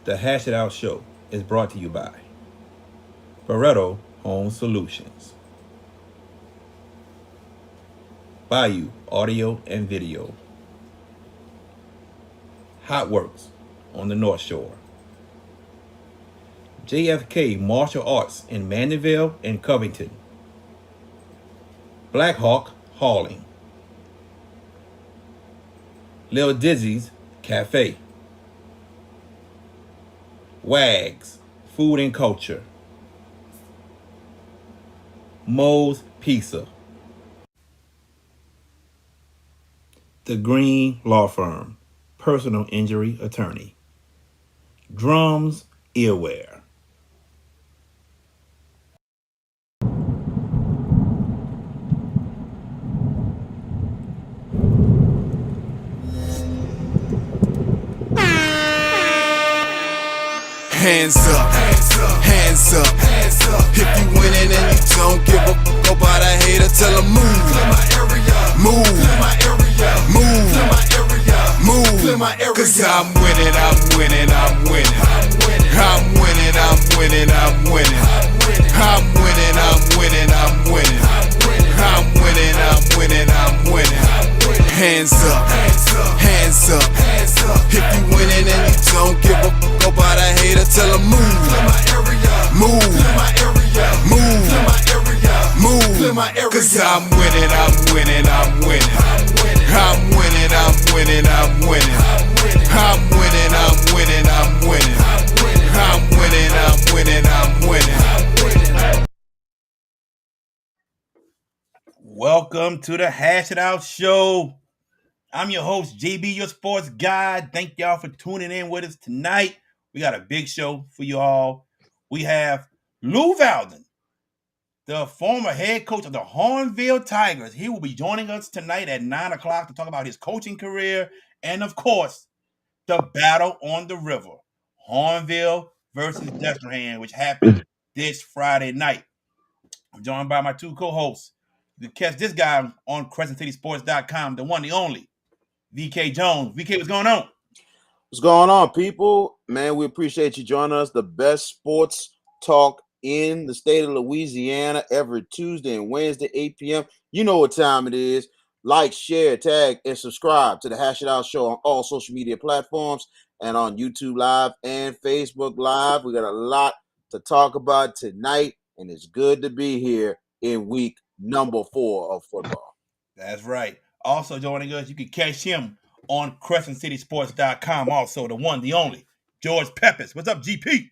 The Hash It Out Show is brought to you by Barreto Home Solutions, Bayou Audio and Video, Hot Works on the North Shore, JFK Martial Arts in Mandeville and Covington, Black Hawk Hauling, Lil Dizzy's Cafe, Wags Food and Culture, Moe's Pizza, The Green Law Firm, Personal Injury Attorney, Drums Earwear. Hands up, hands up, hands up. If you winning and you don't give a fuck about a hater, tell them move. Clear my area, move. Clear my area, move. Clear my area, move. Clear my area. Cause I'm winning, I'm winning, I'm winning. I'm winning, I'm winning, I'm winning. I'm winning, I'm winning, I'm winning. I'm winning, I'm winning, I'm winning. Hands up, hands up, hands up. If you winning and you don't give a fuck about a hater, tell them move. Clear my area, move. Clear my area, move. Clear my area, move. Clear my area. Cause I'm winning, I'm winning, I'm winning. I'm winning, I'm winning, I'm winning. I'm winning, I'm winning, I'm winning. I'm winning, I'm winning, I'm winning. Welcome to the Hash It Out Show. I'm your host, JB, your sports guide. Thank y'all for tuning in with us tonight. We got a big show for you all. We have Lou Valdin, the former head coach of the Hahnville Tigers. He will be joining us tonight at 9 o'clock to talk about his coaching career and, of course, the battle on the river, Hahnville versus Destrehan, which happened this Friday night. I'm joined by my two co-hosts. You can catch this guy on CrescentCitySports.com, the one, the only, VK Jones. VK, what's going on? What's going on, people? Man, we appreciate you joining us. The best sports talk in the state of Louisiana every Tuesday and Wednesday, 8 p.m. You know what time it is. Like, share, tag, and subscribe to the Hash It Out Show on all social media platforms and on YouTube Live and Facebook Live. We got a lot to talk about tonight, and it's good to be here in week number 4 of football. That's right. Also joining us, you can catch him on CrescentCitySports.com. Also, the one, the only, George Peppers. What's up, GP?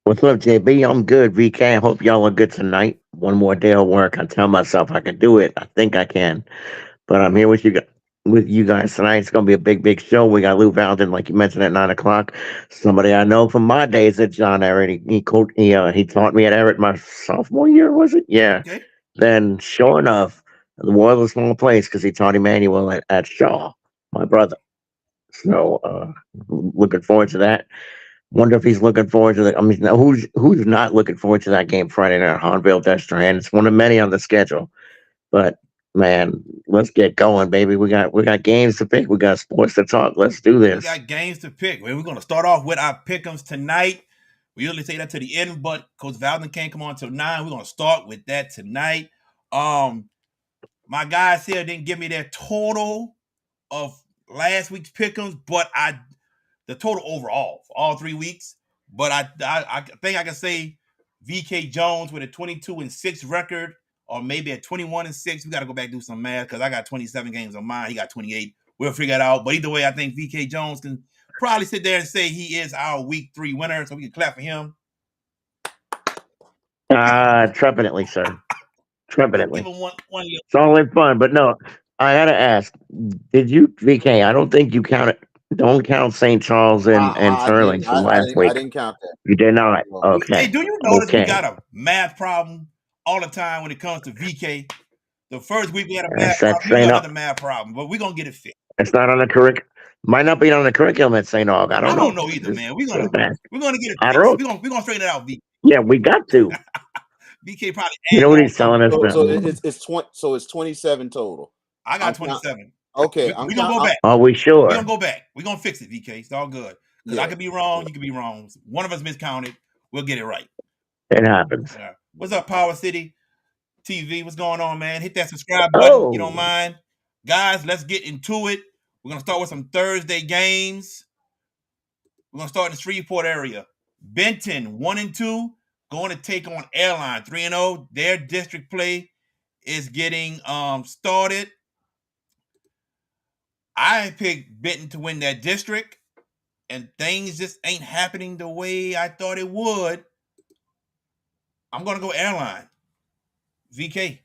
What's up, JB? I'm good, VK. I hope y'all are good tonight. One more day of work. I tell myself I can do it. I think I can. But I'm here with you guys tonight. It's gonna be a big show. We got Lou Valdin, like you mentioned, at 9 o'clock. Somebody I know from my days at John Everett. He taught me at Everett my sophomore year, was it? Yeah. Okay. Then sure enough, the world is a small place because he taught Emmanuel at Shaw, my brother. So looking forward to that. Wonder if he's looking forward to that. I mean, who's not looking forward to that game Friday night at Hahnville Destrehan? It's one of many on the schedule. But man, let's get going, baby. We got games to pick. We got sports to talk. Let's do this. We got games to pick. We're going to start off with our pick'ems tonight. We usually say that to the end, but Coach Valdin can't come on until 9. We're going to start with that tonight. My guys here didn't give me their total of last week's pick'ems, but the total overall for all 3 weeks. But I think I can say VK Jones with a 22-6 record, or maybe a 21-6. We got to go back and do some math because I got 27 games on mine. He got 28. We'll figure it out. But either way, I think VK Jones can probably sit there and say he is our week 3 winner, so we can clap for him. Trepidantly, sir. Trepidantly. Give him one it's all in fun, but no, I gotta ask, did you, VK, I don't think you don't count St. Charles and Sterling from last week. I didn't count that. You did not? Okay. Hey, do you notice we got a math problem all the time when it comes to VK? The first week we had a math problem, we got another math problem, but we're going to get it fixed. It's not on the curriculum. Might not be on the curriculum at St. Aug. I don't know either, man. We're gonna get it fixed. We're gonna straighten it out, VK. Yeah, we got to. VK probably. You know what he's telling us now. So it's 27 total. I got 27. Okay, we're gonna go back. Are we sure? We're gonna go back. We're gonna fix it, VK. It's all good. Because I Yeah. could be wrong, you could be wrong. One of us miscounted. We'll get it right. It happens. Yeah. What's up, Power City TV? What's going on, man? Hit that subscribe button if you don't Oh, mind. Guys, let's get into it. We're going to start with some Thursday games. We're going to start in the Shreveport area. Benton, 1-2, going to take on Airline, 3-0. Their district play is getting started. I picked Benton to win that district, and things just ain't happening the way I thought it would. I'm going to go Airline. VK.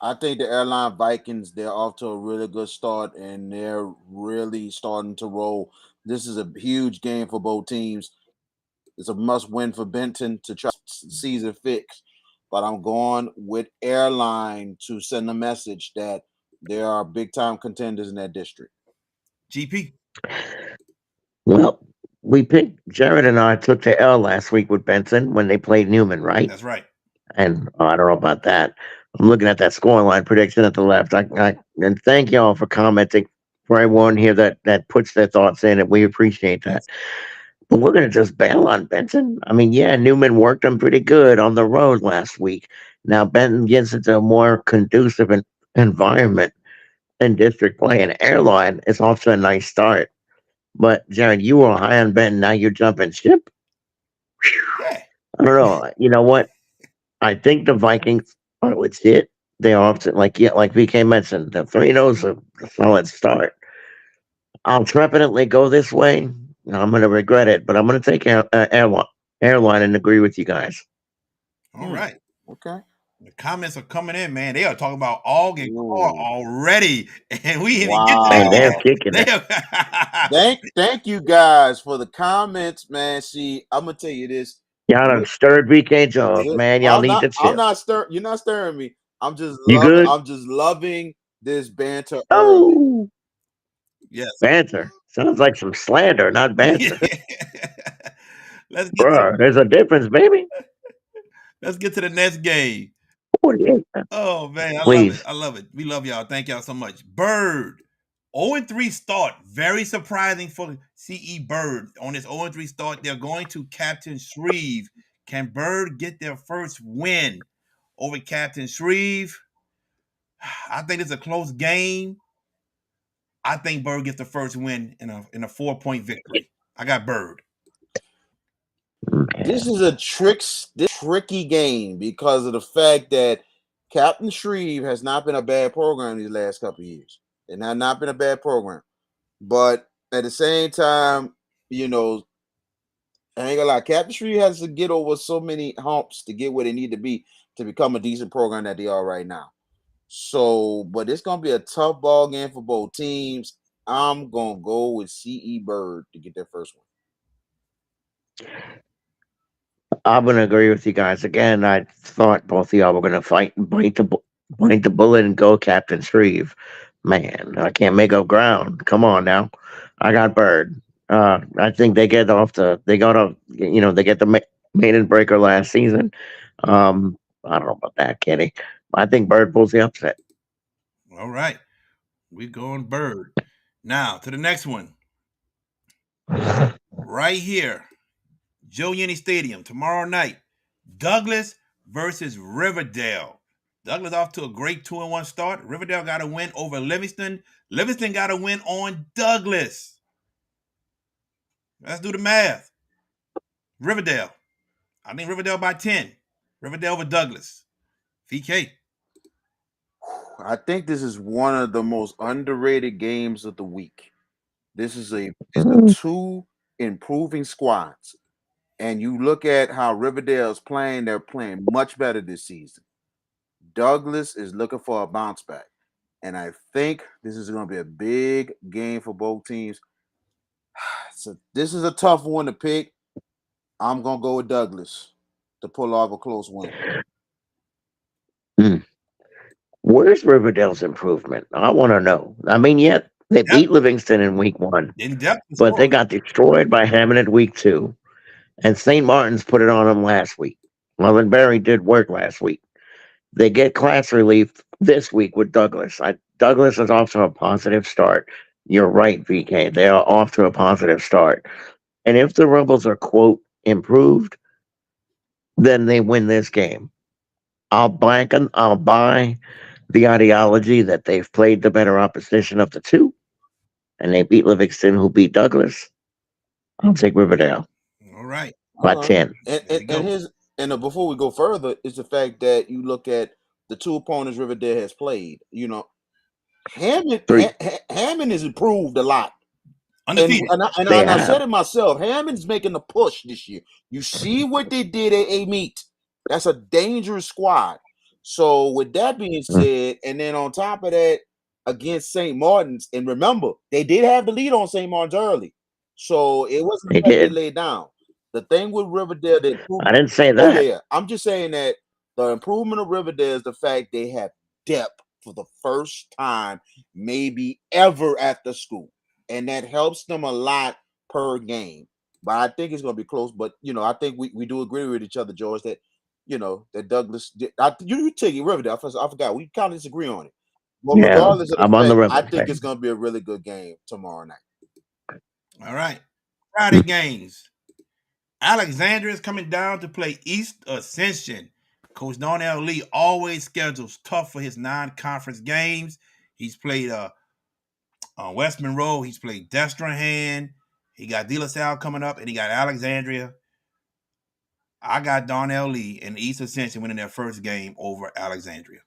I think the Airline Vikings, they're off to a really good start and they're really starting to roll. This is a huge game for both teams. It's a must win for Benton to try season fix. But I'm going with Airline to send a message that there are big time contenders in that district. GP. well, we picked, Jared and I took the L last week with Benson when they played Newman, right? That's right. And I don't know about that. I'm looking at that scoreline prediction at the left. And thank y'all for commenting, for everyone here that puts their thoughts in, and we appreciate that. But we're going to just bail on Benton. I mean, yeah, Newman worked them pretty good on the road last week. Now Benton gets into a more conducive environment in district play, and Airline is off to a nice start. But Jared, you were high on Benton. Now you're jumping ship. Yeah. I don't know. You know what? I think the Vikings are legit. They are often like VK mentioned, the 3-0 is a solid start. I'll trepidantly go this way. I'm going to regret it, but I'm going to take airline and agree with you guys. All right. Okay. The comments are coming in, man. They are talking about all get caught Ooh. already, and we didn't Wow. get to And they're that kicking it. Thank you guys for the comments, man. See, I'm gonna tell you this. Y'all done stirred VK Jones, man. Y'all need to chill. I'm not stirring. You're not stirring me. I'm just You loving. good? I'm just loving this banter early. Oh, Yes. banter. Sounds like some slander, not banter. Let's get Bruh, there's a difference, baby. to the next game. 48. Oh man, I love it. Please. I love it. We love y'all. Thank y'all so much. Bird. 0-3 start. Very surprising for CE Bird. On this 0-3 start, they're going to Captain Shreve. Can Bird get their first win over Captain Shreve? I think it's a close game. I think Bird gets the first win in a 4-point victory. I got Bird. This is a tricky game because of the fact that Captain Shreve has not been a bad program these last couple of years. It has not been a bad program. But at the same time, you know, I ain't gonna lie, Captain Shreve has to get over so many humps to get where they need to be to become a decent program that they are right now. So, but it's gonna be a tough ball game for both teams. I'm gonna go with CE Bird to get their first one. I'm going to agree with you guys. Again, I thought both of y'all were going to fight and bite the bullet and go Captain Shreve. Man, I can't make up ground. Come on now. I got Bird. I think they get they get the maiden breaker last season. I don't know about that, Kenny. I think Bird pulls the upset. All right. We're going Bird. Now to the next one. Right here. Joe Yenny Stadium tomorrow night. Douglas versus Riverdale. Douglas off to a great 2-1 start. Riverdale got a win over Livingston. Livingston got a win on Douglas. Let's do the math. Riverdale. I think Riverdale by 10. Riverdale over Douglas. VK. I think this is one of the most underrated games of the week. This is two improving squads. And you look at how Riverdale's playing, they're playing much better this season. Douglas is looking for a bounce back. And I think this is going to be a big game for both teams. So this is a tough one to pick. I'm going to go with Douglas to pull off a close win. Where's Riverdale's improvement? I want to know. I mean, yet they beat Livingston in week 1, but they got destroyed by Hammond in week 2. And St. Martin's put it on them last week. Well, Barry did work last week. They get class relief this week with Douglas. Douglas is off to a positive start. You're right, VK. They are off to a positive start. And if the Rebels are, quote, improved, then they win this game. I'll buy the ideology that they've played the better opposition of the two, and they beat Livingston, who beat Douglas. I'll take Riverdale All right. by All right. 10. There we go. Before we go further, is the fact that you look at the two opponents Riverdale has played. You know, Three. Hammond has improved a lot. Undefeated. They I have. said it myself. Hammond's making a push this year. You see what they did at A Meet. That's a dangerous squad. So with that being said, and then on top of that, against St. Martin's, and remember, they did have the lead on St. Martin's early. So it wasn't They like they did. laid down. The thing with Riverdale, I didn't say oh that. yeah. I'm just saying that the improvement of Riverdale is the fact they have depth for the first time, maybe ever at the school. And that helps them a lot per game. But I think it's going to be close. But, you know, I think we do agree with each other, George, that, you know, that Douglas, you take it, Riverdale. I forgot. We kind of disagree on it. But Yeah, regardless of the I'm on the fact, I Rebel think train. it's going to be a really good game tomorrow night. All right. Friday games. Alexandria is coming down to play East Ascension. Coach Darnell Lee always schedules tough for his non-conference games. He's played West Monroe. He's played Destrehan. He got De La Salle coming up, and he got Alexandria. I got Darnell Lee and East Ascension winning their first game over Alexandria.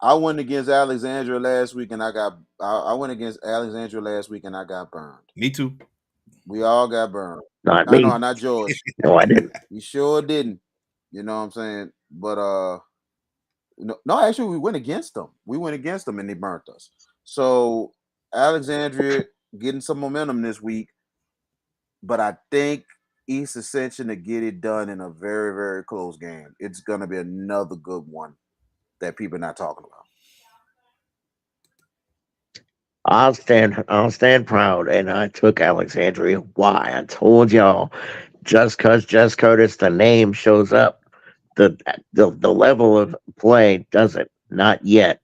I went against Alexandria last week, and I went against Alexandria last week, and I got burned. Me too. We all got burned. Not I me. know, not George. No, I didn't. You sure didn't. You know what I'm saying? But no, actually we went against them. We went against them and they burnt us. So Alexandria getting some momentum this week, but I think East Ascension to get it done in a very, very close game. It's gonna be another good one that people are not talking about. I'll stand proud, and I took Alexandria. Why? I told y'all, just Curtis, the name shows up. The level of play doesn't. Not yet.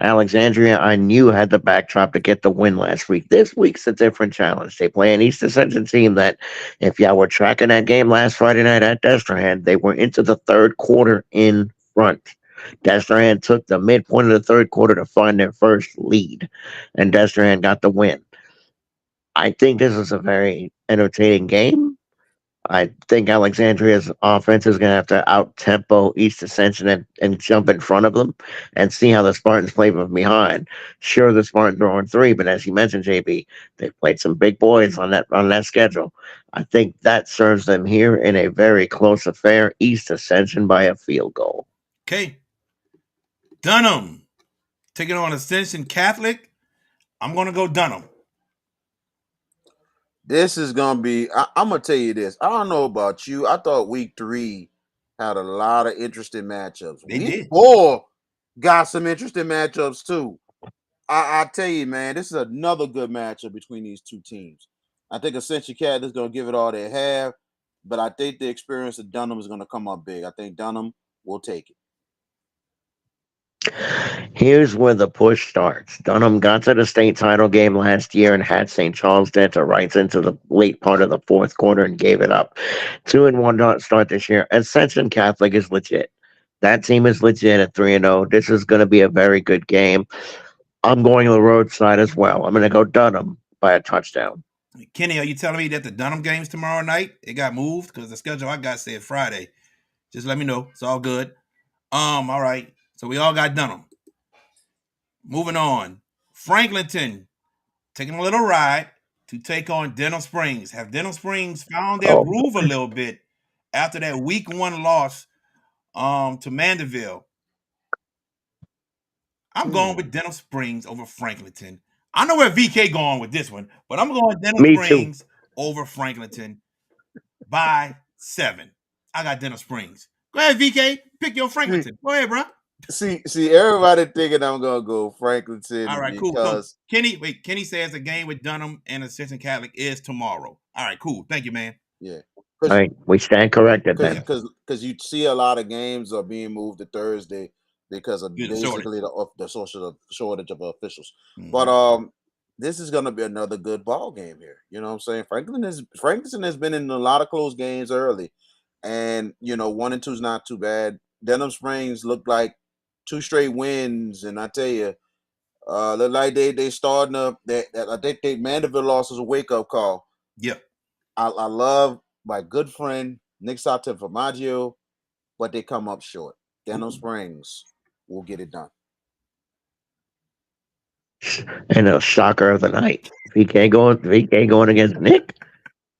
Alexandria, I knew had the backdrop to get the win last week. This week's a different challenge. They play an East Ascension team that, if y'all were tracking that game last Friday night at Destrehan, they were into the third quarter in front. Destrehan took the midpoint of the third quarter to find their first lead, and Destrehan got the win. I think this is a very entertaining game. I think Alexandria's offense is going to have to out tempo East Ascension and jump in front of them and see how the Spartans play from behind. Sure, the Spartans are on 3, but as you mentioned, JB, they've played some big boys on that schedule. I think that serves them here in a very close affair. East Ascension by a field goal. Okay. Dunham taking on Ascension Catholic. I'm going to go Dunham. This is gonna be. I'm gonna tell you this. I don't know about you. I thought week 3 had a lot of interesting matchups. Week 4 got some interesting matchups too. I tell you, man, this is another good matchup between these two teams. I think Ascension Cat is gonna give it all they have, but I think the experience of Dunham is gonna come up big. I think Dunham will take it. Here's where the push starts. Dunham got to the state title game last year and had St. Charles dead to rights into the late part of the fourth quarter and gave it up. 2-1 start this year. Ascension Catholic is legit. That team is legit at 3-0. This is going to be a very good game. I'm going to the road side as well. I'm going to go Dunham by a touchdown. Kenny, are you telling me that the Dunham game's tomorrow night? It got moved because the schedule I got said Friday. Just let me know. It's all good. All right. So we all got Dunham. Moving on. Franklinton taking a little ride to take on Denham Springs. Have Denham Springs found their groove a little bit after that week 1 loss to Mandeville? I'm going with Denham Springs over Franklinton. I know where VK going with this one, but I'm going Denham Springs over Franklinton by 7. I got Denham Springs. Go ahead, VK. Pick your Franklinton. Go ahead, bro. See, everybody thinking I'm gonna go Franklinton. All right, cool. Because Kenny says the game with Dunham and Ascension Catholic is tomorrow. All right, cool. Thank you, man. Yeah. All right, we stand corrected then. Because you see a lot of games are being moved to Thursday because of basically the social shortage of officials. Mm-hmm. But this is going to be another good ball game here. You know what I'm saying? Franklin has been in a lot of close games early, and 1-2 is not too bad. Denham Springs looked like 2 straight wins, and I tell you, look like they starting up. I think Mandeville lost as a wake up call. Yep. I love my good friend Nick Sata Formaggio, but they come up short. Denham Springs will get it done. And a shocker of the night. If he can't go in against Nick.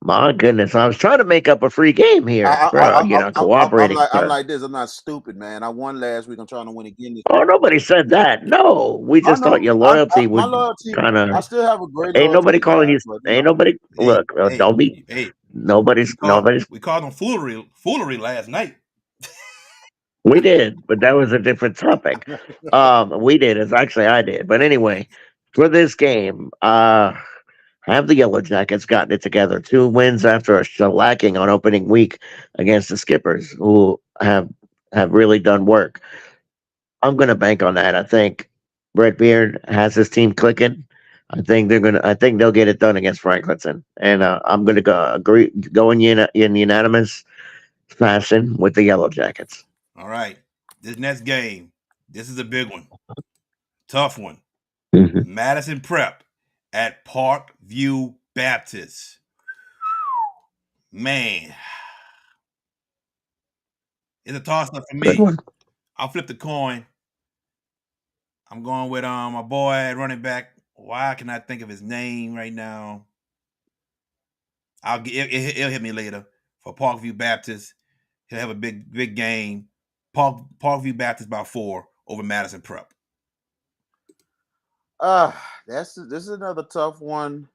My goodness, I was trying to make up a free game here, bro. You're not cooperating. I'm like this. I'm not stupid, man. I won last week. I'm trying to win again this Oh, week. nobody said that. No, we I just thought know. your loyalty My would loyalty. kind I of. still have a great Ain't loyalty nobody to calling guys, you. but Ain't nobody. Hey, Look, don't be. hey. Nobody's. Foolery last night. We did, but that was a different topic. We did. It's actually I did. But anyway, for this game, have the Yellow Jackets gotten it together? 2 wins after a shellacking on opening week against the Skippers, who have really done work. I'm gonna bank on that. I think Brett Beard has his team clicking. I think they'll get it done against Franklinton, and I'm gonna go in unanimous fashion with the Yellow Jackets. All right. This next game, this is a big one. Tough one. Mhm. Madison Prep at Parkview Baptist. Man, it's a toss up for Good me. one. I'll flip the coin. I'm going with my boy at running back. Why can I think of his name right now? It'll hit me later for Parkview Baptist. He'll have a big game. Parkview Baptist by 4 over Madison Prep. This is another tough one,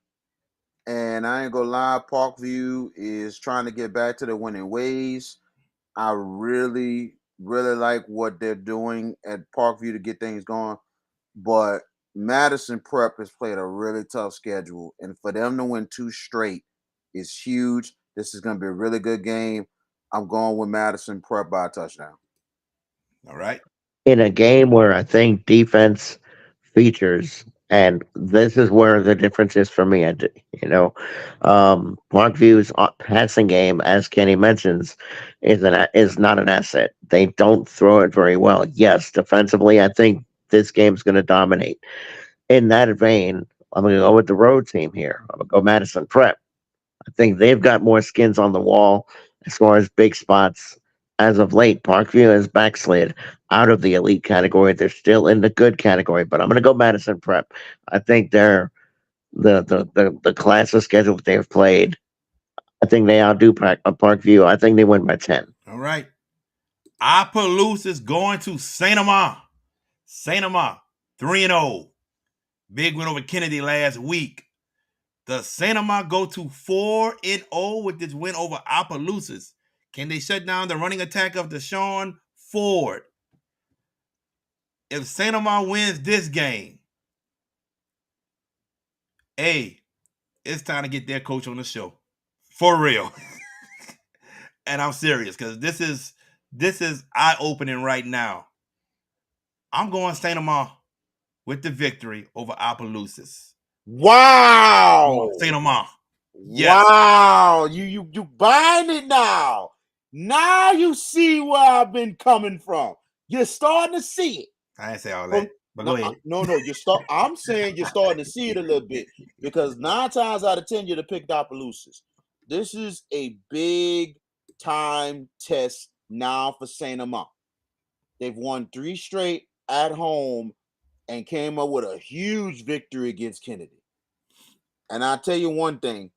and I ain't gonna lie. Parkview is trying to get back to the winning ways. I really, really like what they're doing at Parkview to get things going, but Madison Prep has played a really tough schedule, and for them to win 2 straight is huge. This is going to be a really good game. I'm going with Madison Prep by a touchdown. All right. In a game where I think defense features, and this is where the difference is for me. Parkview's passing game, as Kenny mentions, is not an asset. They don't throw it very well. Yes, defensively, I think this game's going to dominate. In that vein, I'm going to go with the road team here. I'm going to go Madison Prep. I think they've got more skins on the wall as far as big spots. As of late, Parkview has backslid out of the elite category. They're still in the good category, but I'm going to go Madison Prep. I think they're the class of schedule that they've played. I think they outdo Parkview. I think they win by 10. All right. Opelousas is going to Saint Amant. Saint Amant, 3-0. Big win over Kennedy last week. Does Saint Amant go to 4-0 with this win over Opelousas? Can they shut down the running attack of Deshaun Ford? If Saint Amant wins this game, it's time to get their coach on the show. For real. And I'm serious because this is eye-opening right now. I'm going Saint Amant with the victory over Opelousas. Wow. Saint Amant. Yes. Wow. You buying it now. Now you see where I've been coming from. You're starting to see it. I didn't say all that. But go ahead. I'm saying you're starting to see it a little bit because 9 times out of 10 you'd have picked Opelousas. This is a big time test now for Saint Amant. They've won 3 straight at home and came up with a huge victory against Kennedy. And I'll tell you one thing,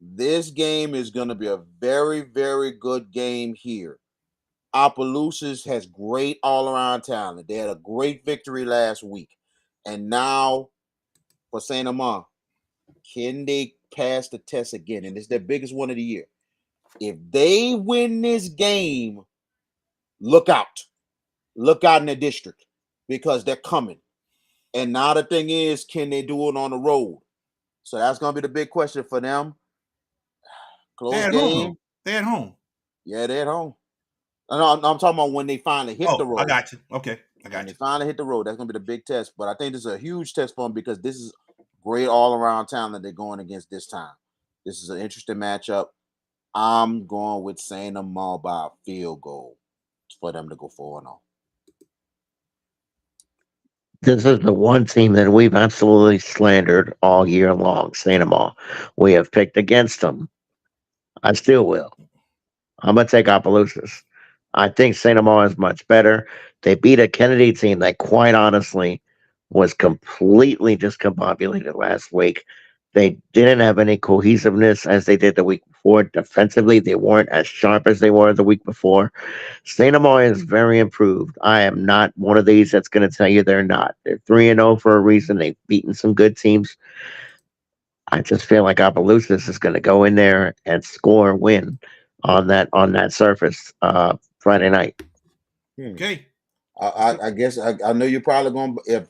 this game is going to be a very, very good game here. Opelousas has great all-around talent. They had a great victory last week. And now for Saint Amant, can they pass the test again? And it's their biggest one of the year. If they win this game, look out. Look out in the district because they're coming. And now the thing is, can they do it on the road? So that's going to be the big question for them. Close game. They're at home. Yeah, they're at home. I'm talking about when they finally hit the road. I got you. Okay, I got when you. they finally hit the road, that's going to be the big test. But I think this is a huge test for them because this is great all-around talent they're going against this time. This is an interesting matchup. I'm going with St. Amar by a field goal for them to go 4-0. This is the one team that we've absolutely slandered all year long, St. Amar. We have picked against them. I still will. I'm going to take Opelousas. I think St. Amar is much better. They beat a Kennedy team that, quite honestly, was completely discombobulated last week. They didn't have any cohesiveness as they did the week before. Defensively, they weren't as sharp as they were the week before. St. Amar is very improved. I am not one of these that's going to tell you they're not. They're 3-0 for a reason. They've beaten some good teams. I just feel like Opelousas is going to go in there and score a win on that surface Friday night. Okay. I guess I know you're probably going to.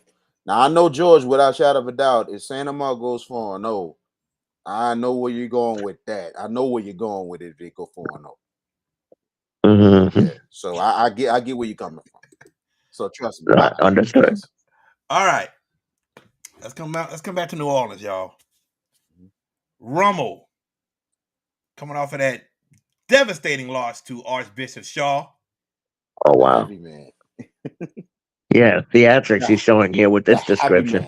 Now I know George, without shadow of a doubt, if St. Amar goes 4-0, I know where you're going with that. I know where you're going with it if they go 4-0. Mm-hmm. Yeah. So I get where you're coming from. So trust me. Understood. Yes. All right. Let's come back to New Orleans, y'all. Rummel coming off of that devastating loss to Archbishop Shaw. Oh wow. Happy man. Yeah, theatrics he's showing here with this description.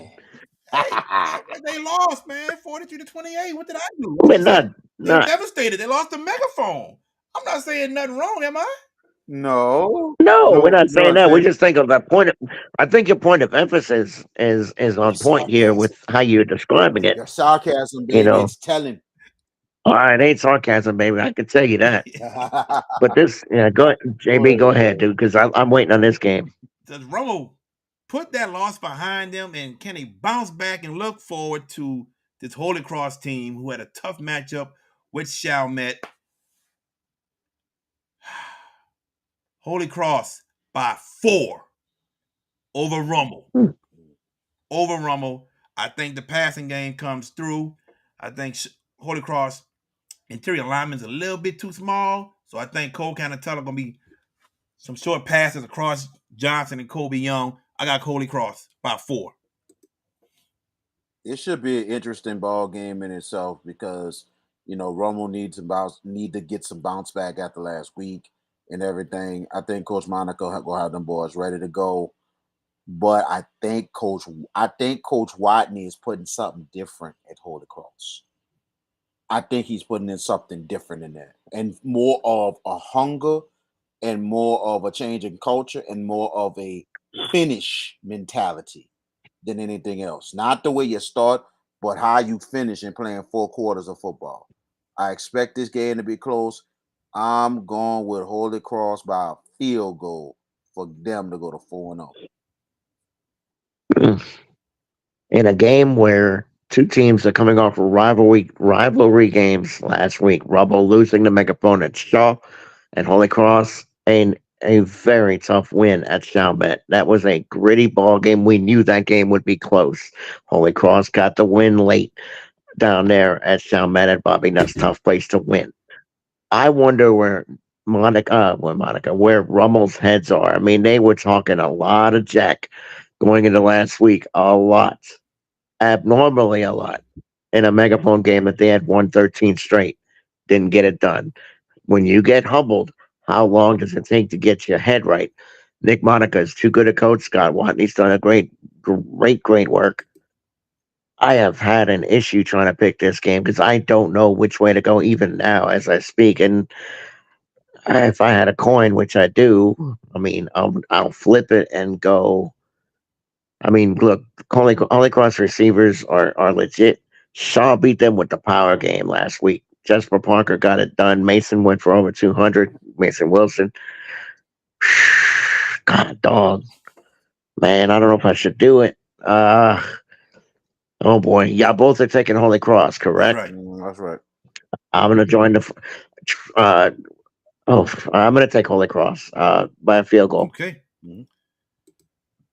They lost, man, 42-28. What did I do? I mean, They're devastated. They lost the megaphone. I'm not saying nothing wrong, am I? No, we're not saying that. We saying, just think of that point. I think your point of emphasis is on point here with how you're describing it. Your sarcasm, baby, You know, it's telling. all right, ain't sarcasm, baby. I can tell you that. But this, go JB, go ahead, dude, because I'm waiting on this game. Does Rummel put that loss behind them, and can he bounce back and look forward to this Holy Cross team who had a tough matchup with Chalmette? Holy Cross by 4 over Rummel. Over Rummel. I think the passing game comes through. I think Holy Cross interior lineman's a little bit too small, so I think Cole Canatello going to be some short passes across Johnson and Kobe Young. I got Holy Cross by 4. It should be an interesting ball game in itself because Rummel need to get some bounce back after last week and everything. I think Coach Monaco will have them boys ready to go, but I think Coach Watney is putting something different at Holy Cross. I think he's putting in something different in there, and more of a hunger, and more of a change in culture, and more of a finish mentality than anything else. Not the way you start, but how you finish in playing 4 quarters of football. I expect this game to be close. I'm going with Holy Cross by a field goal for them to go to 4-0. In a game where two teams are coming off of rivalry games last week, Rubble losing to mega opponents Shaw and Holy Cross, and a very tough win at Chalmette. That was a gritty ball game. We knew that game would be close. Holy Cross got the win late down there at Chalmette at Bobby Nutt's tough place to win. I wonder where where Rummel's heads are. I mean, they were talking a lot of jack going into last week, a lot, abnormally a lot, in a megaphone game that they had won 13 straight. Didn't get it done. When you get humbled, how long does it take to get your head right? Nick Monica is too good a coach. Scott Watney's done a great work. I have had an issue trying to pick this game because I don't know which way to go even now as I speak. And if I had a coin, which I do, I mean, I'll flip it and go. I mean, look, Holy Cross receivers are legit. Shaw beat them with the power game last week. Jesper Parker got it done. Mason went for over 200. Mason Wilson. God, dog. Man, I don't know if I should do it. Oh boy, y'all both are taking Holy Cross, correct? That's right. I'm gonna join the. I'm gonna take Holy Cross by a field goal. Okay.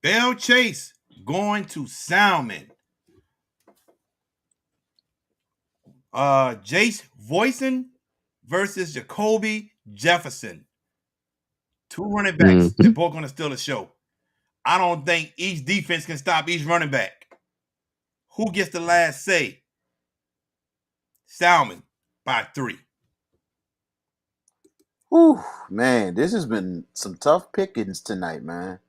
Bell Chase going to Salmon. Jace Voisin versus Jacoby Jefferson. 2 running backs. They're both going to steal the show. I don't think each defense can stop each running back. Who gets the last say? Salmon by 3. Whew, man, this has been some tough pickings tonight, man.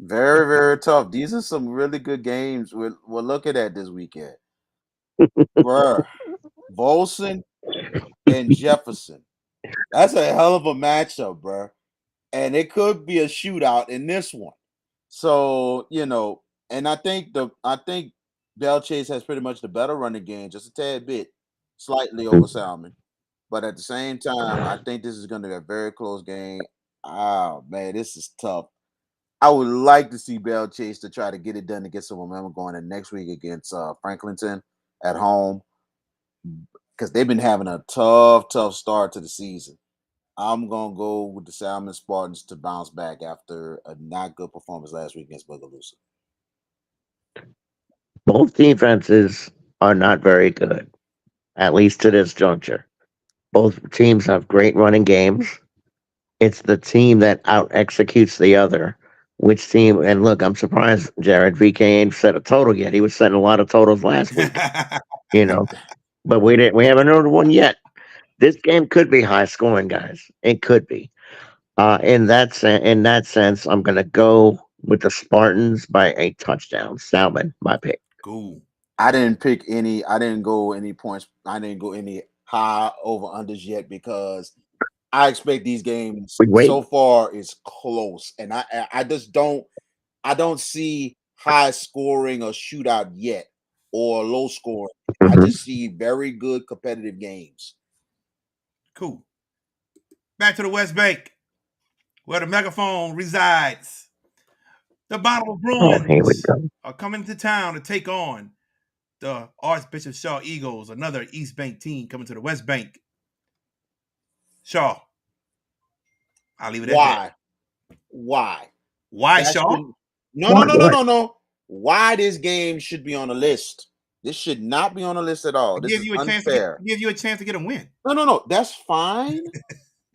Very, very tough. These are some really good games we're looking at this weekend. Bruh, Volson and Jefferson. That's a hell of a matchup, bruh. And it could be a shootout in this one. So, and I think Bell Chase has pretty much the better running game, just a tad bit, slightly over Salmon. But at the same time, I think this is going to be a very close game. Oh man, this is tough. I would like to see Bell Chase to try to get it done to get some momentum going in next week against Franklinton at home because they've been having a tough start to the season. I'm gonna go with the Salmon Spartans to bounce back after a not good performance last week against Bogalusa. Both defenses are not very good, at least to this juncture. Both teams have great running games. It's the team that out executes the other. Which team? And look, I'm surprised Jared VK ain't set a total yet. He was setting a lot of totals last week, but we didn't. We haven't heard one yet. This game could be high scoring, guys. It could be. In that sense, I'm going to go with the Spartans by a touchdown. Salmon, my pick. Cool. I didn't pick any. I didn't go any points. I didn't go any high over unders yet because I expect these games so far is close, and I just don't. I don't see high scoring or shootout yet or low scoring. I just see very good competitive games. Cool. Back to the West Bank, where the megaphone resides. The Bonneville Bruins are coming to town to take on the Archbishop Shaw Eagles, another East Bank team coming to the West Bank. Shaw. I'll leave it at that. Why? Why, Shaw? No. Why this game should be on the list? This should not be on the list at all. This is unfair. Give you a chance to get a win. No. That's fine.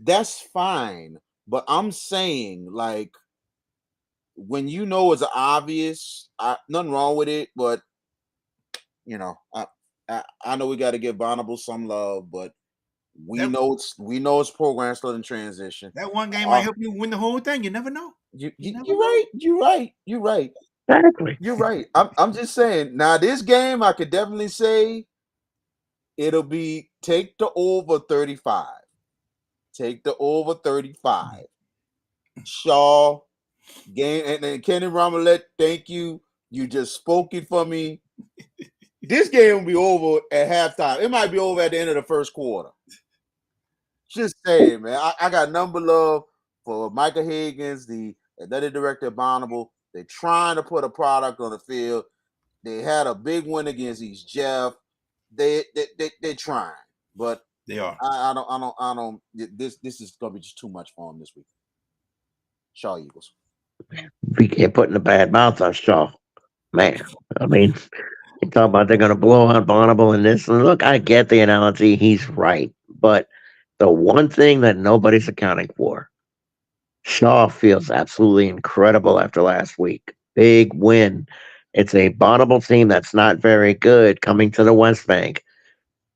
That's fine. But I'm saying, like, when you know it's obvious, nothing wrong with it. But I know we got to give Bonneville some love, but we know it's program still in transition. That one game might help you win the whole thing. You never know. You're right. Exactly. You're right. I'm just saying. Now, this game, I could definitely say it'll be take the over 35. Take the over 35. Shaw game and Kenny Ramalette, thank you. You just spoke it for me. This game will be over at halftime. It might be over at the end of the first quarter. Just saying, man. I got number love for Micah Higgins, the athletic director of Bonneville. They're trying to put a product on the field. They had a big win against East Jeff. They're trying, but they are. I don't. This is gonna be just too much for them this week. Shaw Eagles. We can't put in a bad mouth on Shaw, man. I mean, you talk about they're gonna blow out Bonneville and this. And look, I get the analogy. He's right, but the one thing that nobody's accounting for, Shaw feels absolutely incredible after last week. Big win. It's a Bonneville team that's not very good coming to the West Bank.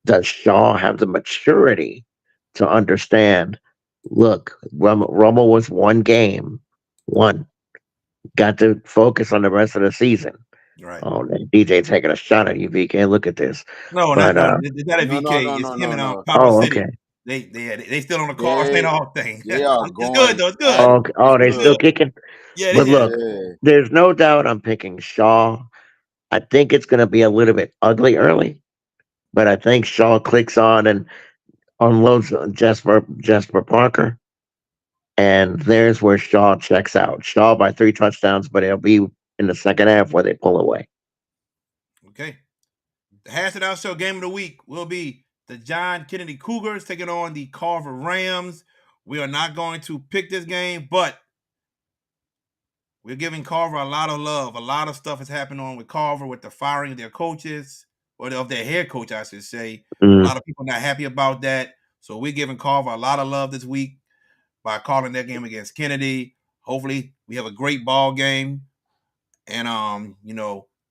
Does Shaw have the maturity to understand? Look, Rummel was one game. Got to focus on the rest of the season. Right. Oh, DJ taking a shot at you, VK. Look at this. No, not a VK. It's him and Papa City. Okay. They still on the call saying all things. Yeah, it's good though. It's good. They still kicking. Yeah, but look, there's no doubt I'm picking Shaw. I think it's going to be a little bit ugly early, but I think Shaw clicks on and unloads Jasper Parker, and there's where Shaw checks out. Shaw by 3 touchdowns, but it'll be in the second half where they pull away. Okay. The Hash It Out Show game of the week will be the John Kennedy Cougars taking on the Carver Rams. We are not going to pick this game, but we're giving Carver a lot of love. A lot of stuff is happening on with Carver with the firing of their coaches, or of their head coach, I should say. A lot of people not happy about that. So we're giving Carver a lot of love this week by calling their game against Kennedy. Hopefully we have a great ball game. And,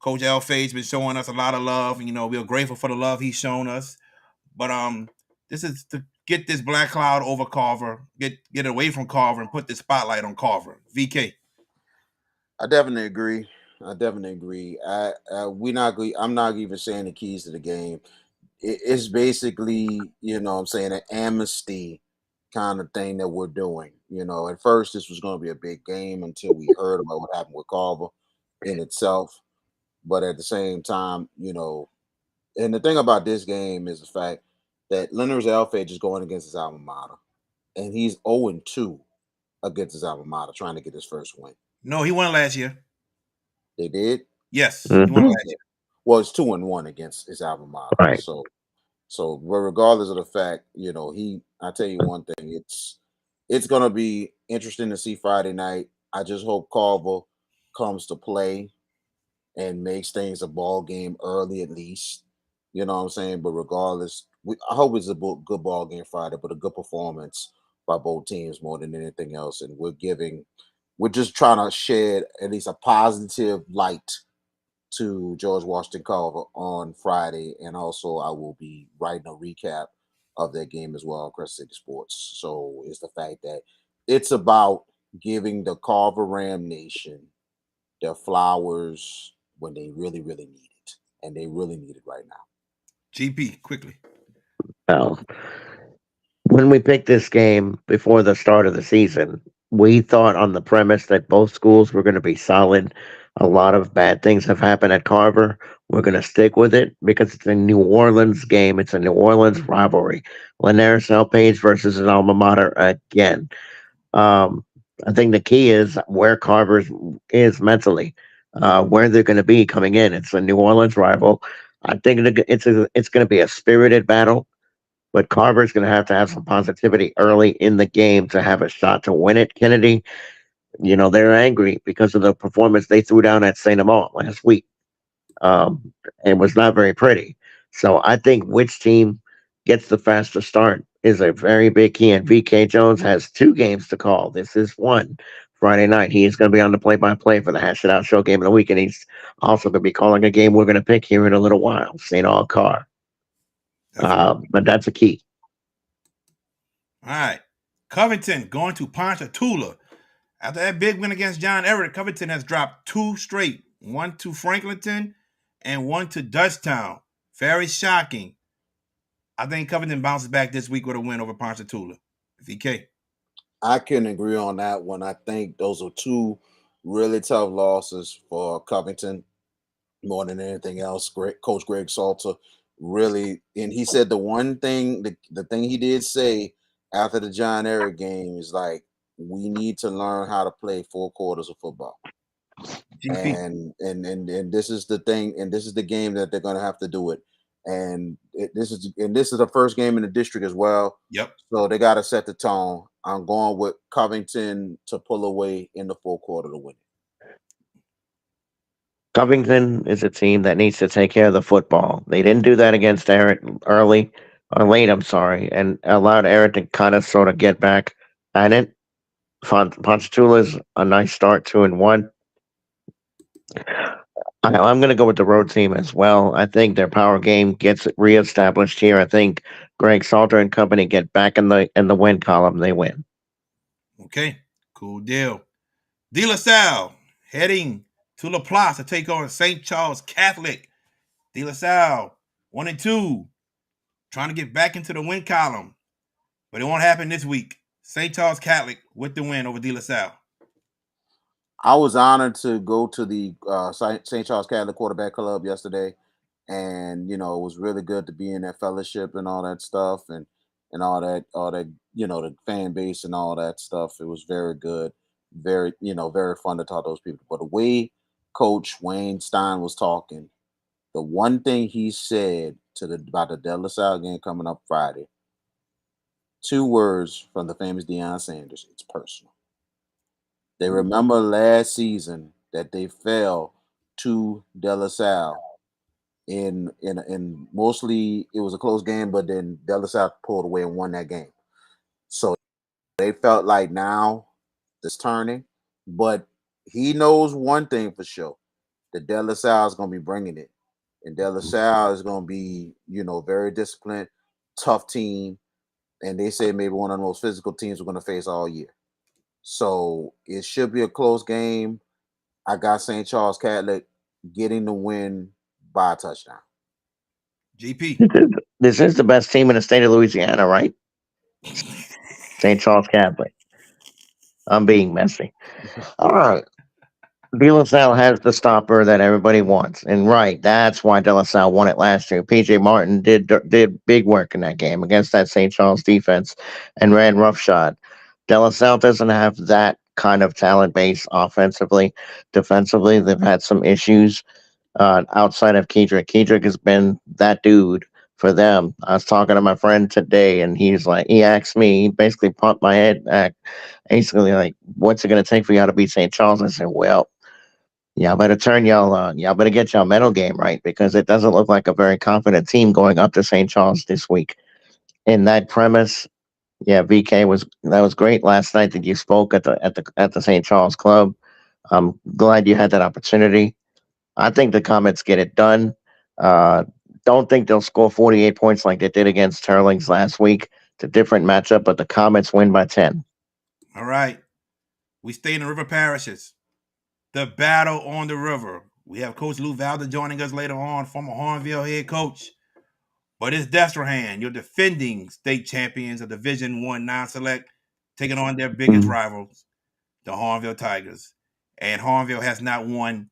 Coach Elfade's been showing us a lot of love. We're grateful for the love he's shown us. But this is to get this black cloud over Carver, get away from Carver, and put the spotlight on Carver. VK. I definitely agree. I'm not even saying the keys to the game. It's basically, I'm saying, an amnesty kind of thing that we're doing. At first this was going to be a big game until we heard about what happened with Carver in itself. But at the same time, and the thing about this game is the fact that Leonard's Alfage is going against his alma mater, and he's 0-2 against his alma mater, trying to get his first win. No, he won last year. They did? Yes, he won last year. Well, it's 2-1 against his alma mater. Right. So, but regardless of the fact, I tell you one thing, it's gonna be interesting to see Friday night. I just hope Carver comes to play and makes things a ball game early at least. You know what I'm saying? But regardless, I hope it's a good ball game Friday, but a good performance by both teams more than anything else. And we're just trying to shed at least a positive light to George Washington Carver on Friday. And also I will be writing a recap of that game as well on Crest City Sports. So it's the fact that it's about giving the Carver Ram Nation their flowers when they really, really need it. And they really need it right now. GP, quickly. Well, when we picked this game before the start of the season, we thought on the premise that both schools were going to be solid. A lot of bad things have happened at Carver. We're going to stick with it because it's a New Orleans game. It's a New Orleans rivalry. Lanier St. Page versus an alma mater again. I think the key is where Carver is mentally, where they're going to be coming in. It's a New Orleans rival. I think it's going to be a spirited battle. But Carver's going to have some positivity early in the game to have a shot to win it. Kennedy, they're angry because of the performance they threw down at St. Amant last week. And was not very pretty. So I think which team gets the faster start is a very big key. And VK Jones has 2 games to call. This is one Friday night. He is going to be on the play-by-play for the Hash It Out Show game of the week. And he's also going to be calling a game we're going to pick here in a little while, St. Aug Carr. But that's a key. All right. Covington going to Ponchatoula. After that big win against John Everett, Covington has dropped 2 straight. One to Franklinton and one to Dutchtown. Very shocking. I think Covington bounces back this week with a win over Ponchatoula. VK. I can agree on that one. I think those are 2 really tough losses for Covington more than anything else. Coach Greg Salter really, and he said the one thing, the thing he did say after the John Everett game is like, we need to learn how to play 4 quarters of football. GP. And this is the thing, and this is the game that they're going to have to do it. And this is the first game in the district as well. Yep. So they got to set the tone. I'm going with Covington to pull away in the 4th quarter to win. Covington is a team that needs to take care of the football. They didn't do that against Eric late, I'm sorry, and allowed Eric to kind of sort of get back at it. Ponchatoula's a nice start, 2-1. I'm going to go with the road team as well. I think their power game gets reestablished here. I think Greg Salter and company get back in the win column. They win. Okay, cool deal. De La Salle heading to LaPlace to take on St. Charles Catholic. De La Salle 1-2, trying to get back into the win column, but it won't happen this week. St. Charles Catholic with the win over De La Salle. I was honored to go to the St. Charles Catholic Quarterback Club yesterday, and it was really good to be in that fellowship and all that stuff, and all that, the fan base and all that stuff. It was very good, very very fun to talk to those people. But the way Coach Wayne Stein was talking, the one thing he said about the De La Salle game coming up Friday, 2 words from the famous Deion Sanders: it's personal. They remember last season that they fell to De La Salle in mostly it was a close game, but then De La Salle pulled away and won that game. So they felt like now it's turning, but he knows one thing for sure. the De La Salle is going to be bringing it. And De La Salle is going to be, very disciplined, tough team. And they say maybe one of the most physical teams we're going to face all year. So it should be a close game. I got St. Charles Catholic getting the win by a touchdown. GP. This is the best team in the state of Louisiana, right? St. Charles Catholic. I'm being messy. All right. De La Salle has the stopper that everybody wants, and right, that's why De La Salle won it last year. PJ Martin did big work in that game against that St. Charles defense and ran roughshod. De La Salle doesn't have that kind of talent base offensively. Defensively, they've had some issues outside of Kedrick. Kedrick has been that dude for them. I was talking to my friend today, and he asked me, he basically pumped my head back, basically like, "What's it going to take for y'all to beat St. Charles?" I said, "Well, y'all better y'all better get y'all mental game right because it doesn't look like a very confident team going up to St. Charles this week." In that premise, yeah, VK that was great last night that you spoke at the St. Charles Club. I'm glad you had that opportunity. I think the Comets get it done. Uh, don't think they'll score 48 points like they did against Turlings last week. It's a different matchup, but the Comets win by 10. All right. We stay in the river parishes. The battle on the river. We have Coach Lou Valdin joining us later on, former Hahnville head coach. But it's Destrehan, your defending state champions of Division One non-select, taking on their biggest rivals, the Hahnville Tigers. And Hahnville has not won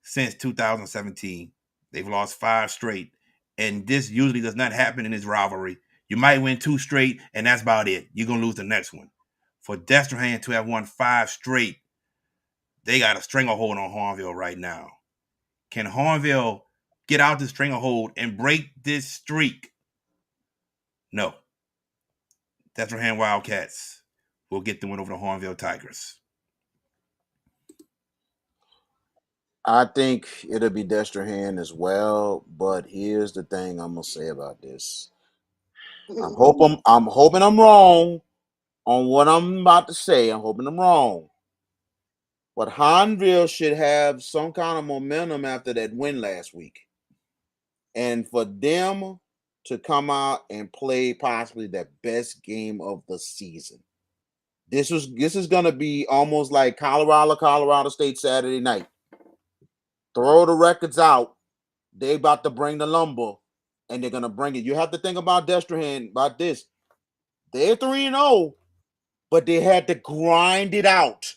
since 2017. They've lost 5 straight. And this usually does not happen in this rivalry. You might win 2 straight, and that's about it. You're going to lose the next one. For Destrehan to have won 5 straight, they got a stranglehold on Hahnville right now. Can Hahnville get out the stranglehold and break this streak? No. Destrehan Wildcats will get the win over the Hahnville Tigers. I think it'll be Destrehan as well, but here's the thing I'm gonna say about this. I'm hoping I'm wrong on what I'm about to say. I'm hoping I'm wrong. But Hahnville should have some kind of momentum after that win last week. And for them to come out and play possibly the best game of the season. This is gonna be almost like Colorado State Saturday night. Throw the records out. They about to bring the lumber, and they're gonna bring it. You have to think about Destrehan about this. They're 3-0, but they had to grind it out.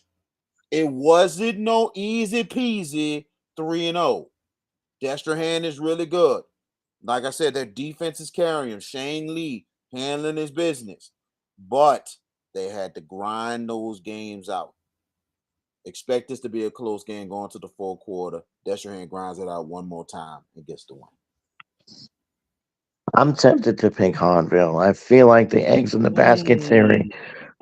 It wasn't no easy peasy 3-0. Destrehan is really good. Like I said, their defense is carrying. Shane Lee handling his business, but they had to grind those games out. Expect this to be a close game going to the fourth quarter. Destrehan grinds it out one more time and gets the win. I'm tempted to pick Hahnville. I feel like the eggs in the basket theory.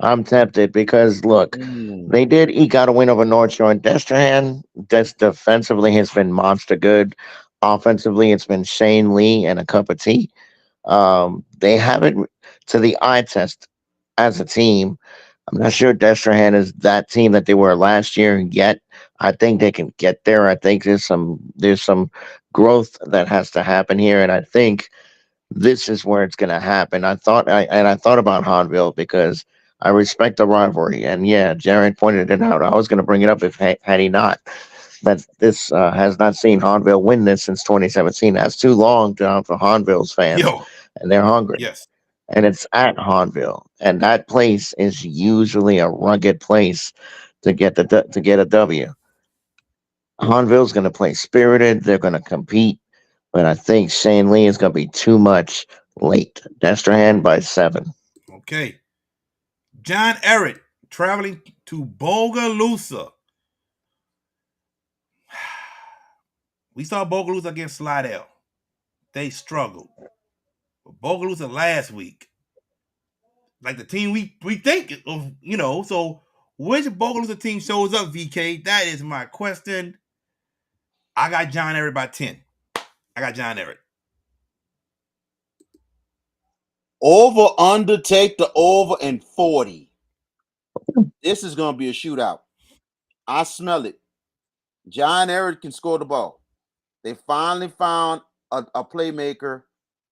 I'm tempted because look, they did eke out a win over North Shore, and Destrehan just defensively has been monster good. Offensively, it's been Shane Lee and a cup of tea. They haven't to the eye test as a team. I'm not sure Destrehan is that team that they were last year yet. I think they can get there. I think there's some growth that has to happen here, and I think this is where it's going to happen. I thought about Hahnville because I respect the rivalry, and yeah, Jared pointed it out. I was going to bring it up if had he not. That this has not seen Hahnville win this since 2017. That's too long, John, for Hahnville's fans, and they're hungry. Yes. And it's at Hahnville, and that place is usually a rugged place to get a W. Hahnville's going to play spirited. They're going to compete, but I think Shane Lee is going to be too much late. Destrehan by 7. Okay. John Eric traveling to Bogalusa. We saw Bogalusa against Slidell. They struggled. But Bogalusa last week, like the team we think of, so which Bogalusa team shows up, VK? That is my question. I got John Eric by 10. I got John Eric. Over, under, take the over and 40. This is going to be a shootout. I smell it. John Eric can score the ball. They finally found a playmaker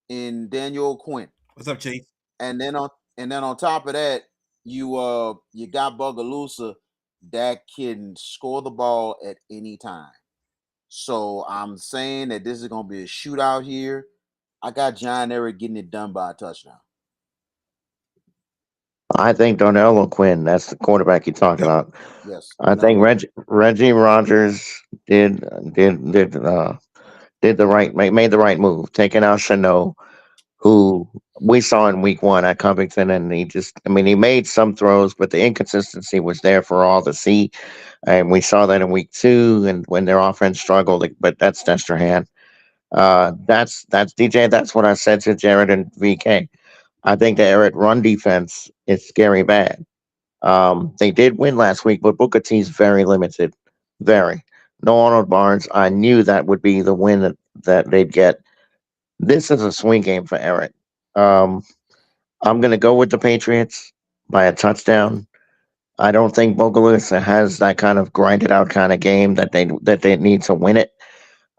in Daniel Quinn. What's up, Chase? And then on top of that, you got Bogalusa that can score the ball at any time. So I'm saying that this is gonna be a shootout here. I got John Eric getting it done by a touchdown. I think Darnell Quinn, that's the quarterback you're talking Yep. about. Yes. I think Reggie Rogers did did the right made the right move, taking out Chanot, who we saw in week one at Covington, and he made some throws, but the inconsistency was there for all to see. And we saw that in week two, and when their offense struggled, but that's Destrehan. That's DJ. That's what I said to Jared and VK. I think the Eric run defense is scary bad. They did win last week, but Booker T's very limited. Very. No Arnold Barnes. I knew that would be the win that they'd get. This is a swing game for Eric. Um, I'm going to go with the Patriots by a touchdown. I don't think Bogalusa has that kind of grinded out kind of game that they need to win it.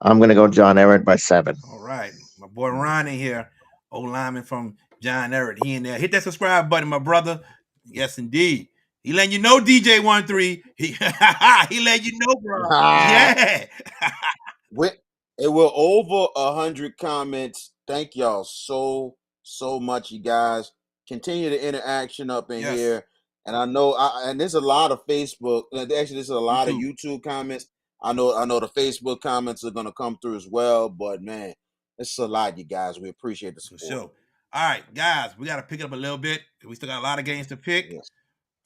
I'm going to go John Everett by 7. All right. My boy Ron in here, old lineman from John Everett. He in there. Hit that subscribe button, my brother. Yes, indeed. He letting you know, DJ13. He letting you know, bro. Yeah. It will over 100 comments. Thank y'all so much, you guys. Continue the interaction up in here. And I know, and there's a lot of Facebook. Actually, there's a lot of YouTube comments. I know the Facebook comments are gonna come through as well. But man, it's a lot, you guys. We appreciate the support. For sure. All right, guys, we got to pick it up a little bit. We still got a lot of games to pick. Yes.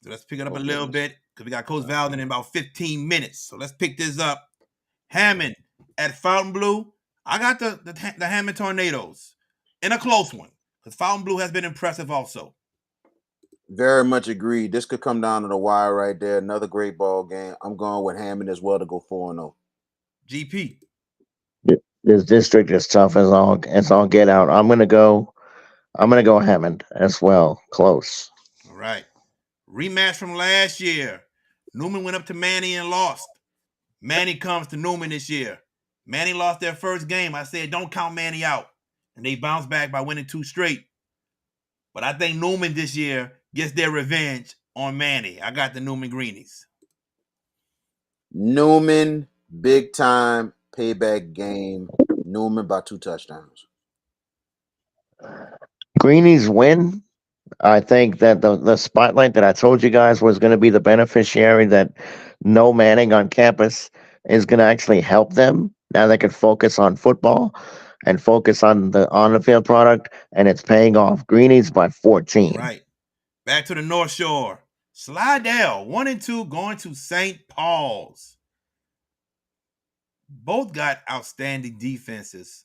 So let's pick it up a little bit because we got Coach Valdin in about 15 minutes. So let's pick this up. Hammond at Fontainebleau. I got the Hammond Tornadoes in a close one because Fontainebleau has been impressive also. Very much agreed. This could come down to the wire right there. Another great ball game. I'm going with Hammond as well to go 4-0. GP. This district is tough as all get out. I'm gonna go Hammond as well. Close. All right. Rematch from last year. Newman went up to Manny and lost. Manny comes to Newman this year. Manny lost their first game. I said, don't count Manny out. And they bounced back by winning 2 straight. But I think Newman this year gets their revenge on Manny. I got the Newman Greenies. Newman, big time payback game. Newman by 2 touchdowns. Greenies win. I think that the spotlight that I told you guys was going to be the beneficiary that no Manning on campus is going to actually help them. Now they can focus on football and focus on the field product, and it's paying off. Greenies by 14. Right. Back to the North Shore. Slidell, 1-2, going to St. Paul's. Both got outstanding defenses.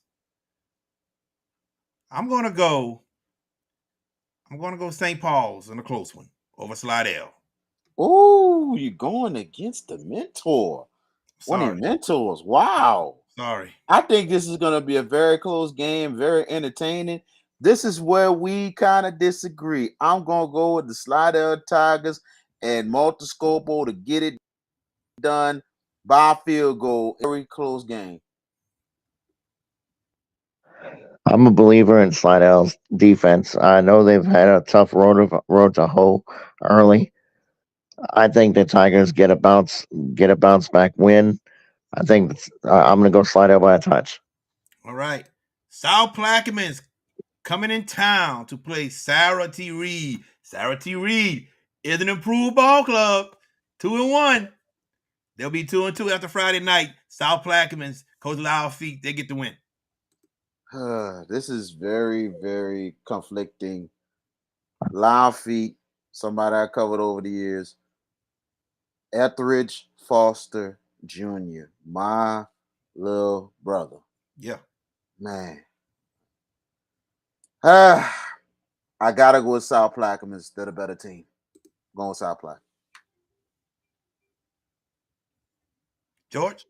I'm gonna go St. Paul's in a close one over Slidell. Oh, you're going against the mentor. Sorry. One of your mentors. Wow. Sorry. I think this is going to be a very close game, very entertaining. This is where we kind of disagree. I'm going to go with the Slidell Tigers and Multiscopo to get it done by field goal. Very close game. I'm a believer in Slidell's defense. I know they've had a tough road to hoe early. I think the Tigers get a bounce back win. I think I'm going to go Slidell by a touch. All right. South Plaquemines coming in town to play Sarah T. Reed. Sarah T. Reed is an improved ball club. 2-1. They'll be 2-2 after Friday night. South Plaquemines, Coach Loud Feet, they get the win. This is very, very conflicting. Loud Feet, somebody I covered over the years. Etheridge Foster Jr., my little brother. Yeah. Man. I gotta go with South Plaquemines. They're the better team. Going with South Plaquemines. George?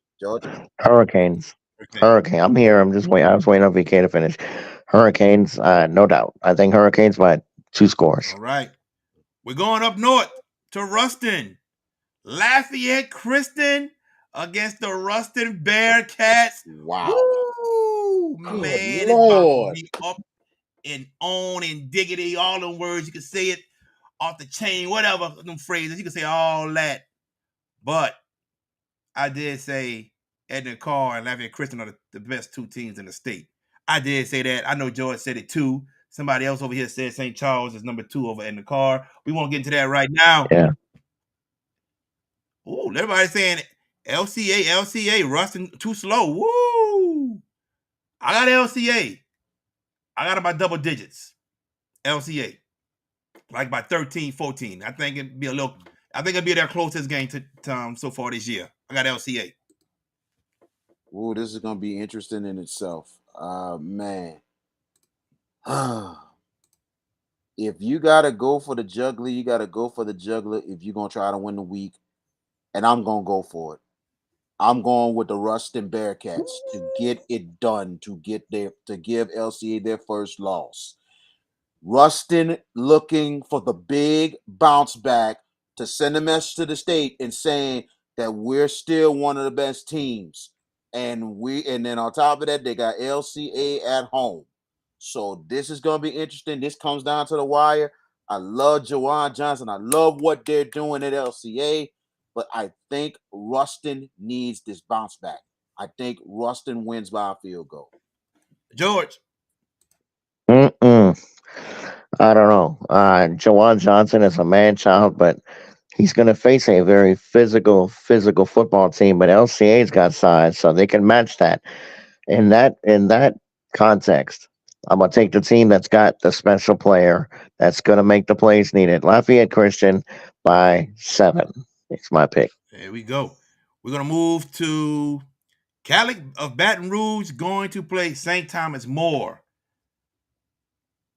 Hurricanes. Hurricane. I'm here. I'm just waiting. I was waiting on VK to finish. Hurricanes, no doubt. I think Hurricanes by 2 scores. All right. We're going up north to Ruston. Lafayette Kristen against the Ruston Bearcats. Wow. Woo! Good Man, it's about to Lord. be up and on and diggity, all them words. You can say it off the chain, whatever, them phrases. You can say all that. But I did say Edna Carr and Lafayette Christian are the best two teams in the state. I did say that. I know George said it too. Somebody else over here said St. Charles is number 2 over Edna Carr. We won't get into that right now. Yeah. Ooh, everybody's saying LCA, Rustin too slow. Woo! I got LCA. I got about double digits. LCA. Like by 13, 14. I think it'll be their closest game to so far this year. I got LCA. Ooh, this is gonna be interesting in itself. Man. If you gotta go for the juggler, you gotta go for the juggler if you're gonna try to win the week. And I'm gonna go for it. I'm going with the Ruston Bearcats to get it done, to give LCA their first loss. Ruston looking for the big bounce back to send a message to the state and saying that we're still one of the best teams. And then on top of that, they got LCA at home. So this is gonna be interesting. This comes down to the wire. I love Jawan Johnson. I love what they're doing at LCA, but I think Ruston needs this bounce back. I think Ruston wins by a field goal. George. I don't know. Jawan Johnson is a man child, but he's going to face a very physical football team. But LCA's got size, so they can match that. In that context, I'm gonna take the team that's got the special player that's gonna make the plays needed. Lafayette Christian by 7. It's my pick. There we go. We're going to move to Catholic of Baton Rouge going to play St. Thomas More.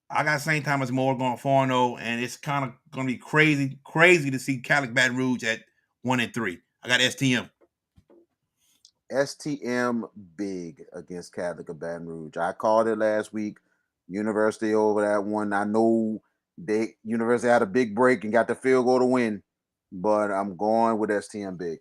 I got St. Thomas More going 4-0, and it's kind of going to be crazy to see Catholic Baton Rouge at 1-3. I got STM. STM big against Catholic of Baton Rouge. I called it last week. University over that one. I know University had a big break and got the field goal to win, but I'm going with STM big.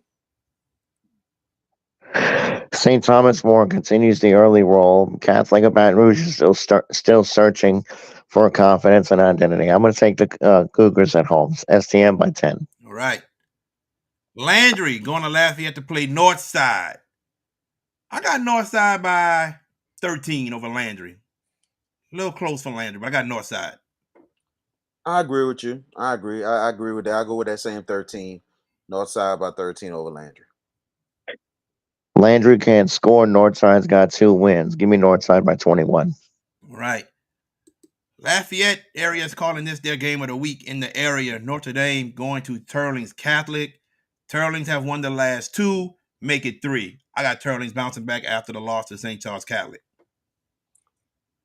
St. Thomas More continues the early roll. Catholic of Baton Rouge is still searching for confidence and identity. I'm going to take the Cougars at home. STM by 10. All right. Landry going to Lafayette to play Northside. I got Northside by 13 over Landry. A little close for Landry, but I got Northside. I agree with you. I agree. I agree with that. I go with that same 13. Northside by 13 over Landry. Landry can't score. Northside's got 2 wins. Give me Northside by 21. All right. Lafayette area is calling this their game of the week in the area. Notre Dame going to Turlings Catholic. Turlings have won the last 2, make it 3. I got Turlings bouncing back after the loss to St. Charles Catholic.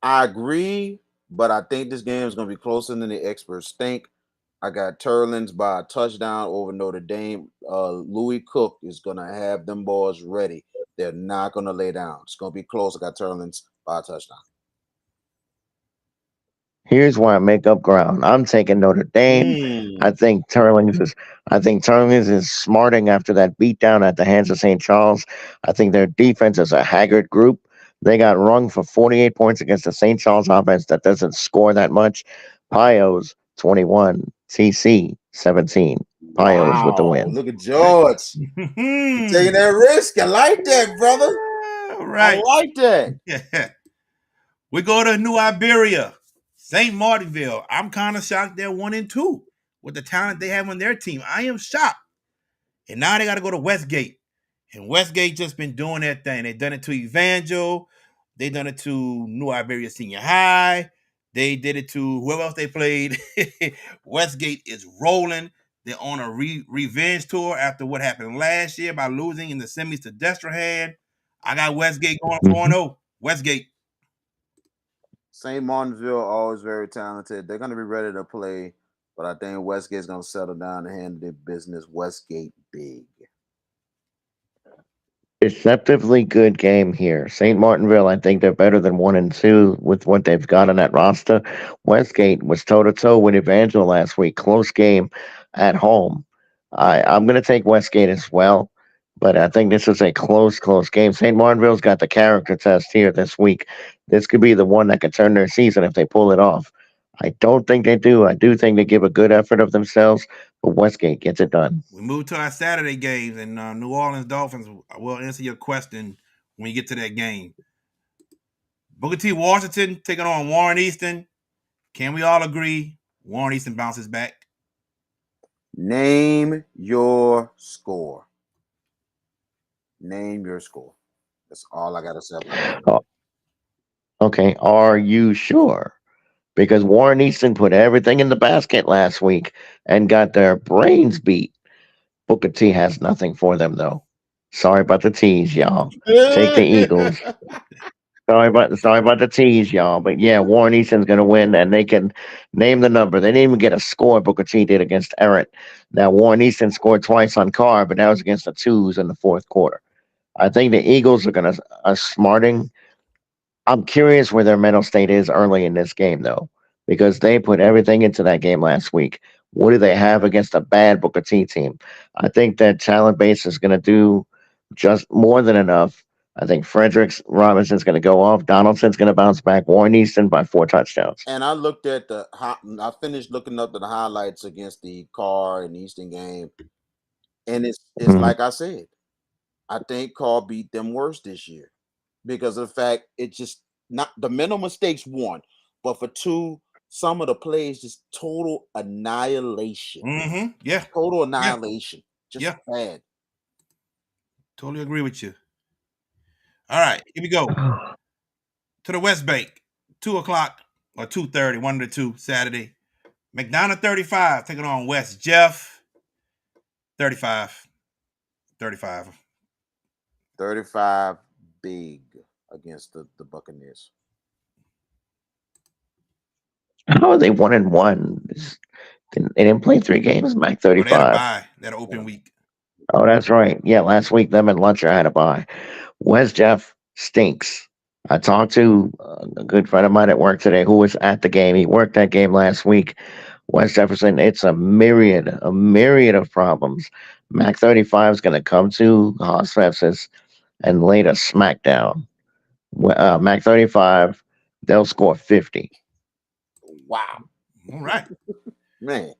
I agree, but I think this game is going to be closer than the experts think. I got Turlings by a touchdown over Notre Dame. Louis Cook is going to have them boys ready. They're not going to lay down. It's going to be close. I got Turlings by a touchdown. Here's where I make up ground. I'm taking Notre Dame. I think Turlings is smarting after that beatdown at the hands of St. Charles. I think their defense is a haggard group. They got rung for 48 points against the St. Charles offense that doesn't score that much. Pios 21, TC 17. Pios with the win. Look at George taking that risk. I like that, brother. Right. I like that. Yeah. We go to New Iberia, St. Martinville. I'm kind of shocked they're 1-2 with the talent they have on their team. I am shocked. And now they got to go to Westgate. And Westgate just been doing their thing. They done it to Evangel. They done it to New Iberia Senior High. They did it to whoever else they played. Westgate is rolling. They're on a revenge tour after what happened last year by losing in the semis to Destrehan. I got Westgate going 4-0. Westgate. St. Martinville, always very talented. They're going to be ready to play, but I think Westgate's going to settle down and handle their business. Westgate big. Deceptively good game here. St. Martinville, I think they're better than 1-2 with what they've got on that roster. Westgate was toe-to-toe with Evangel last week. Close game at home. I'm going to take Westgate as well. But I think this is a close game. St. Martinville's got the character test here this week. This could be the one that could turn their season if they pull it off. I don't think they do. I do think they give a good effort of themselves, but Westgate gets it done. We move to our Saturday games, and New Orleans Dolphins will answer your question when you get to that game. Booker T. Washington taking on Warren Easton. Can we all agree Warren Easton bounces back? Name your score. Name your score. That's all I got to say about that. Oh, okay, are you sure? Because Warren Easton put everything in the basket last week and got their brains beat. Booker T has nothing for them, though. Sorry about the tease, y'all. Take the Eagles. Sorry about the tease, y'all. But yeah, Warren Easton's gonna win, and they can name the number. They didn't even get a score. Booker T did against Everett. Now Warren Easton scored twice on Carr, but that was against the twos in the fourth quarter. I think the Eagles are gonna smarting. I'm curious where their mental state is early in this game, though, because they put everything into that game last week. What do they have against a bad Booker T team? I think that talent base is going to do just more than enough. I think Fredericks Robinson's going to go off. Donaldson's going to bounce back. Warren Easton by 4 touchdowns. And I looked at I finished looking up the highlights against the Carr and Easton game, and it's like I said, I think Carr beat them worse this year because of the fact it just not the mental mistakes one, but for two, some of the plays just total annihilation. Mm-hmm. Yeah, total annihilation. Just bad. Totally agree with you. All right, here we go to the West Bank. 2:00 or 2:30, 1 to 2 Saturday. McDonough 35 taking on West Jeff 35. 35 big against the Buccaneers. How are they 1-1? They didn't play 3 games, Mac 35. They had a bye. They had an open week. Oh, that's right. Yeah, last week them and Luncher had a bye. West Jeff stinks. I talked to a good friend of mine at work today who was at the game. He worked that game last week. West Jefferson, it's a myriad of problems. Mac 35 is going to come to Haas and lay the smackdown. Mac 35, they'll score 50. Wow. All right. Man.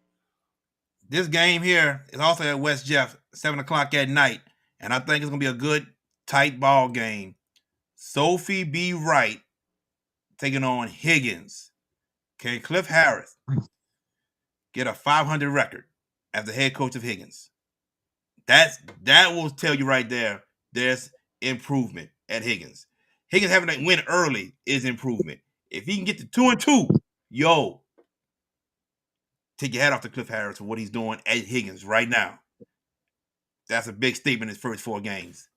This game here is also at West Jeff, 7:00 at night. And I think it's going to be a good, tight ball game. Sophie B. Wright taking on Higgins. Can Cliff Harris get a 500 record as the head coach of Higgins? That will tell you right there, there's improvement at Higgins. Higgins having that win early is improvement. If he can get to 2-2, take your hat off to Cliff Harris for what he's doing at Higgins right now. That's a big statement in his first 4 games.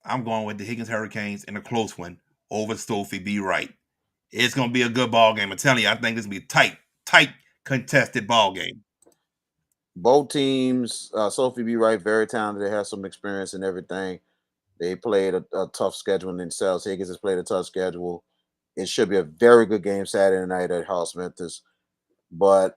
I'm going with the Higgins Hurricanes in a close one over Sophie B. Wright. It's going to be a good ball game. I'm telling you, I think this will be a tight, contested ball game. Both teams, Sophie B. Wright, very talented. They have some experience and everything. They played a tough schedule themselves. Higgins has played a tough schedule. It should be a very good game Saturday night at House Memphis. But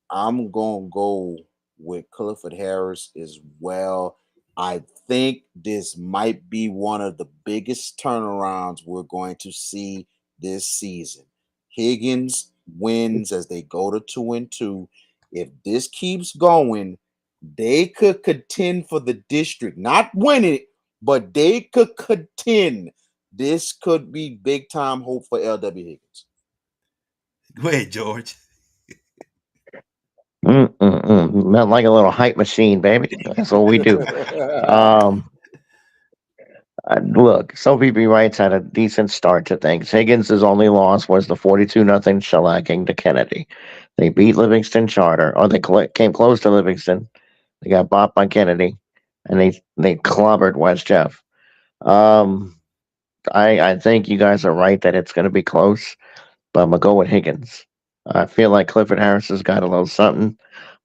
I'm going to go with Clifford Harris as well. I think this might be one of the biggest turnarounds we're going to see this season. Higgins wins as they go to 2-2. If this keeps going, they could contend for the district. Not win it, but they could contend. This could be big time hope for LW Higgins. Go ahead, George. Not like a little hype machine, baby. That's what we do. Look, Sophie B. Wright's had a decent start to things. Higgins' only loss was the 42-0 shellacking to Kennedy. They beat Livingston Charter, or they came close to Livingston. They got bopped by Kennedy, and they clobbered West Jeff. I think you guys are right that it's going to be close, but I'm going to go with Higgins. I feel like Clifford Harris has got a little something.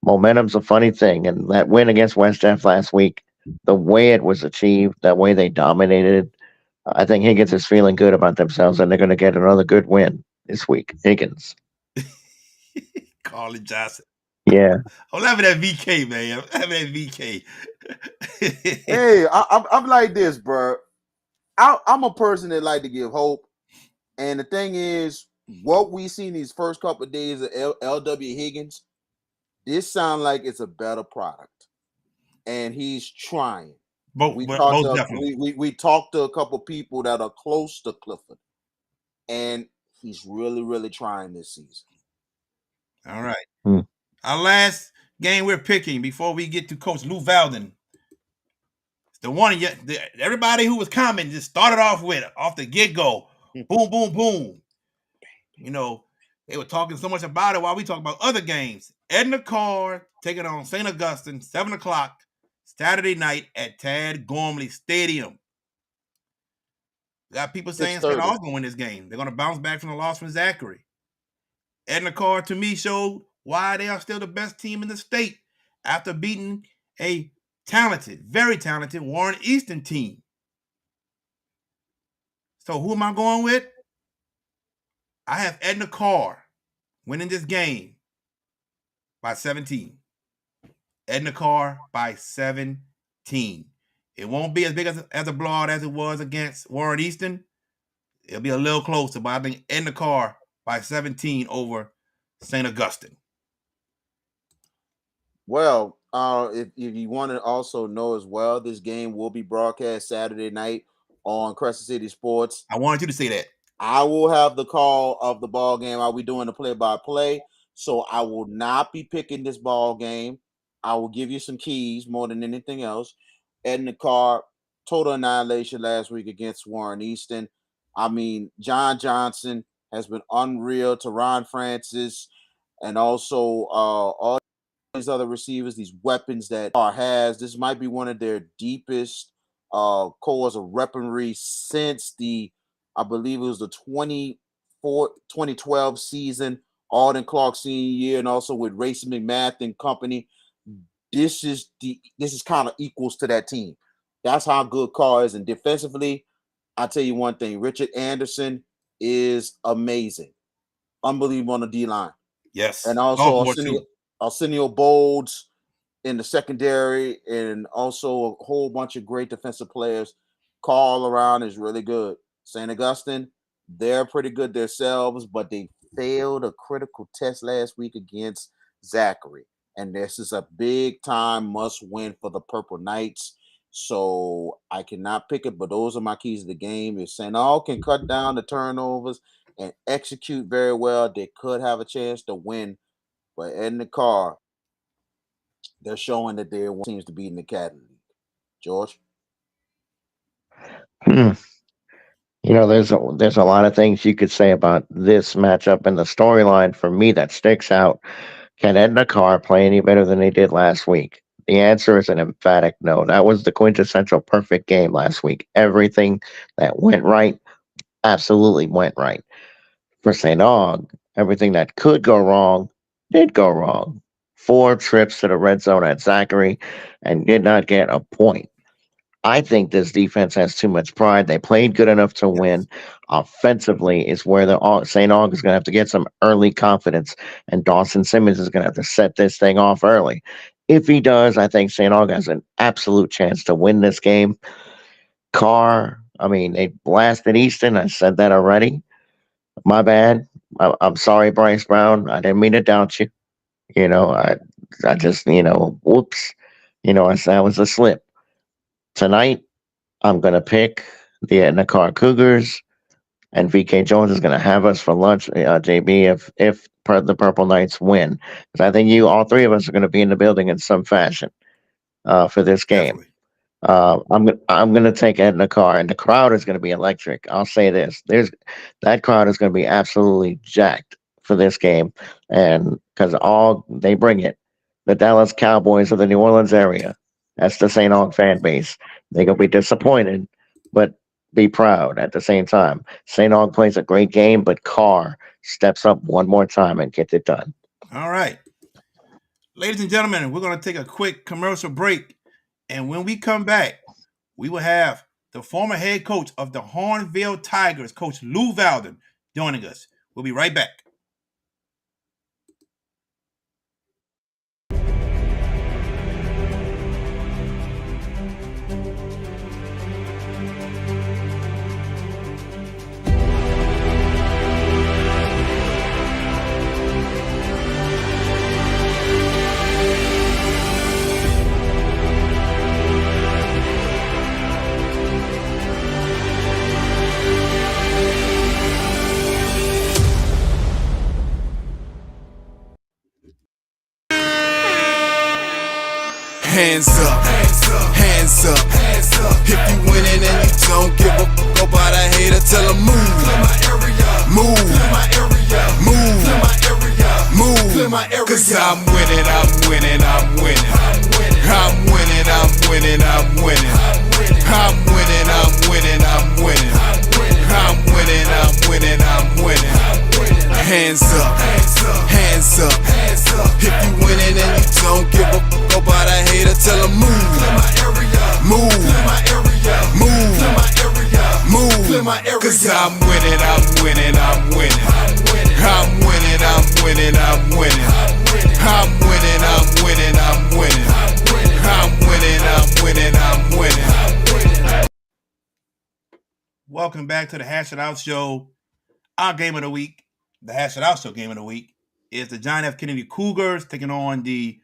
Momentum's a funny thing, and that win against West Jeff last week, the way it was achieved, that way they dominated, I think Higgins is feeling good about themselves, and they're going to get another good win this week. Higgins. Carly Johnson. Yeah. I'm laughing at VK, man. I'm laughing at VK. Hey, I'm like this, bro. I'm a person that like to give hope, and the thing is, what we seen these first couple of days of LW Higgins, this sound like it's a better product, and he's trying. Most definitely. We talked to a couple people that are close to Clifford, and he's really trying this season. All right. Hmm. Our last game we're picking before we get to Coach Lou Valdin. It's the one everybody who was commenting just started off the get-go. Boom, boom, boom. You know, they were talking so much about it while we talk about other games. Edna Carr taking on St. Augustine, 7 o'clock, Saturday night at Tad Gormley Stadium. Got people saying St. Augustine going to win this game. They're going to bounce back from the loss from Zachary. Edna Carr, to me, showed why they are still the best team in the state after beating a talented, very talented Warren Easton team. So who am I going with? I have Edna Carr winning this game by 17. Edna Carr by 17. It won't be as big as a blowout as it was against Warren Easton. It'll be a little closer, but I think Edna Carr by 17 over St. Augustine. Well, if you want to also know as well, this game will be broadcast Saturday night on Crescent City Sports. I wanted you to say that. I will have the call of the ball game. I'll be doing the play-by-play, so I will not be picking this ball game. I will give you some keys more than anything else. Edna Carr, total annihilation last week against Warren Easton. I mean, John Johnson has been unreal. Teron Francis, and also all these other receivers, these weapons that Carr has. This might be one of their deepest cores of weaponry since I believe it was the 2012 season, Alden Clark senior year, and also with Racing McMath and company. This is kind of equals to that team. That's how good Carr is. And defensively, I'll tell you one thing: Richard Anderson is amazing, unbelievable on the D line. Yes, and also Arsenio Bolds in the secondary, and also a whole bunch of great defensive players. Carl around is really good. St. Augustine, they're pretty good themselves, but they failed a critical test last week against Zachary. And this is a big time must win for the Purple Knights. So I cannot pick it, but those are my keys to the game. If St. Aug can cut down the turnovers and execute very well, they could have a chance to win. But Edna Carr, they're showing that they're one teams to beat in the Academy League. George? You know, there's a lot of things you could say about this matchup, and the storyline for me that sticks out. Can Edna Carr play any better than they did last week? The answer is an emphatic no. That was the quintessential perfect game last week. Everything that went right absolutely went right. For St. Aug, everything that could go wrong did go wrong. 4 trips to the red zone at Zachary and did not get a point. I think this defense has too much pride. They played good enough to win. Offensively is where the St. Aug is going to have to get some early confidence, and Dawson Simmons is going to have to set this thing off early. If he does, I think St. Aug has an absolute chance to win this game. Carr, I mean, they blasted Easton. I said that already. My bad. I'm sorry, Bryce Brown. I didn't mean to doubt you. You know, I just, whoops. That was a slip. Tonight, I'm going to pick the Edna Carr Cougars, and VK Jones is going to have us for lunch, JB, if the Purple Knights win. Because I think all 3 of us are going to be in the building in some fashion for this game. Definitely. I'm going to take Edna Carr, and the crowd is going to be electric. I'll say this: that crowd is going to be absolutely jacked for this game, and because they bring it, the Dallas Cowboys of the New Orleans area. That's the St. Aug fan base. They're going to be disappointed, but be proud at the same time. St. Aug plays a great game, but Carr steps up one more time and gets it done. All right. Ladies and gentlemen, we're going to take a quick commercial break. And when we come back, we will have the former head coach of the Hahnville Tigers, Coach Lou Valdin, joining us. We'll be right back. Hands up, hands up. If you winning and you don't give a fuck about a hater, tell them move. Move, move, move. Cause I'm winning, I'm winning, I'm winning. I'm winning, I'm winning, I'm winning. I'm winning, I'm winning, I'm winning. I'm winning, I'm winning, I'm winning. Hands up, hands up. If you winning and you don't give a fuck about a hater, tell them move. Move, move, move. Cause I'm winning, I'm winning, I'm winning. I'm winning, I'm winning, I'm winning. I'm winning, I'm winning, I'm winning. I'm winning, I'm winning, I'm winning. Welcome back to the Hash It Out Show. Our game of the week, the Hash It Out Show game of the week, is the John F. Kennedy Cougars taking on the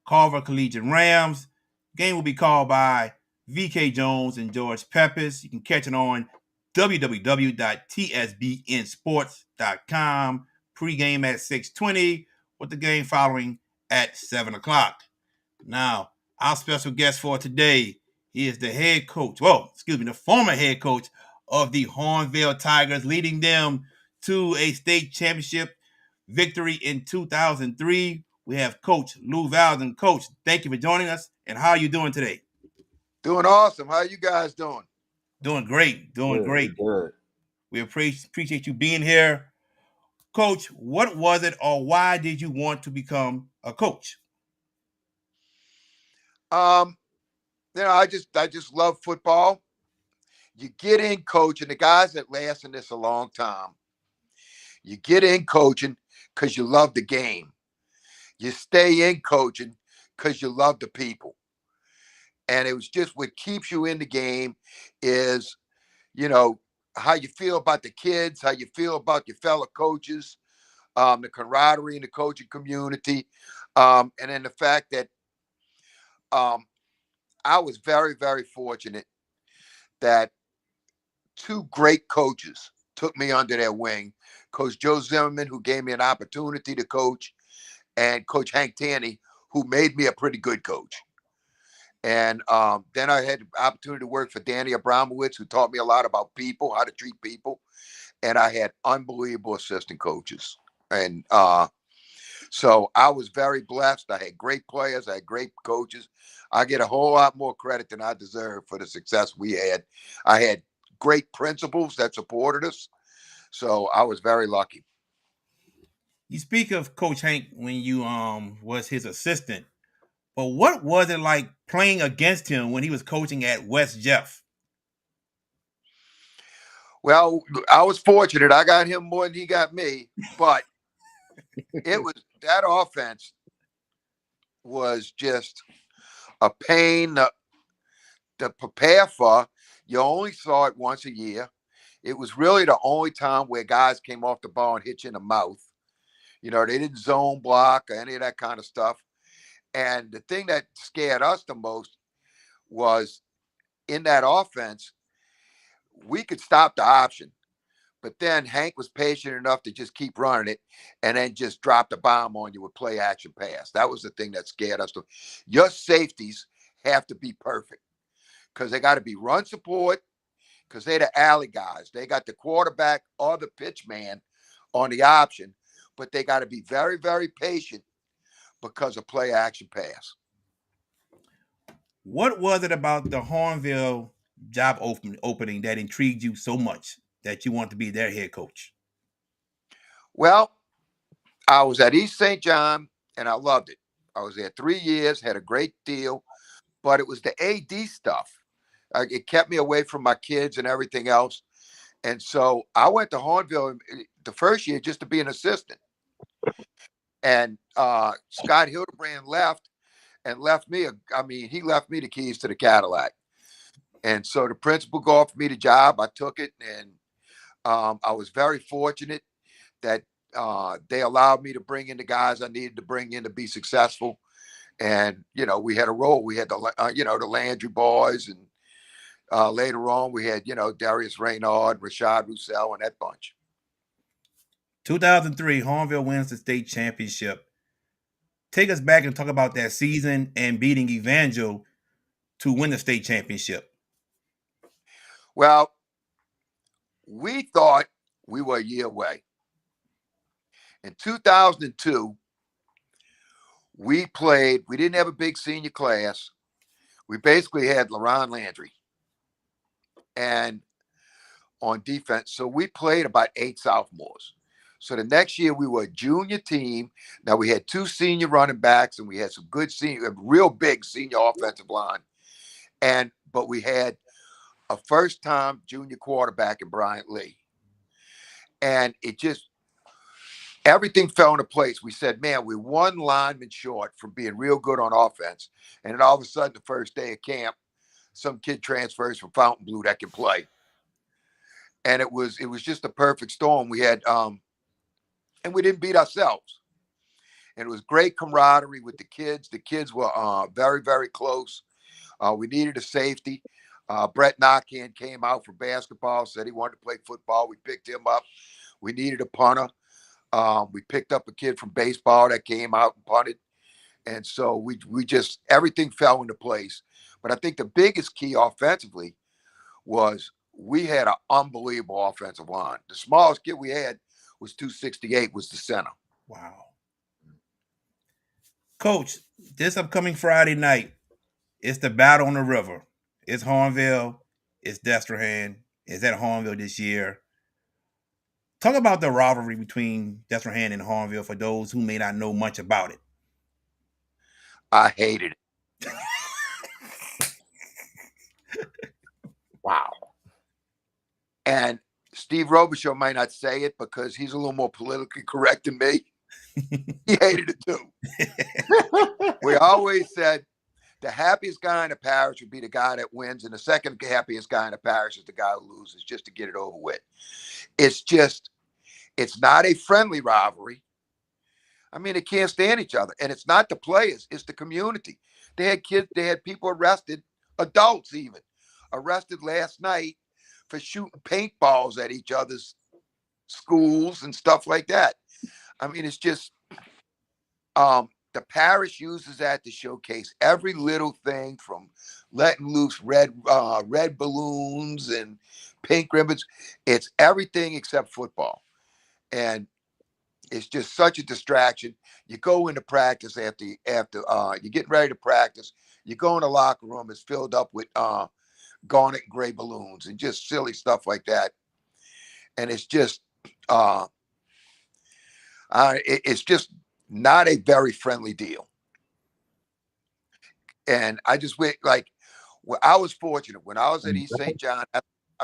Carver Collegiate Rams. The game will be called by VK Jones and George Peppers. You can catch it on www.tsbnsports.com. Pre-game at 6:20, with the game following at 7 o'clock. Now, our special guest for today, he is the head coach, the former head coach of the Hahnville Tigers, leading them to a state championship victory in 2003. We have Coach Lou Valdin. Coach, thank you for joining us. And how are you doing today? Doing awesome. How are you guys doing? Doing great. Great. Good. We appreciate you being here. Coach, what was it or why did you want to become a coach? I just love football. You get in coaching, the guys that last in this a long time, you get in coaching because you love the game. You stay in coaching because you love the people. And it was just what keeps you in the game is, how you feel about the kids, how you feel about your fellow coaches, the camaraderie in the coaching community, and then the fact that I was very, very fortunate that two great coaches took me under their wing. Coach Joe Zimmerman, who gave me an opportunity to coach, and Coach Hank Taney, who made me a pretty good coach. And then I had the opportunity to work for Danny Abramowitz, who taught me a lot about people, how to treat people. And I had unbelievable assistant coaches. And so I was very blessed. I had great players. I had great coaches. I get a whole lot more credit than I deserve for the success we had. I had great principals that supported us. So I was very lucky. You speak of Coach Hank when you was his assistant, but what was it like playing against him when he was coaching at West Jeff? Well, I was fortunate. I got him more than he got me, but that offense was just a pain to prepare for. You only saw it once a year. It was really the only time where guys came off the ball and hit you in the mouth. They didn't zone block or any of that kind of stuff. And the thing that scared us the most was in that offense, we could stop the option. But then Hank was patient enough to just keep running it and then just drop the bomb on you with play action pass. That was the thing that scared us. Your safeties have to be perfect because they got to be run support because they're the alley guys. They got the quarterback or the pitch man on the option, but they got to be very, very patient because of play action pass. What was it about the Hahnville job opening that intrigued you so much that you want to be their head coach? Well, I was at East St. John and I loved it. I was there 3 years, had a great deal, but it was the AD stuff. It kept me away from my kids and everything else. And so I went to Hahnville the first year just to be an assistant. And Scott Hildebrand left me. He left me the keys to the Cadillac. And so the principal offered me the job. I took it. And I was very fortunate that they allowed me to bring in the guys I needed to bring in to be successful. And, we had a role. We had the Landry boys. And later on, we had, Darius Reynard, Rashad Roussel, and that bunch. 2003, Hahnville wins the state championship. take us back and talk about that season and beating Evangel to win the state championship. Well, we thought we were a year away. In 2002, we didn't have a big senior class. We basically had LaRon Landry and on defense. So we played about 8 sophomores. So the next year we were a junior team. Now we had 2 senior running backs and we had some good real big senior offensive line. But we had a first-time junior quarterback in Bryant Lee. And everything fell into place. We said, man, we're 1 lineman short from being real good on offense. And then all of a sudden, the first day of camp, some kid transfers from Fontainebleau that can play. And it was just a perfect storm. We had, and we didn't beat ourselves. And it was great camaraderie with the kids. The kids were very, very close. We needed a safety. Brett Knockhand came out for basketball, said he wanted to play football. We picked him up. We needed a punter. We picked up a kid from baseball that came out and punted. And so we just, everything fell into place. But I think the biggest key offensively was we had an unbelievable offensive line. The smallest kid we had was 268, was the center. Wow. Coach, this upcoming Friday night, it's the battle on the river. It's Hahnville. It's Destrehan. It's at Hahnville this year. Talk about the rivalry between Destrehan and Hahnville for those who may not know much about it. I hated it. Wow. And Steve Robichaux might not say it because he's a little more politically correct than me. He hated it too. We always said the happiest guy in the parish would be the guy that wins, and the second happiest guy in the parish is the guy who loses, just to get it over with. It's not a friendly rivalry. I mean, they can't stand each other. And it's not the players, it's the community. They had kids, they had people arrested, adults even, arrested last night for shooting paintballs at each other's schools and stuff like that. I mean, it's just, the parish uses that to showcase every little thing, from letting loose red balloons and pink ribbons. It's everything except football. And it's just such a distraction. You go into practice after you're getting ready to practice. You go in the locker room, it's filled up with garnet and gray balloons and just silly stuff like that. And it's just it's just not a very friendly deal. And I just went I was fortunate when I was at East St. John.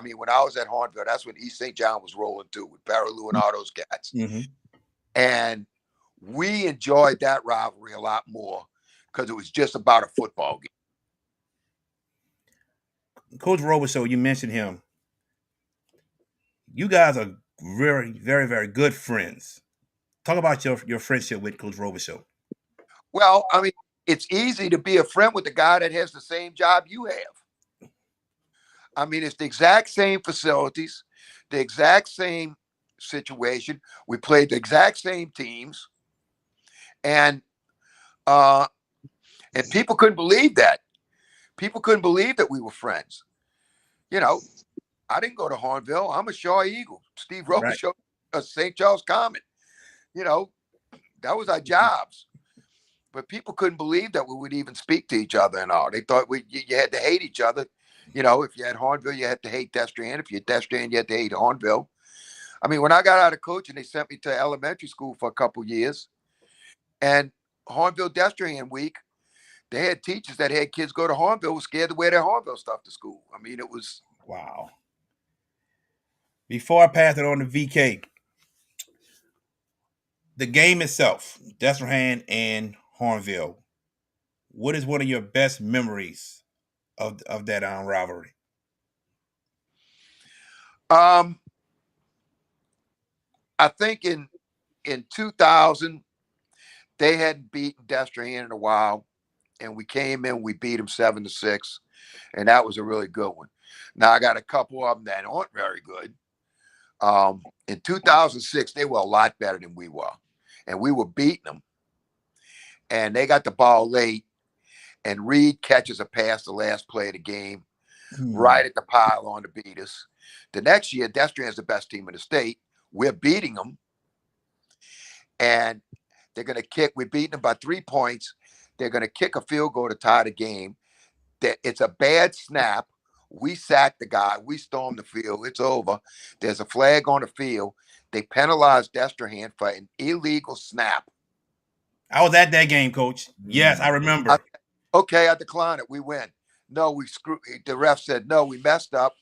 When I was at Hahnville, that's when East St. John was rolling too, with Paraloo and all those cats. Mm-hmm. And we enjoyed that rivalry a lot more because it was just about a football game. Coach Robichaux, you mentioned him. You guys are very, very, very good friends. Talk about your friendship with Coach Robichaux. Well, I mean, it's easy to be a friend with the guy that has the same job you have. I mean, it's the exact same facilities, the exact same situation. We played the exact same teams, and people couldn't believe that. People couldn't believe that we were friends. You know, I didn't go to Hahnville. I'm a Shaw Eagle. Steve Robichaux, St. Charles Common. You know, that was our jobs. But people couldn't believe that we would even speak to each other and all. They thought you had to hate each other. You know, if you had Hahnville, you had to hate Destrehan. If you had Destrehan, you had to hate Hahnville. I mean, when I got out of coaching, they sent me to elementary school for a couple years. And Hahnville Destrehan week, they had teachers that had kids go to Hahnville, were scared to wear their Hahnville stuff to school. I mean, it was... Wow. Before I pass it on to VK, the game itself, Destrehan and Hahnville, what is one of your best memories of that rivalry? I think in 2000, they hadn't beaten Destrehan in a while, and we came in, we beat them 7-6, and that was a really good one. Now I got a couple of them that aren't very good. In 2006, they were a lot better than we were, and we were beating them. and they got the ball late, and Reed catches a pass the last play of the game, right at the pylon to beat us. The next year, Destrehan is the best team in the state. We're beating them, and they're going to kick. We're beating them by 3 points. They're going to kick a field goal to tie the game. It's a bad snap. We sack the guy. We storm the field. It's over. There's a flag on the field. They penalized Destrehan for an illegal snap. I was at that game, Coach. Yes, I remember. Okay, I decline it. We win. No, we screw. The ref said no. We messed up.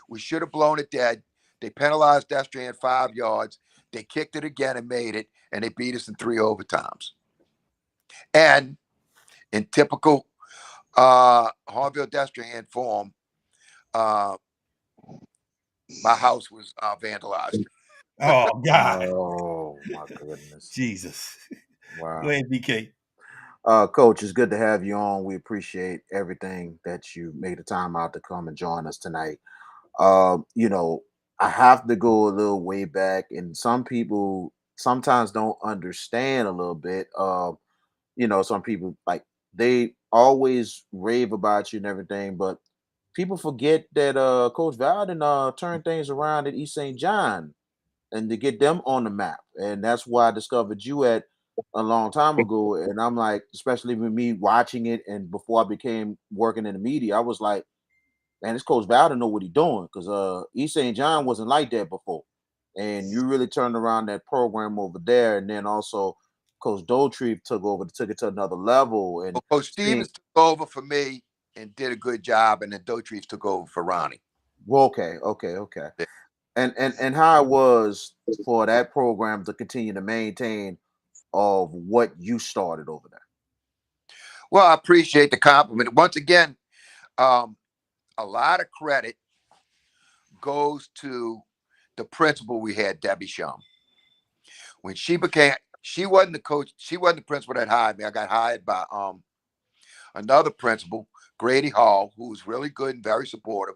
We should have blown it dead. They penalized Destrehan 5 yards. They kicked it again and made it, and they beat us in 3 overtimes. And in typical Hahnville Destrehan form, my house was vandalized. Oh God. Oh my goodness. Jesus. Wow. Go ahead, BK. Coach, it's good to have you on. We appreciate everything that you made the time out to come and join us tonight. You know, I have to go a little way back, and some people sometimes don't understand a little bit. You know, some people like they always rave about you and everything, but people forget that Coach Valdin turned things around at East St. John and to get them on the map. And that's why I discovered you at a long time ago. And I'm like, especially with me watching it and before I became working in the media, I was like, man, this Coach Valdin know what he's doing, because East St. John wasn't like that before. And you really turned around that program over there. And then also Coach Doltree took it to another level. And Coach Stevens took over for me and did a good job, and then Doltree took over for Ronnie. well, okay. Yeah. And how it was for that program to continue to maintain of what you started over there. Well, I appreciate the compliment. Once again, a lot of credit goes to the principal we had, Debbie Shum. When she wasn't the coach, she wasn't the principal that hired me. I got hired by another principal, Grady Hall, who was really good and very supportive.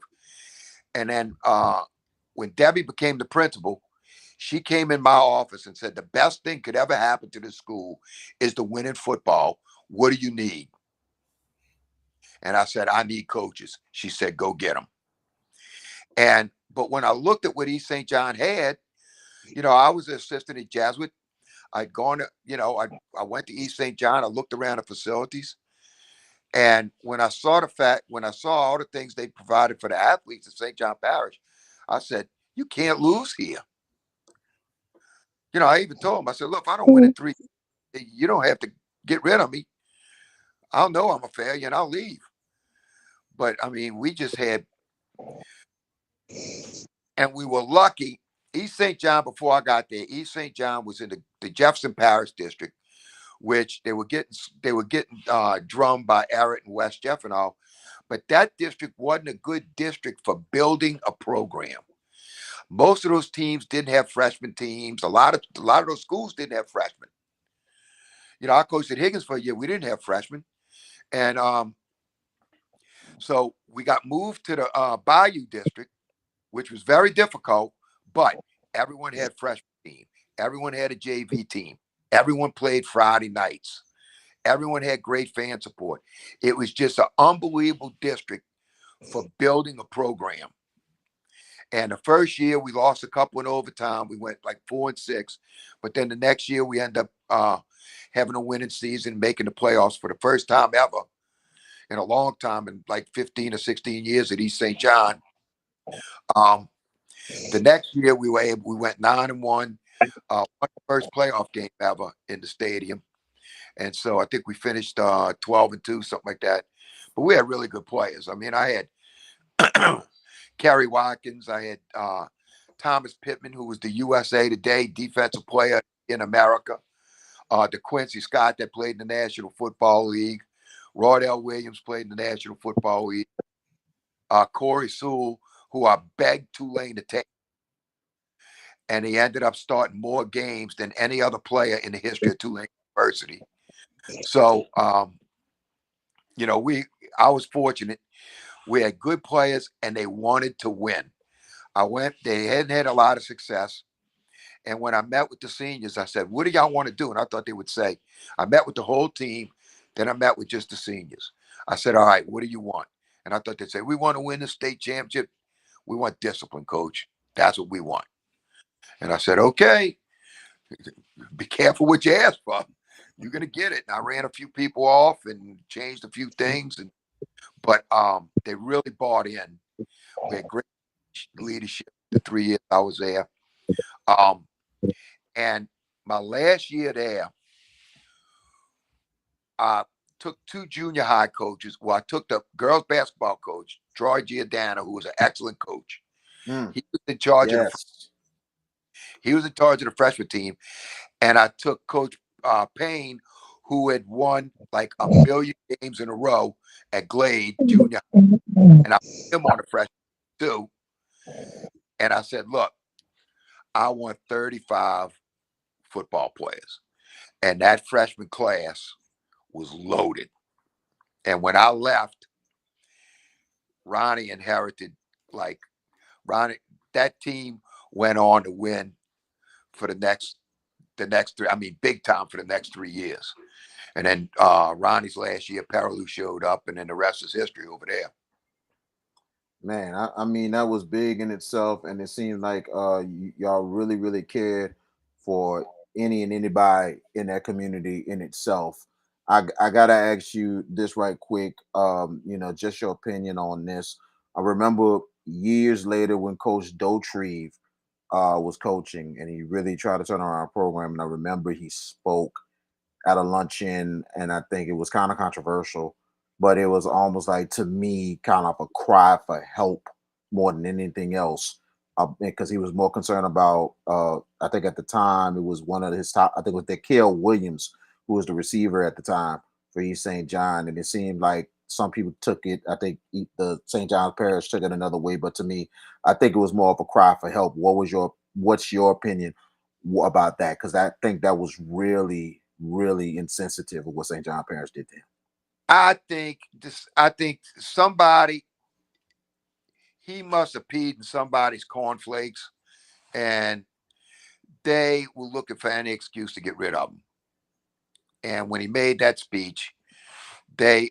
And then when Debbie became the principal, she came in my office and said, the best thing could ever happen to this school is to win in football. What do you need? And I said, I need coaches. She said, go get them. But when I looked at what East St. John had, you know, I was an assistant at Jesuit. I'd gone to, you know, I went to East St. John. I looked around the facilities. And when I saw all the things they provided for the athletes in St. John Parish, I said, you can't lose here. You know, I even told him, I said, look, if I don't win in 3, you don't have to get rid of me. I'll know I'm a failure and I'll leave. But I mean, we just had, and we were lucky. East St. John, before I got there, East St. John was in the Jefferson Parish district, which they were getting drummed by Arrett and West Jeff and all. But that district wasn't a good district for building a program. Most of those teams didn't have freshman teams. A lot of those schools didn't have freshmen. You know, I coached at Higgins for a year. We didn't have freshmen. And so we got moved to the Bayou district, which was very difficult, but everyone had freshman team. Everyone had a JV team. Everyone played Friday nights. Everyone had great fan support. It was just an unbelievable district for building a program. And the first year we lost a couple in overtime. We went like 4-6. But then the next year we ended up having a winning season, making the playoffs for the first time ever in a long time, in like 15 or 16 years at East St. John. The next year we went 9-1, won the first playoff game ever in the stadium. And so I think we finished 12-2, something like that. But we had really good players. I mean, I had Kerry Watkins. I had Thomas Pittman, who was the USA Today defensive player in America. DeQuincy Scott, that played in the National Football League. Rodell Williams played in the National Football League. Corey Sewell, who I begged Tulane to take. And he ended up starting more games than any other player in the history of Tulane University. So, you know, I was fortunate. We had good players and they wanted to win. They hadn't had a lot of success. And when I met with the seniors, I said, what do y'all want to do? And I thought they would say, I met with the whole team. Then I met with just the seniors. I said, all right, what do you want? And I thought they'd say, we want to win the state championship. We want discipline, coach. That's what we want. And I said, okay, be careful what you ask for. You're going to get it. And I ran a few people off and changed a few things. But they really bought in. We had great leadership the 3 years I was there. And my last year there, I took 2 junior high coaches. Well, I took the girls basketball coach, Troy Giordano, who was an excellent coach. He was in charge of the freshman team. And I took Coach Payne, who had won like 1 million games in a row at Glade Junior. And I put him on the freshman too. And I said, look, I want 35 football players. And that freshman class was loaded. And when I left, Ronnie inherited, that team went on to win for the next 3, big time for the next 3 years. And then Ronnie's last year, Paraloo showed up, and then the rest is history over there. Man, I mean, that was big in itself, and it seemed like y'all really, really cared for any and anybody in that community in itself. I gotta ask you this right quick. Just your opinion on this. I remember years later when Coach Dotrieve was coaching, and he really tried to turn around a program. And I remember he spoke at a luncheon, and I think it was kind of controversial, but it was almost like, to me, kind of a cry for help more than anything else, because he was more concerned about, I think at the time it was one of his top, I think it was Dacale Williams, who was the receiver at the time for East St. John, and it seemed like some people took it, I think the St. John's Parish took it another way, but to me, I think it was more of a cry for help. What's your opinion about that? Because I think that was really, really insensitive of what St. John Parish did to him. I think somebody, he must have peed in somebody's cornflakes, and they were looking for any excuse to get rid of him. And when he made that speech, they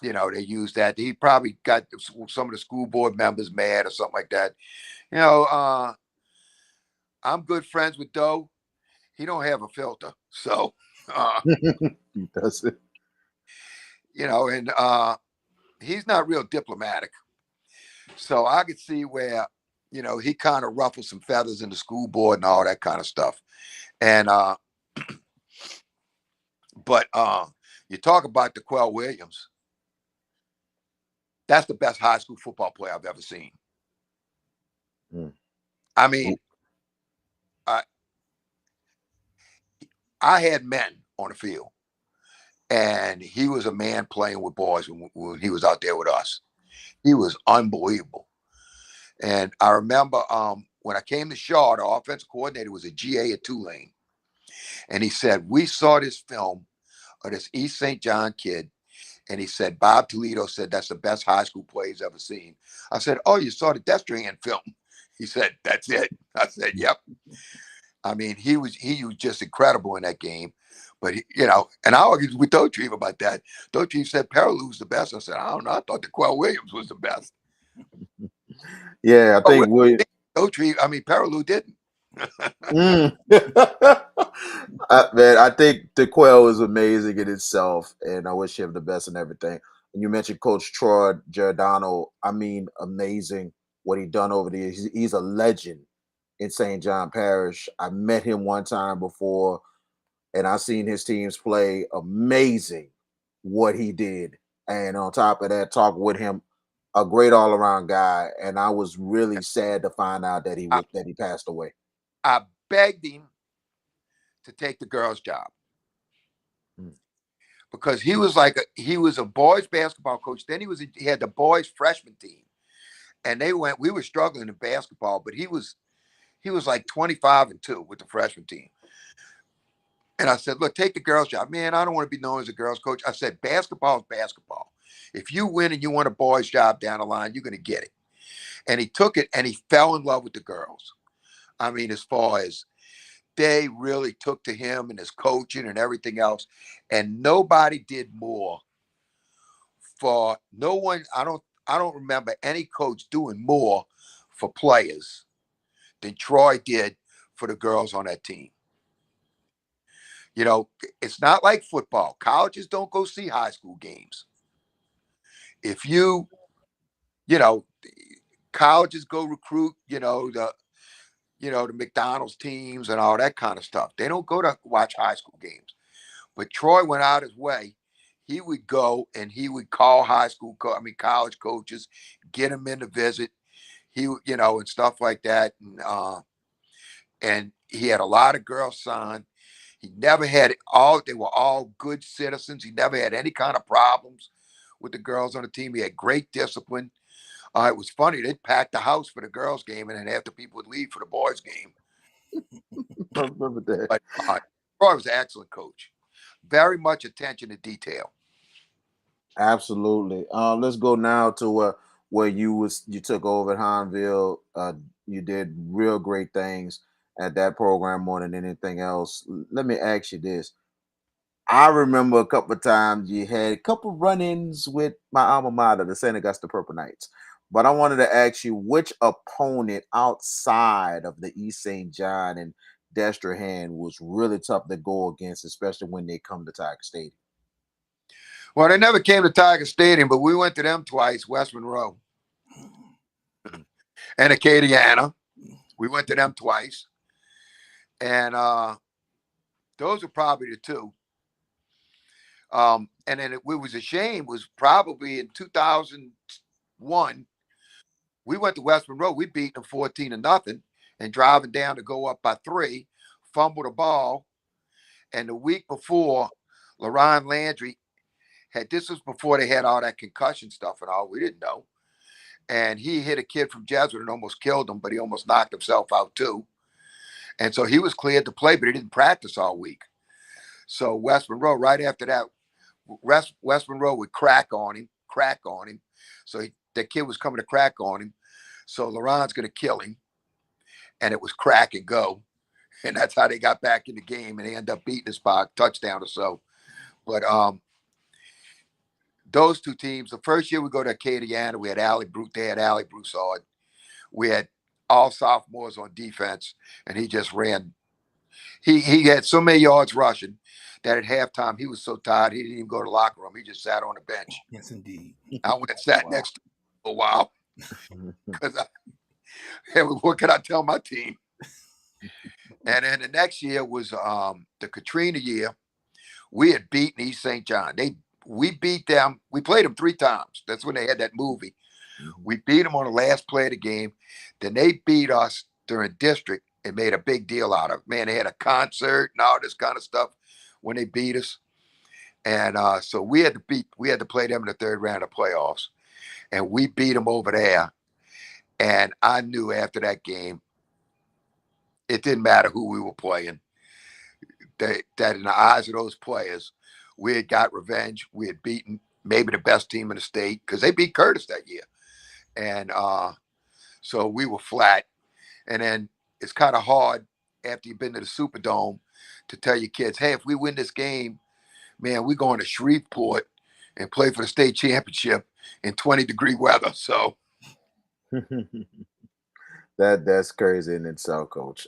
they used that. He probably got some of the school board members mad or something like that. I'm good friends with Doe. He don't have a filter, so He does it. And he's not real diplomatic. So I could see where, he kind of ruffled some feathers in the school board and all that kind of stuff. And but you talk about DeQuell Williams. That's the best high school football player I've ever seen. I mean, I had men on the field, and he was a man playing with boys when he was out there with us. He was unbelievable. And I remember when I came to Shaw, the offensive coordinator was a GA at Tulane. And he said, we saw this film of this East St. John kid. And he said, Bob Toledo said, that's the best high school player he's ever seen. I said, oh, you saw the Destrehan film? He said, that's it. I said, yep. I mean, he was just incredible in that game. But, and I argued with Dotrieve about that. Dotrieve said Paraloo was the best. I said, I don't know. I thought DeQuell Williams was the best. Yeah, I think Paraloo didn't. Man, I think DeQuell is amazing in itself, and I wish him the best and everything. And you mentioned Coach Troy Giordano. I mean, amazing what he done over the years. He's a legend in St. John Parish. I met him one time before, and I seen his teams play. Amazing what he did. And on top of that, talk with him, a great all-around guy. And I was really sad to find out that he passed away. I begged him to take the girls' job because he was a boys basketball coach. Then he had the boys freshman team, and we were struggling in basketball, but he was like 25-2 with the freshman team. And I said, look, take the girls' job. Man, I don't want to be known as a girls' coach. I said, basketball is basketball. If you win and you want a boys' job down the line, you're going to get it. And he took it, and he fell in love with the girls. I mean, as far as they really took to him and his coaching and everything else. And nobody did more for no one. I don't remember any coach doing more for players than Troy did for the girls on that team. You know, it's not like football. Colleges don't go see high school games. If you know, colleges go recruit, the McDonald's teams and all that kind of stuff. They don't go to watch high school games. But Troy went out his way. He would go and he would call college coaches, get them in to visit. And stuff like that. And he had a lot of girls signed. He never had they were all good citizens. He never had any kind of problems with the girls on the team. He had great discipline. It was funny. They'd pack the house for the girls' game, and then half the people would leave for the boys' game. I remember that. But Troy was an excellent coach. Very much attention to detail. Absolutely. Let's go now to where you took over at Hahnville. You did real great things at that program more than anything else. Let me ask you this. I remember a couple of times you had a couple run-ins with my alma mater, the St. Augusta Purple Knights. But I wanted to ask you which opponent outside of the East St. John and Destrehan was really tough to go against, especially when they come to Tiger Stadium. Well, they never came to Tiger Stadium, but we went to them twice, West Monroe and Acadiana. We went to them twice. And those are probably the two. And then it was a shame was probably in 2001. We went to West Monroe. We beat them 14-0 and driving down to go up by 3, fumbled the ball. And the week before, LaRon Landry this was before they had all that concussion stuff and all. We didn't know. And he hit a kid from Jesuit and almost killed him, but he almost knocked himself out too. And so he was cleared to play, but he didn't practice all week. So West Monroe, right after that, West Monroe would crack on him. So the kid was coming to crack on him. So LaRon's going to kill him. And it was crack and go. And that's how they got back in the game. And they ended up beating us by a touchdown or so. But those two teams, the first year we go to Acadiana, we had Allie Broussard. We had all sophomores on defense, and he just ran. He had so many yards rushing that at halftime he was so tired he didn't even go to the locker room. He just sat on the bench. Yes, indeed. I went and sat next to him for a while because what can I tell my team? And then the next year was the Katrina year. We had beaten East St. John. We beat them. We played them 3 times. That's when they had that movie. We beat them on the last play of the game. Then they beat us during district and made a big deal out of it. Man, they had a concert and all this kind of stuff when they beat us. And so we had to play them in the 3rd round of playoffs. And we beat them over there. And I knew after that game, it didn't matter who we were playing. That in the eyes of those players, we had got revenge. We had beaten maybe the best team in the state because they beat Curtis that year. And so we were flat. And then it's kind of hard after you've been to the Superdome to tell your kids, hey, if we win this game, man, we're going to Shreveport and play for the state championship in 20-degree weather. So that's crazy in itself, Coach.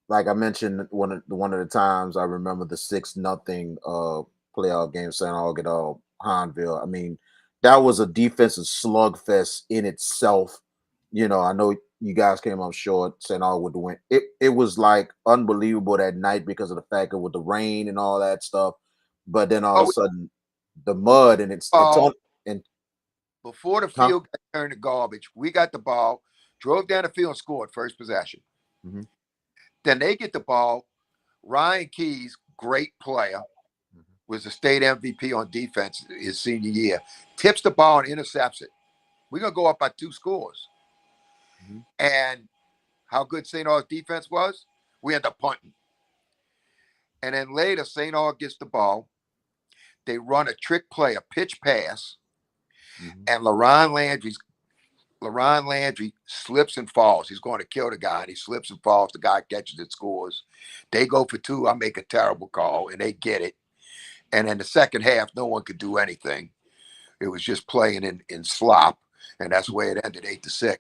Like I mentioned, one of the times I remember the 6-0 playoff game, St. Augustine, Hahnville. I mean, that was a defensive slugfest in itself. I know you guys came up short, St. Augustine with the win. It was like unbelievable that night because of the fact that with the rain and all that stuff. But then all of a sudden, the mud and and before the field got turned to garbage, we got the ball, drove down the field, and scored first possession. Mm-hmm. Then they get the ball. Ryan Keys, great player, was the state MVP on defense his senior year. Tips the ball and intercepts it. We're going to go up by 2 scores. Mm-hmm. And how good St. Aug's defense was, we end up punting. And then later, St. Aug gets the ball. They run a trick play, a pitch pass. Mm-hmm. And LaRon Landry's LaRon Landry slips and falls. He's going to kill the guy, and he slips and falls. The guy catches it, scores. They go for 2. I make a terrible call, and they get it. And in the second half, no one could do anything. It was just playing in slop, and that's the way it ended, 8-6.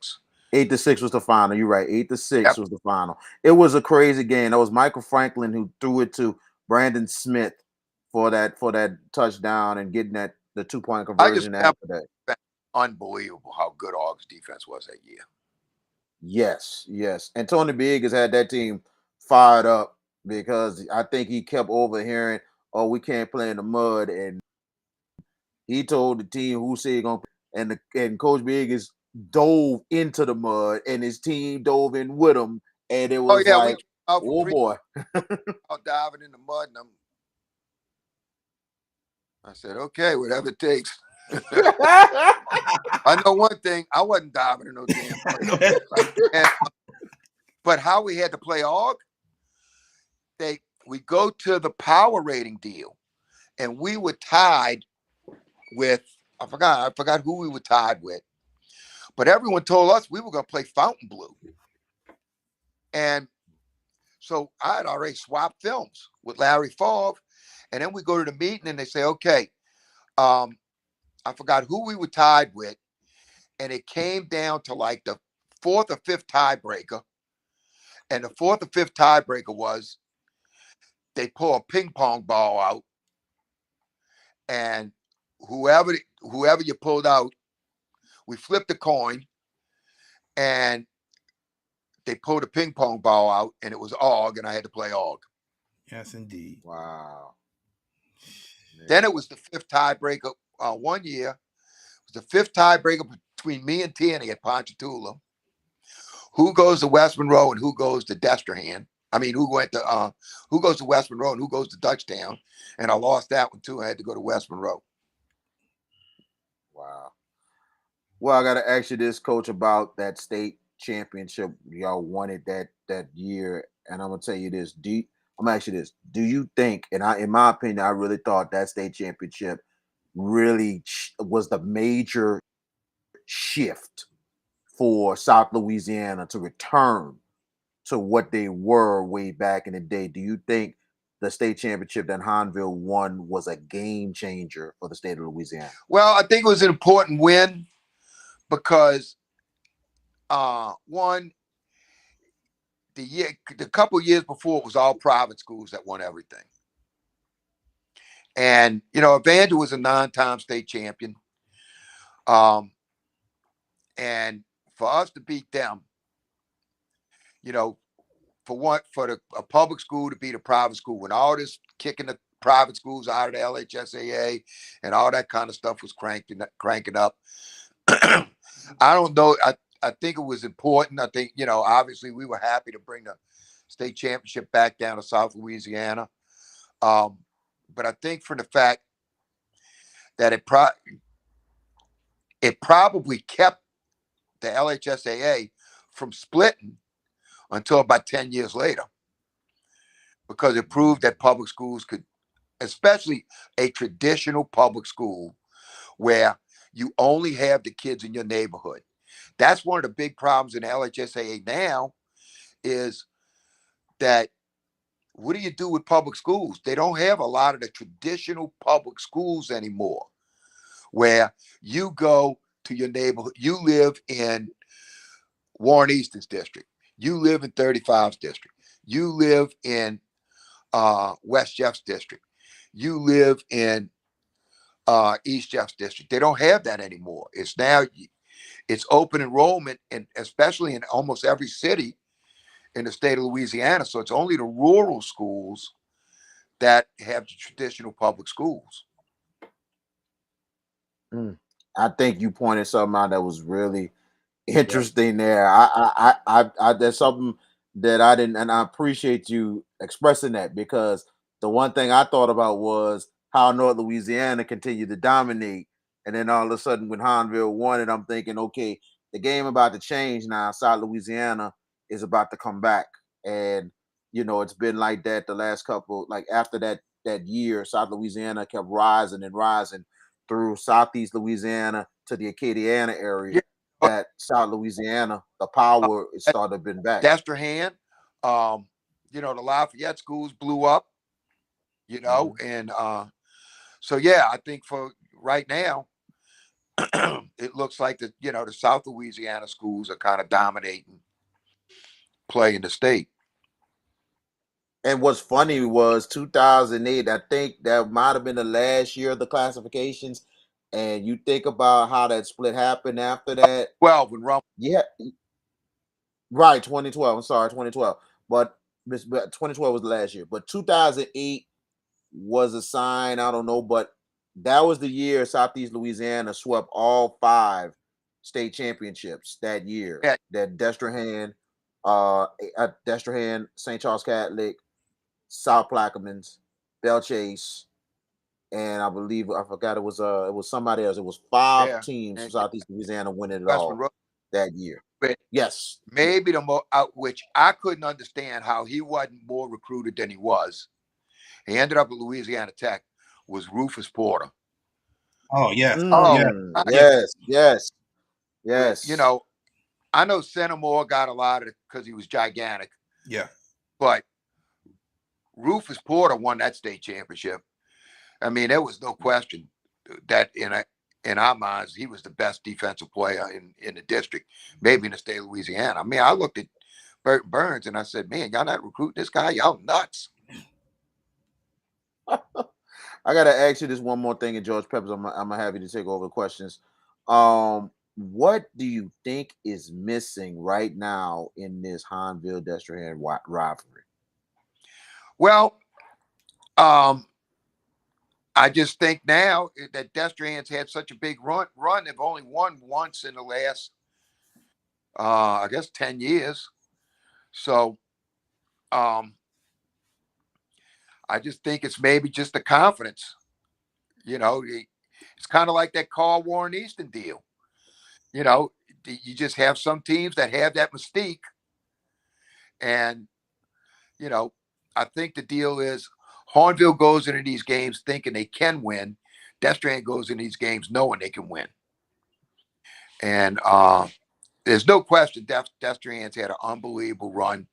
8-6 was the final. You're right. 8-6 Yep. was the final. It was a crazy game. That was Michael Franklin who threw it to Brandon Smith for that touchdown and getting the 2-point conversion after that. Unbelievable how good Aug's defense was that year. Yes. And Tony Bigg has had that team fired up because I think he kept overhearing, "Oh, we can't play in the mud," and he told the team who said going and Coach Bigg is dove into the mud and his team dove in with him, and it was like, oh boy, out diving in the mud, and I said, okay, whatever it takes. I know one thing, I wasn't diving in no damn mud. But how we had to play Aug, we go to the power rating deal, and we were tied with, I forgot who we were tied with, but everyone told us we were going to play Fontainebleau. And so I had already swapped films with Larry Favre, and then we go to the meeting and they say, okay, I forgot who we were tied with, and it came down to like the 4th or 5th tiebreaker. And the 4th or 5th tiebreaker was they pull a ping pong ball out, and whoever you pulled out, we flipped the coin, and they pulled a ping pong ball out, and it was Aug, and I had to play Aug. Yes, indeed. Wow. Then it was the 5th tiebreaker. One year, it was the 5th tiebreaker between me and Tierney at Ponchatoula. Who goes to West Monroe and who goes to Destrehan? I mean, who goes to West Monroe and who goes to Dutchtown? And I lost that one too. I had to go to West Monroe. Wow. Well, I got to ask you this, Coach, about that state championship y'all wanted that year, and I'm gonna tell you this. I'm gonna ask you this: do you think, and in my opinion, I really thought that state championship really was the major shift for South Louisiana to return to what they were way back in the day? Do you think the state championship that Hahnville won was a game changer for the state of Louisiana? Well, I think it was an important win because one, the couple years before, it was all private schools that won everything. And, Evangel was a 9-time state champion. And for us to beat them, for a public school to beat a private school, when all this kicking the private schools out of the LHSAA and all that kind of stuff was cranking up. I don't know. I think it was important. I think, obviously we were happy to bring the state championship back down to South Louisiana. But I think for the fact that it probably kept the LHSAA from splitting until about 10 years later, because it proved that public schools could, especially a traditional public school where you only have the kids in your neighborhood. That's one of the big problems in LHSAA now, is that what do you do with public schools? They don't have a lot of the traditional public schools anymore, where you go to your neighborhood. You live in Warren Easton's district. You live in 35's district. You live in West Jeff's district. You live in East Jeff's district. They don't have that anymore. It's open enrollment, and especially in almost every city in the state of Louisiana. So it's only the rural schools that have the traditional public schools. I think you pointed something out that was really interesting there. I there's something that I didn't, and I appreciate you expressing that, because the one thing I thought about was how North Louisiana continued to dominate, and then all of a sudden when Hahnville won it, I'm thinking, okay, the game about to change now. South Louisiana is about to come back, and it's been like that the last couple, like after that year, South Louisiana kept rising and rising through Southeast Louisiana to the Acadiana area. that South Louisiana, the power it started been back. Destrehan, the Lafayette schools blew up, and so yeah, I think for right now, it looks like the South Louisiana schools are kind of dominating play in the state. And what's funny was 2008. I think that might have been the last year of the classifications. And you think about how that split happened after that. 12 when Rumble. Yeah, right. 2012. I'm sorry, 2012. But 2012 was the last year. But 2008 was a sign. I don't know, but that was the year Southeast Louisiana swept all 5 state championships that year. Yeah. That Destrehan, St. Charles Catholic, South Plaquemines, Belle Chase, and I believe I forgot it was somebody else. It was 5 teams from Southeast Louisiana winning it all that year. But yes, maybe the more which I couldn't understand how he wasn't more recruited than he was. He ended up at Louisiana Tech. Was Rufus Porter? Oh yes, yes. I know Centimore got a lot of it because he was gigantic. Yeah, but Rufus Porter won that state championship. I mean, there was no question that in our minds, he was the best defensive player in the district, maybe in the state of Louisiana. I mean, I looked at Burton Burns and I said, man, y'all not recruiting this guy? Y'all nuts. I got to ask you this one more thing, and George Peppers, I'm going to have you to take over the questions. What do you think is missing right now in this Hahnville-Destrehan rivalry? Well, I just think now that Destrehan's had such a big run. They've only won once in the last, I guess, 10 years. So I just think it's maybe just the confidence. It's kind of like that Carl Warren Easton deal. You just have some teams that have that mystique. And, I think the deal is Hahnville goes into these games thinking they can win. Destrehan goes into these games knowing they can win. And there's no question Destrehan's had an unbelievable run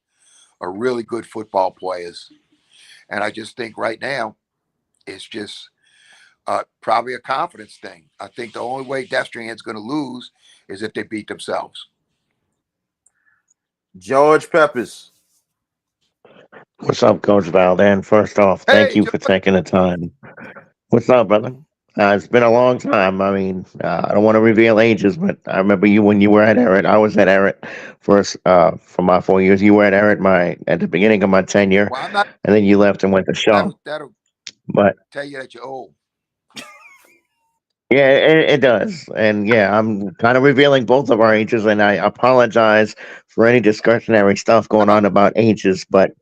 of really good football players. And I just think right now it's just probably a confidence thing. I think the only way Destrehan's going to lose is if they beat themselves. George Peppers. What's up, Coach Valdin? First off, thank you for taking the time. What's up, brother? It's been a long time. I mean, I don't want to reveal ages, but I remember you when you were at Everett. I was at Everett for my 4 years. You were at Everett at the beginning of my tenure, and then you left and went to Shaw. That'll but tell you that you're old. Yeah, it does. And yeah, I'm kind of revealing both of our ages, and I apologize for any discretionary stuff going on about ages, but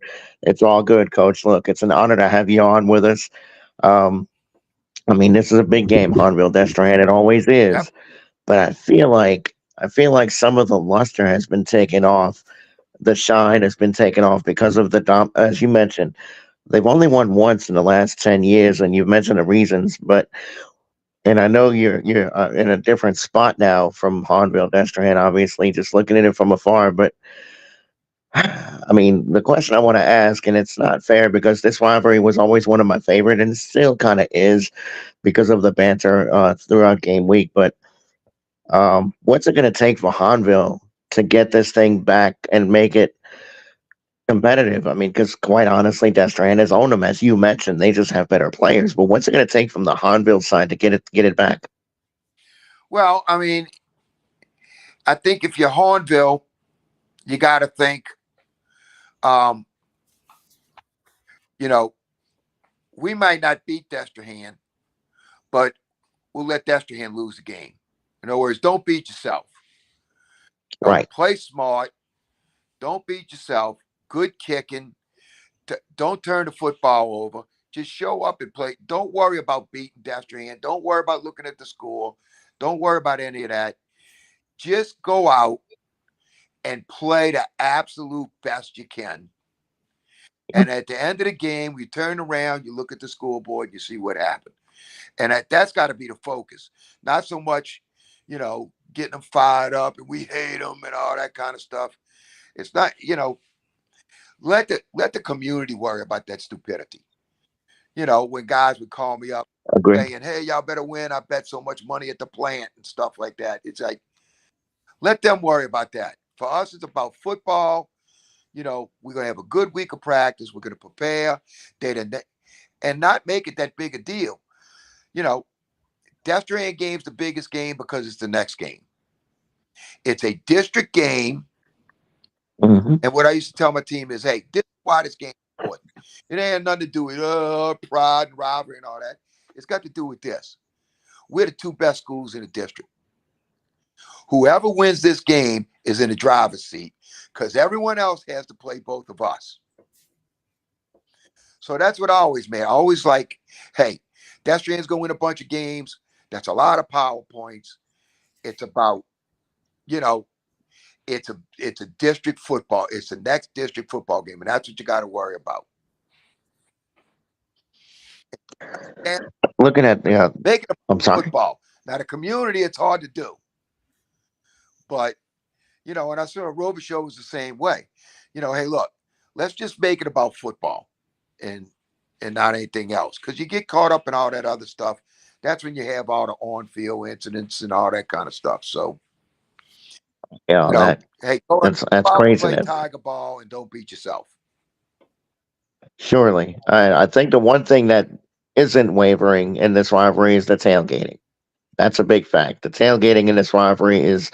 it's all good, Coach. Look, it's an honor to have you on with us. I mean, this is a big game, Hahnville Destrehan. It always is. Yep. But I feel like some of the luster has been taken off. The shine has been taken off because of as you mentioned, they've only won once in the last 10 years, and you've mentioned the reasons, and I know you're in a different spot now from Hahnville Destrehan, obviously, just looking at it from afar. But I mean, the question I want to ask, and it's not fair because this rivalry was always one of my favorite, and still kind of is because of the banter throughout game week. But what's it going to take for Hahnville to get this thing back and make it competitive? I mean, because quite honestly, Destrehan has owned them, as you mentioned. They just have better players. But what's it going to take from the Hahnville side to get it back? Well, I mean, I think if you're Hahnville, you got to think, we might not beat Destrehan, but we'll let Destrehan lose the game. In other words, don't beat yourself. Right. Play smart. Don't beat yourself. Good kicking. Don't turn the football over. Just show up and play. Don't worry about beating Destrehan. Don't worry about looking at the score. Don't worry about any of that. Just go out and play the absolute best you can. And at the end of the game, you turn around, you look at the scoreboard, you see what happened. And that's got to be the focus. Not so much, getting them fired up and we hate them and all that kind of stuff. It's not, let the community worry about that stupidity. When guys would call me up Agree. saying, hey, y'all better win. I bet so much money at the plant and stuff like that. It's like, let them worry about that. For us, it's about football. We're going to have a good week of practice. We're going to prepare and not make it that big a deal. Destrehan game's the biggest game because it's the next game. It's a district game. Mm-hmm. And what I used to tell my team is, hey, this is why this game is important. It ain't nothing to do with pride and rivalry and all that. It's got to do with this. We're the two best schools in the district. Whoever wins this game is in the driver's seat because everyone else has to play both of us. So that's what I always made. I always like, hey, Destrehan's going to win a bunch of games. That's a lot of PowerPoints. It's about, it's a district football. It's the next district football game, and that's what you got to worry about. And Looking at make it I'm sorry. football. Now the community, it's hard to do, but and I saw a Rover show was the same way. Hey, look, let's just make it about football, and not anything else, because you get caught up in all that other stuff. That's when you have all the on-field incidents and all that kind of stuff. So. Yeah, hey, go that's play crazy. Tiger ball and don't beat yourself. Surely, I think the one thing that isn't wavering in this rivalry is the tailgating. That's a big fact. The tailgating in this rivalry is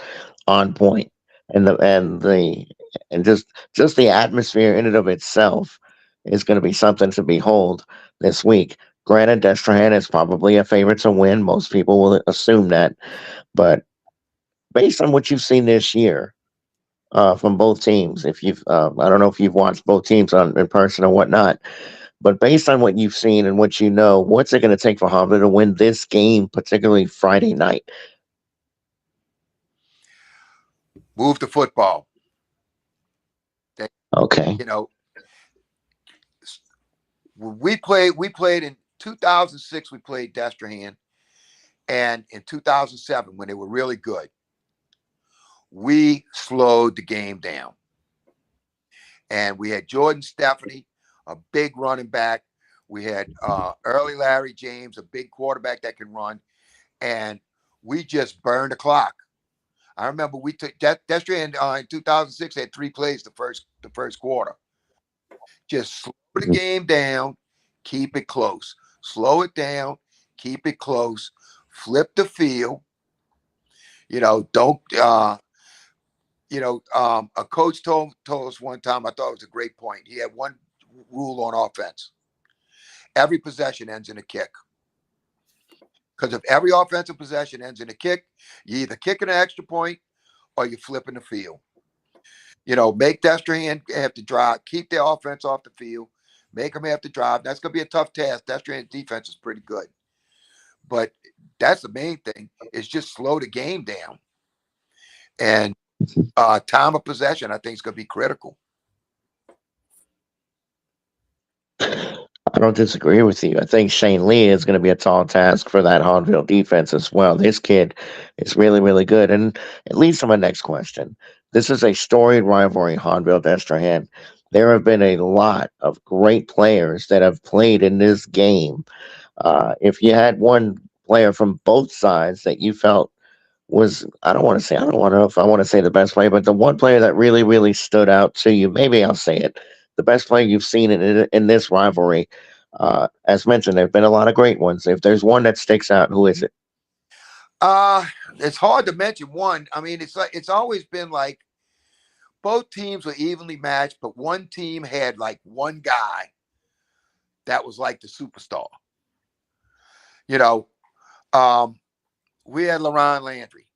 on point, and just the atmosphere in and of itself is going to be something to behold this week. Granted, Destrehan is probably a favorite to win. Most people will assume that, but based on what you've seen this year from both teams, if you've I don't know if you've watched both teams in person or whatnot, but based on what you've seen and what you know, what's it going to take for Hahnville to win this game, particularly Friday night? Move to football. Okay. We played in 2006. We played Destrehan, and in 2007, when they were really good, we slowed the game down. And we had Jordan Stephanie, a big running back. We had early Larry James, a big quarterback that can run, and we just burned the clock. I remember we took Destrehan in 2006 had 3 plays the first quarter. Just slow the game down, keep it close. Slow it down, keep it close. Flip the field. Don't. A coach told us one time. I thought it was a great point. He had one rule on offense: every possession ends in a kick. Because if every offensive possession ends in a kick, you either kicking an extra point or you're flipping the field. Make Destrehan have to drive, keep their offense off the field, make them have to drive. That's going to be a tough task. Destrehan's defense is pretty good. But that's the main thing, is just slow the game down. And time of possession, I think, is going to be critical. I don't disagree with you. I think Shane Lee is going to be a tall task for that Hahnville defense as well. This kid is really, really good. And it leads to my next question. This is a storied rivalry, Hahnville Destrehan. There have been a lot of great players that have played in this game. If you had one player from both sides that you felt was, I don't know if I want to say the best player, but the one player that really, really stood out to you, maybe I'll say it, the best player you've seen in this rivalry. As mentioned, there have been a lot of great ones. If there's one that sticks out, who is it? It's hard to mention one. I mean, it's always been like both teams were evenly matched, but one team had like one guy that was like the superstar. We had LaRon Landry.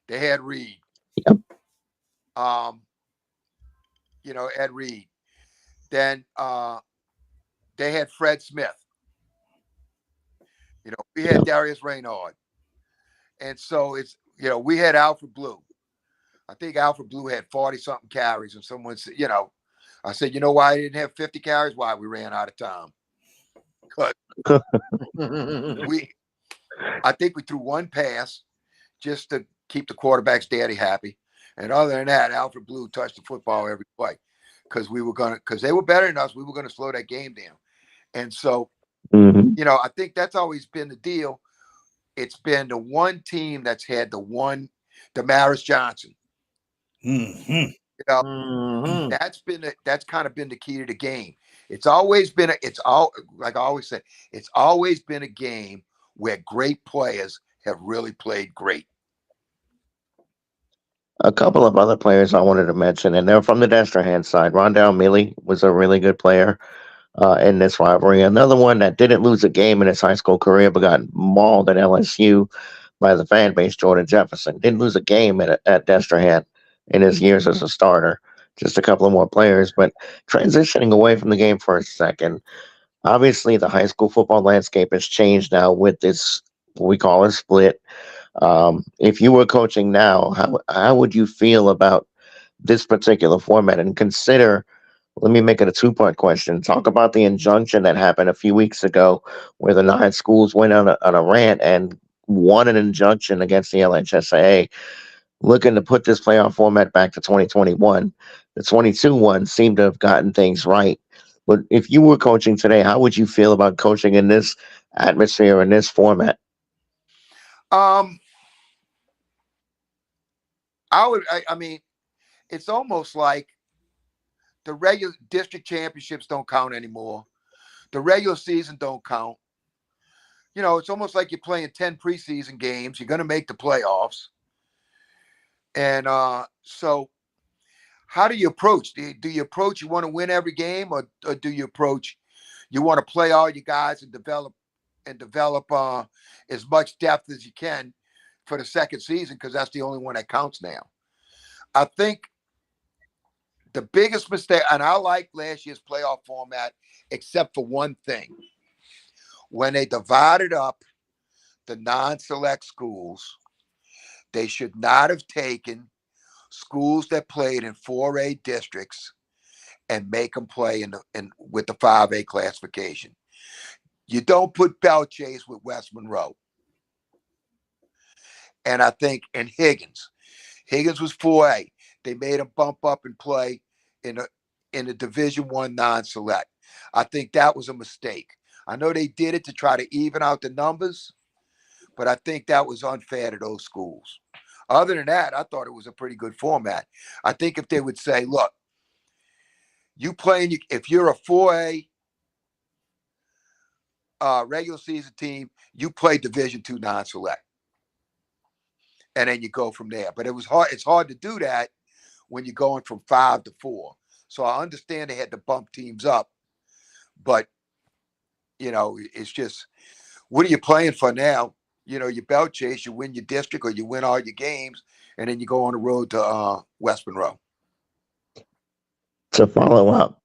They had Reed. Yep. Ed Reed. Then they had Fred Smith. We had Darius Reynard. And so it's, we had Alfred Blue. I think Alfred Blue had 40-something carries. And someone said, I said, you know why I didn't have 50 carries? Why? We ran out of time. Because I think we threw one pass just to keep the quarterback's daddy happy. And other than that, Alfred Blue touched the football every play because they were better than us. We were going to slow that game down. And so, Mhm. I think that's always been the deal. It's been the one team that's had Damaris Johnson. Mm-hmm. Mhm. That's kind of been the key to the game. It's always been like I always say, it's always been a game where great players have really played great. A couple of other players I wanted to mention, and they're from the Destrehan side. Rondell Mealy was a really good player in this rivalry. Another one that didn't lose a game in his high school career, but got mauled at LSU by the fan base, Jordan Jefferson. Didn't lose a game at Destrehan in his years as a starter. Just a couple of more players. But transitioning away from the game for a second, obviously the high school football landscape has changed now with this, what we call a split. If you were coaching now, how would you feel about this particular format? And consider, let me make it a two-part question. Talk about the injunction that happened a few weeks ago where the 9 schools went on a rant and won an injunction against the LHSAA, looking to put this playoff format back to 2021. The 22 one seemed to have gotten things right. But if you were coaching today, how would you feel about coaching in this atmosphere, in this format? Um, I mean, it's almost like the regular district championships don't count anymore. The regular season don't count. It's almost like you're playing 10 preseason games. You're going to make the playoffs. And so how do you approach? Do you approach you want to win every game, or do you approach you want to play all your guys and develop as much depth as you can for the second season, because that's the only one that counts now. I think the biggest mistake, and I like last year's playoff format, except for one thing. When they divided up the non-select schools, they should not have taken schools that played in 4A districts and make them play with the 5A classification. You don't put Belle Chase with West Monroe. And I think, and Higgins was 4A. They made him bump up and play in a Division I non-select. I think that was a mistake. I know they did it to try to even out the numbers, but I think that was unfair to those schools. Other than that, I thought it was a pretty good format. I think if they would say, look, if you're a 4A regular season team, you play Division II non-select. And then you go from there. But it's hard to do that when you're going from 5 to 4. So I understand they had to bump teams up. But, it's just, what are you playing for now? You belt chase, you win your district or you win all your games, and then you go on the road to West Monroe. To follow up,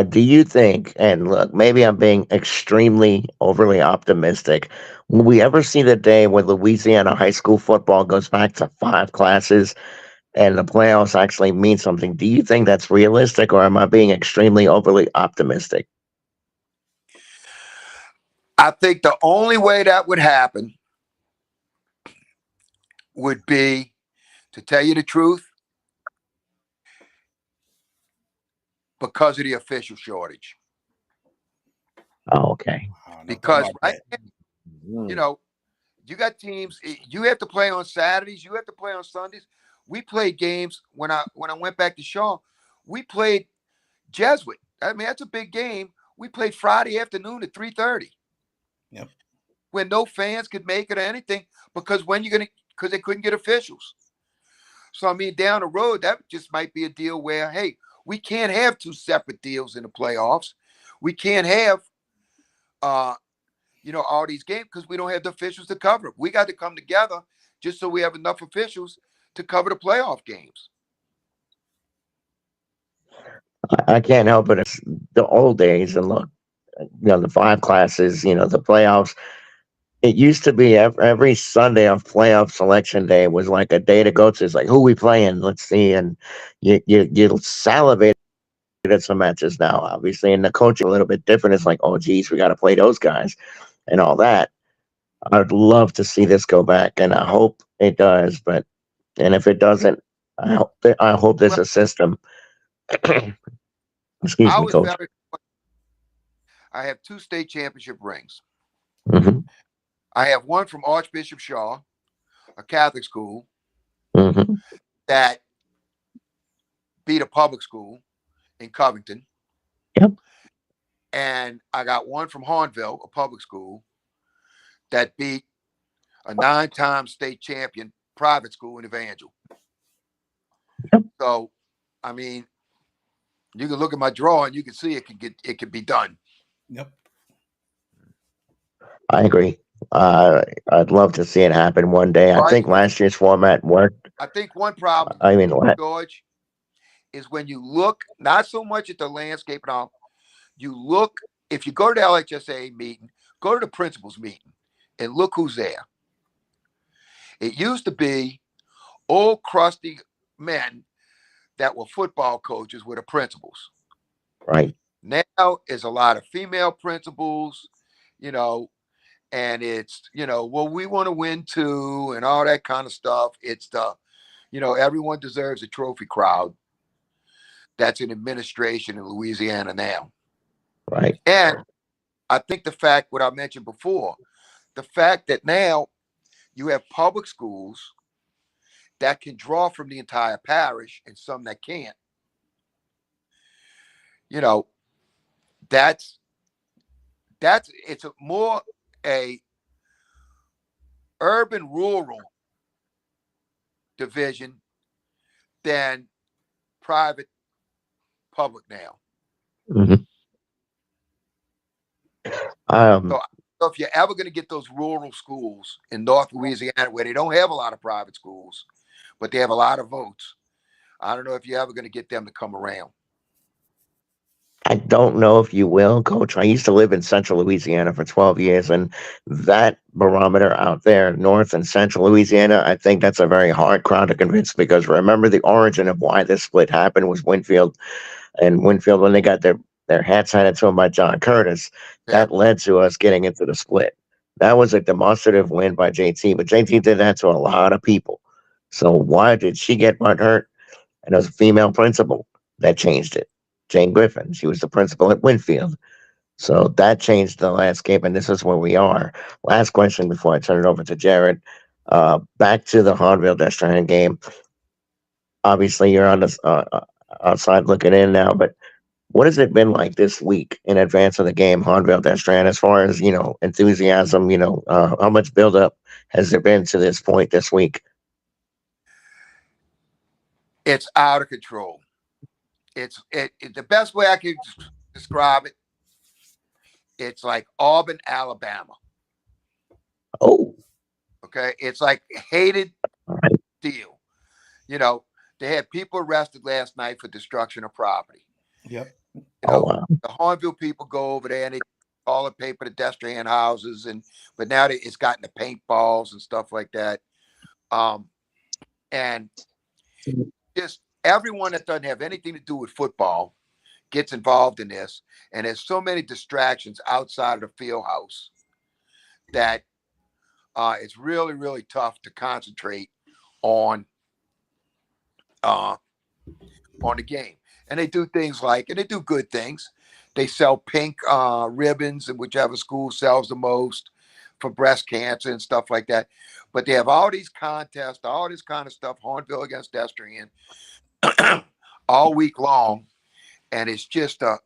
do you think, and look, maybe I'm being extremely overly optimistic, will we ever see the day where Louisiana high school football goes back to 5 classes and the playoffs actually mean something? Do you think that's realistic, or am I being extremely overly optimistic? I think the only way that would happen would be, to tell you the truth, because of the official shortage. Oh, okay. Because right now, you got teams, you have to play on Saturdays, you have to play on Sundays. We played games when I went back to Shaw, we played Jesuit. I mean, that's a big game. We played Friday afternoon at 3:30. Yep. When no fans could make it or anything, because they couldn't get officials. So I mean, down the road, that just might be a deal where, hey, we can't have 2 separate deals in the playoffs. We can't have all these games because we don't have the officials to cover it. We got to come together just so we have enough officials to cover the playoff games. I can't help it. It's the old days, and look, the 5 classes, the playoffs. It used to be every Sunday of playoff selection day was like a day to go to. It's like, who we playing? Let's see, and you salivate at some matches now, obviously, and the coaching a little bit different. It's like, oh, geez, we got to play those guys and all that. I'd love to see this go back, and I hope it does. And if it doesn't, I hope there's Well, a system. Excuse I me, was Coach. very. I have 2 state championship rings. Hmm. I have one from Archbishop Shaw, a Catholic school Hmm. that beat a public school in Covington. Yep. And I got one from Hahnville, a public school that beat a 9-time state champion private school in Evangel. Yep. So, I mean, you can look at my drawing, you can see it can be done. Yep. I agree. I'd love to see it happen one day. I Right? think last year's format worked. I think one problem, I mean, George, is when you look not so much at the landscape and all, you look, if you go to the LHSA meeting, go to the principals meeting and look who's there. It used to be old crusty men that were football coaches with the principals. right. Now is a lot of female principals, you know, and it's, well, we want to win too and all that kind of stuff. It's everyone deserves a trophy crowd. That's in administration in Louisiana now. Right. And I think the fact, what I mentioned before, the fact that now you have public schools that can draw from the entire parish and some that can't, that's it's more a urban rural division than private public now. Hmm. So if you're ever going to get those rural schools in North Louisiana where they don't have a lot of private schools, but they have a lot of votes, I don't know if you're ever going to get them to come around. I don't know if you will, Coach. I used to live in central Louisiana for 12 years, and that barometer out there, north and central Louisiana, I think that's a very hard crowd to convince because remember the origin of why this split happened was Winfield. And Winfield, when they got their hats handed to them by John Curtis, Yeah. that led to us getting into the split. That was a demonstrative win by JT, but JT did that to a lot of people. So why did she get butt hurt? And it was a female principal that changed it. Jane Griffin. She was the principal at Winfield. So that changed the landscape, and this is where we are. Last question before I turn it over to Jared. Back to the Hahnville Destrehan game. Obviously, you're on the outside looking in now, but what has it been like this week in advance of the game, Hahnville Destrehan, as far as enthusiasm? How much buildup has there been to this point this week? It's out of control. It's the best way I can describe it. It's like Auburn, Alabama. Oh, Okay, it's like hated all right. deal. They had people arrested last night for destruction of property. Yep. Oh, wow. The Hahnville people go over there and they all the paper the Destrehan houses, but now it's gotten the paintballs and stuff like that. And just everyone that doesn't have anything to do with football gets involved in this, and there's so many distractions outside of the field house that it's really, really tough to concentrate on the game. And they do things and they do good things. They sell pink ribbons, and whichever school sells the most for breast cancer and stuff like that. But they have all these contests, all this kind of stuff, Hahnville against Destrehan, all week long. And it's just like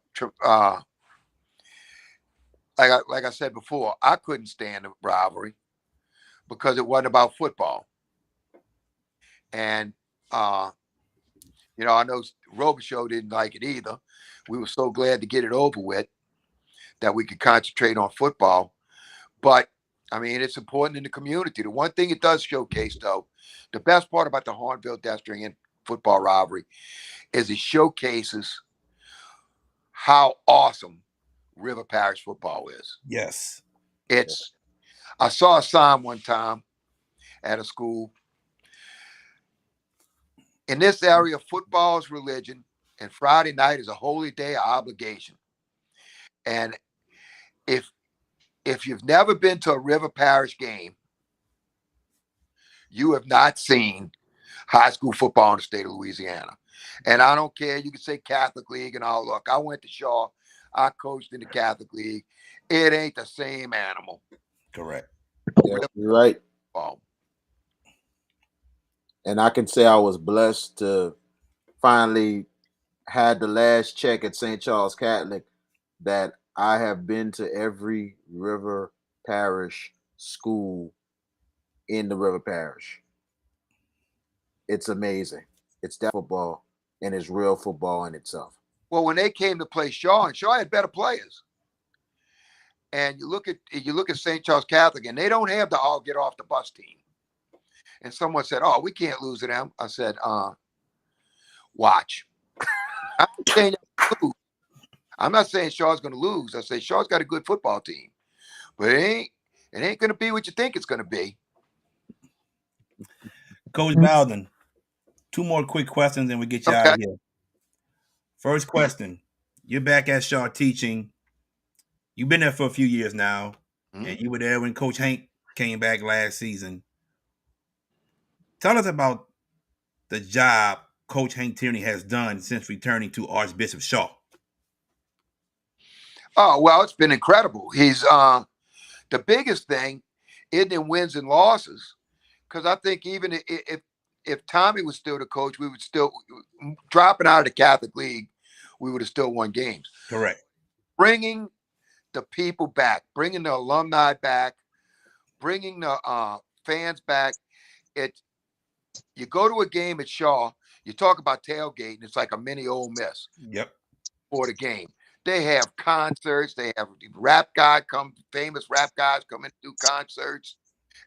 I said before, I couldn't stand the rivalry because it wasn't about football. And I know Robichaux didn't like it either. We were so glad to get it over with that we could concentrate on football. But I mean, it's important in the community. The one thing it does showcase, though, the best part about the Hahnville Destrehan football rivalry is it showcases how awesome River Parish football is. Yes. I saw a sign one time at a school. In this area, football is religion, and Friday night is a holy day of obligation. And if if you've never been to a River Parish game, you have not seen high school football in the state of Louisiana. And I don't care. You can say Catholic League and all. Look, I went to Shaw. I coached in the Catholic League. It ain't the same animal. Correct. That's right. Oh, And I can say I was blessed to finally had the last check at St. Charles Catholic that I have been to every River Parish school in the River Parish. It's amazing. It's that football, and it's real football in itself. well, when they came to play Shaw, and Shaw had better players. And you look at St. Charles Catholic, and they don't have the all get off the bus team. And someone said, "Oh, we can't lose to them." I said, watch. I'm not saying lose. I'm not saying Shaw's going to lose. I say Shaw's got a good football team, but it ain't going to be what you think it's going to be. Coach Valdin, 2 more quick questions and we get you out of here. First question. You're back at Shaw teaching. You've been there for a few years now, and you were there when Coach Hank came back last season. Tell us about the job Coach Hank Tierney has done since returning to Archbishop Shaw. Oh, well, it's been incredible. He's the biggest thing isn't in wins and losses, because I think even if Tommy was still the coach, we would still, dropping out of the Catholic League, we would have still won games. Correct. Bringing the people back, bringing the alumni back, bringing the fans back. You go to a game at Shaw, you talk about tailgating, it's like a mini Ole Miss. Yep. For the game. They have concerts, they have famous rap guys come in to do concerts,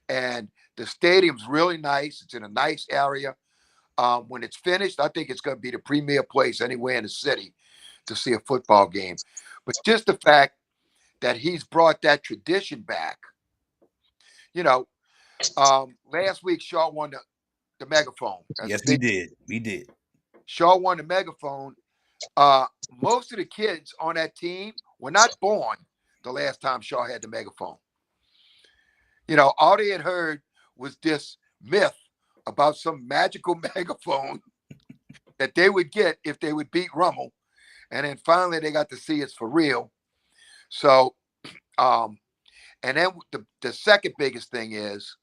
and the stadium's really nice. It's in a nice area. When it's finished, I think it's going to be the premier place anywhere in the city to see a football game. But just the fact that he's brought that tradition back. Last week Shaw won the megaphone. Yes, we did. We did. Shaw won the megaphone. Most of the kids on that team were not born the last time Shaw had the megaphone. All they had heard was this myth about some magical megaphone that they would get if they would beat Rummel. And then finally they got to see it's for real. So, and then the second biggest thing is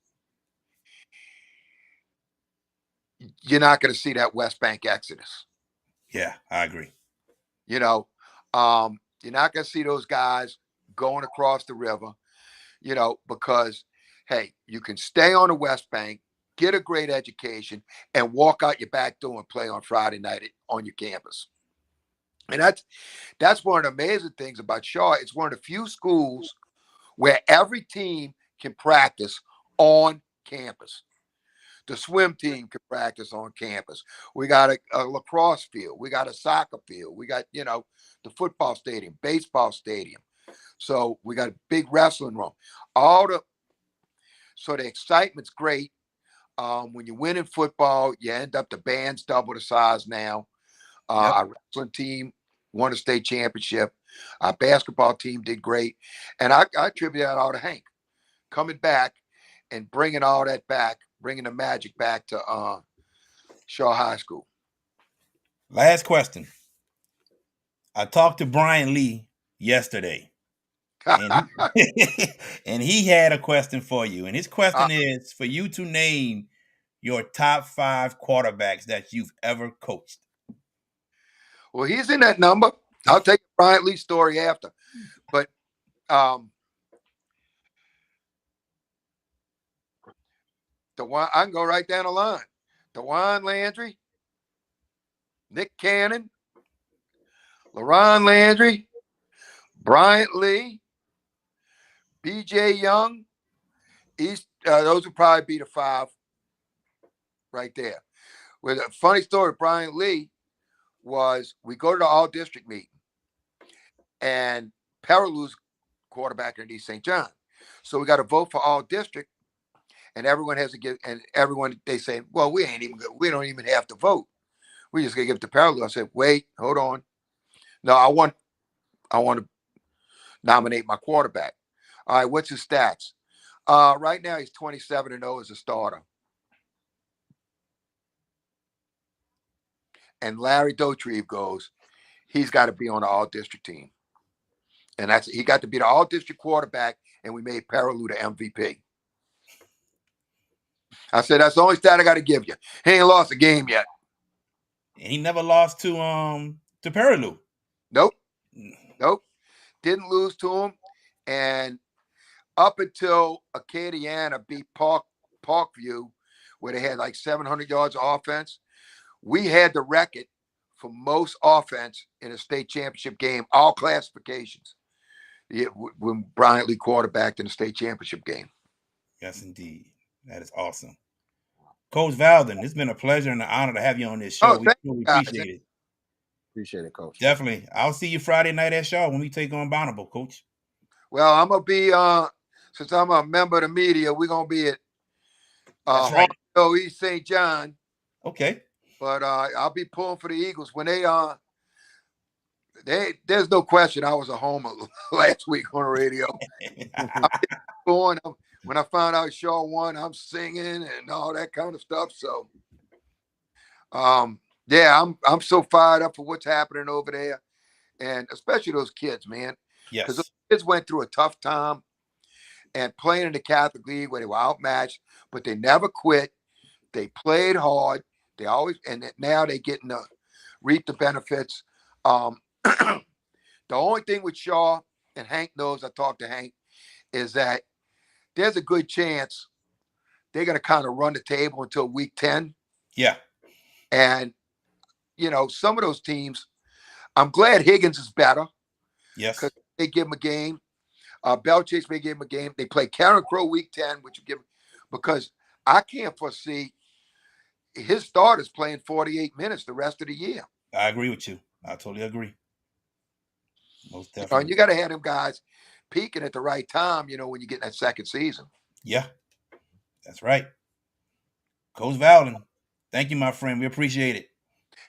you're not going to see that West Bank exodus. Yeah, I agree. You're not going to see those guys going across the river, because, hey, you can stay on the West Bank, get a great education, and walk out your back door and play on Friday night on your campus. And that's one of the amazing things about Shaw. It's one of the few schools where every team can practice on campus. The swim team can practice on campus. We got a lacrosse field. We got a soccer field. We got, the football stadium, baseball stadium. So we got a big wrestling room. So the excitement's great. When you win in football, you end up, the band's double the size now. Our wrestling team won a state championship. Our basketball team did great. And I attribute that all to Hank coming back and bringing all that back, bringing the magic back to Shaw High School. Last question. I talked to Brian Lee yesterday, and he had a question for you. And his question is for you to name your top 5 quarterbacks that you've ever coached. Well, he's in that number. I'll take Brian Lee's story after. But I can go right down the line. DeJuan Landry, Nick Cannon, LaRon Landry, Bryant Lee, B.J. Young. Those would probably be the 5 right there. With a funny story, Bryant Lee was, we go to the all-district meeting, and Perillou's quarterback in East St. John. So we got to vote for all-district, and everyone has to give, and everyone, they say, well, we don't even have to vote. We just got to give it to Perilou. I said, wait, hold on. No, I want to nominate my quarterback. All right, what's his stats? Right now he's 27-0 as a starter. And Larry Dotrieve goes, he's got to be on the all-district team. And he got to be the all-district quarterback, and we made Perilou the MVP. I said, that's the only stat I got to give you. He ain't lost a game yet. He never lost to Perilou. Nope. Didn't lose to him. And up until Acadiana beat Parkview, where they had like 700 yards of offense, we had the record for most offense in a state championship game, all classifications, when Bryant Lee quarterbacked in the state championship game. Yes, indeed. That is awesome. Coach Valdin, it's been a pleasure and an honor to have you on this show. We really appreciate it. Appreciate it, Coach. Definitely. I'll see you Friday night at Shaw when we take on Bonneville, Coach. Well, I'm going to be, since I'm a member of the media, we're going to be at Hahnville, East St. John. Okay. But I'll be pulling for the Eagles. When there's no question I was a homer last week on the radio. When I found out Shaw won, I'm singing and all that kind of stuff. So, yeah, I'm so fired up for what's happening over there, and especially those kids, man. Yes. Because those kids went through a tough time, and playing in the Catholic League where they were outmatched, but they never quit. They played hard. They always, and now they're getting to reap the benefits. The only thing with Shaw, and Hank knows, I talked to Hank, is that there's a good chance they're going to kind of run the table until week 10. Yeah. And, some of those teams, I'm glad Higgins is better. Yes. Because they give him a game. Bell Chase may give him a game. They play Karen Crow week 10, which you give, because I can't foresee his starters playing 48 minutes the rest of the year. I agree with you. I totally agree. Most definitely. And you got to have them guys peaking at the right time, when you get that second season. Yeah, that's right. Coach Valdin, thank you, my friend. We appreciate it.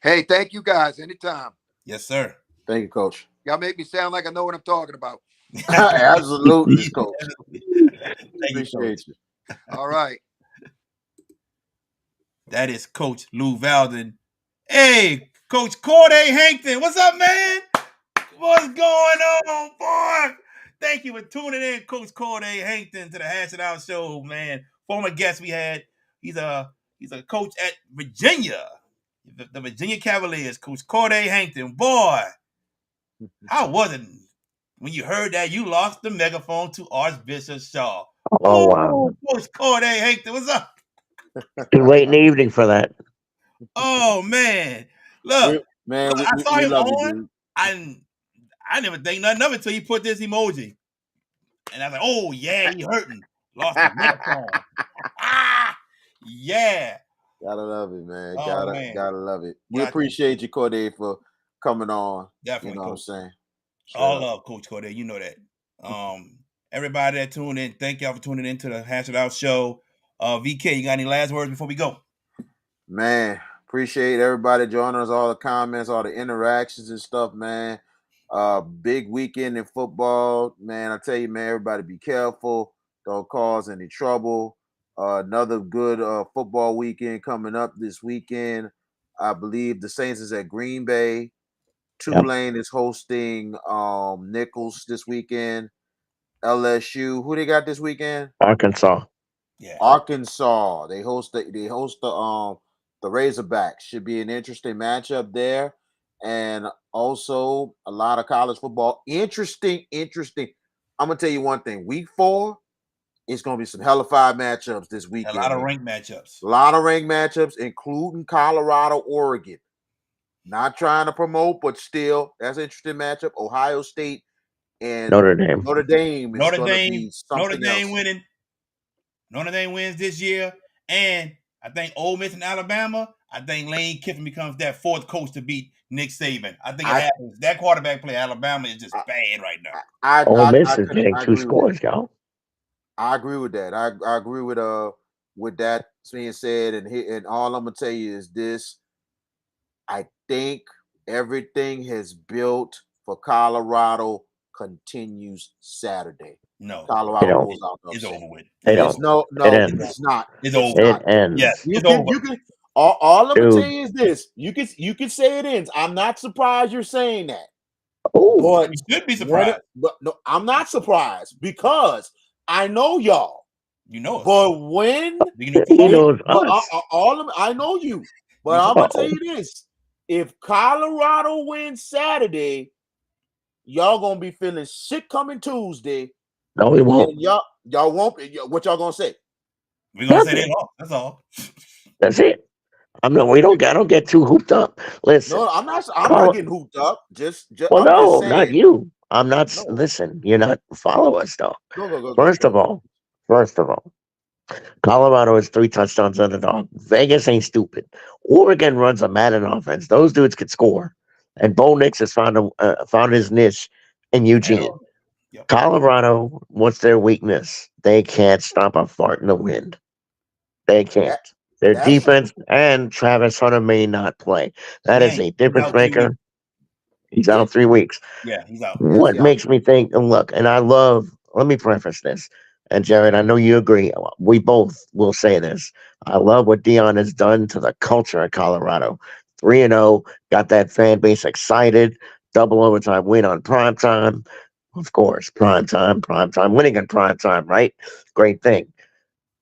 Hey, thank you guys. Anytime. Yes, sir. Thank you, Coach. Y'all make me sound like I know what I'm talking about. Absolutely, Coach. Appreciate you. All right. That is Coach Lou Valdin. Hey, Coach Corday Hankton. What's up, man? What's going on, boy? Thank you for tuning in, Coach Corday Hankton, to the Hash It Out Show, man. Former guest we had. He's a coach at Virginia, the Virginia Cavaliers. Coach Corday Hankton. Boy, how was it when you heard that you lost the megaphone to Archbishop Shaw? Oh, wow. Coach Corday Hankton, what's up? Too late in the evening for that. Oh, man. Look, I saw him on. I never think nothing of it until he put this emoji. And I was like, oh, yeah, he hurting. Lost the megaphone. Yeah. Gotta love it, man. Oh, gotta love it. We appreciate you, Corday, for coming on. Definitely. You know what I'm saying? Sure. All love, Coach Corday. You know that. Everybody that tuned in, thank y'all for tuning in to the Hash It Out Show. VK, you got any last words before we go? Man, appreciate everybody joining us, all the comments, all the interactions and stuff, man. Big weekend in football, man. I tell you, man, everybody be careful. Don't cause any trouble. Another good football weekend coming up this weekend. I believe the Saints is at Green Bay. Tulane is hosting Nichols this weekend. LSU, who they got this weekend? Arkansas. Yeah. Arkansas. They host the Razorbacks. Should be an interesting matchup there. And also a lot of college football. Interesting. I'm gonna tell you one thing. Week 4, it's gonna be some hella 5 matchups this weekend. A lot of ranked matchups. A lot of ranked matchups, including Colorado, Oregon. Not trying to promote, but still, that's an interesting matchup. Ohio State and Notre Dame. Notre Dame winning. Notre Dame wins this year. And I think Ole Miss and Alabama, I think Lane Kiffin becomes that 4th coach to beat Nick Saban. I think it happens. That quarterback play Alabama is just bad right now. Ole Miss is getting 2 scores, y'all. I agree with that. I agree with that being said. And all I'm gonna tell you is this: I think everything has built for Colorado continues Saturday. No, Colorado don't. pulls out the it's upset. over with. They It's It's over. don't. It ends. it's not. It's It's over. It not. Yes, ends. You it's can over. you can all I'm gonna tell Dude. you is this. You can say it ends. I'm not surprised you're saying that. Oh, But You should be when surprised. but no, I'm not surprised because I know y'all. You know us. But when Beginning he football. knows but us. I know you. But You I'm gonna tell Uh-oh. you this: if Colorado wins Saturday, y'all gonna be feeling shit coming Tuesday, No, we won't. and y'all won't. What y'all gonna say? We're gonna say Nothing. they lost. That's all. That's it. We don't. I don't get too hooped up. Listen, No, I'm not. I'm not Col- getting hooped up. well, I'm just no, not saying. you. I'm not. No, Listen, you're not follow us though. go. First of all, Colorado is 3 touchdowns underdog. Vegas ain't stupid. Oregon runs a Madden offense. Those dudes could score. And Bo Nix has found his niche in Eugene. Yep. Colorado, what's their weakness? They can't stop a fart in the wind. They can't. that Their that's defense and Travis Hunter may not play. That is Dang, a he's difference out 3 weeks. maker. He's yeah. out 3 weeks. Yeah, he's out. Yes, What yeah. makes me think, and look, and let me preface this. And Jared, I know you agree. We both will say this. I love what Dion has done to the culture of Colorado. 3-0, got that fan base excited. Double overtime win on prime time. Of course, prime time, winning in prime time, right? Great thing.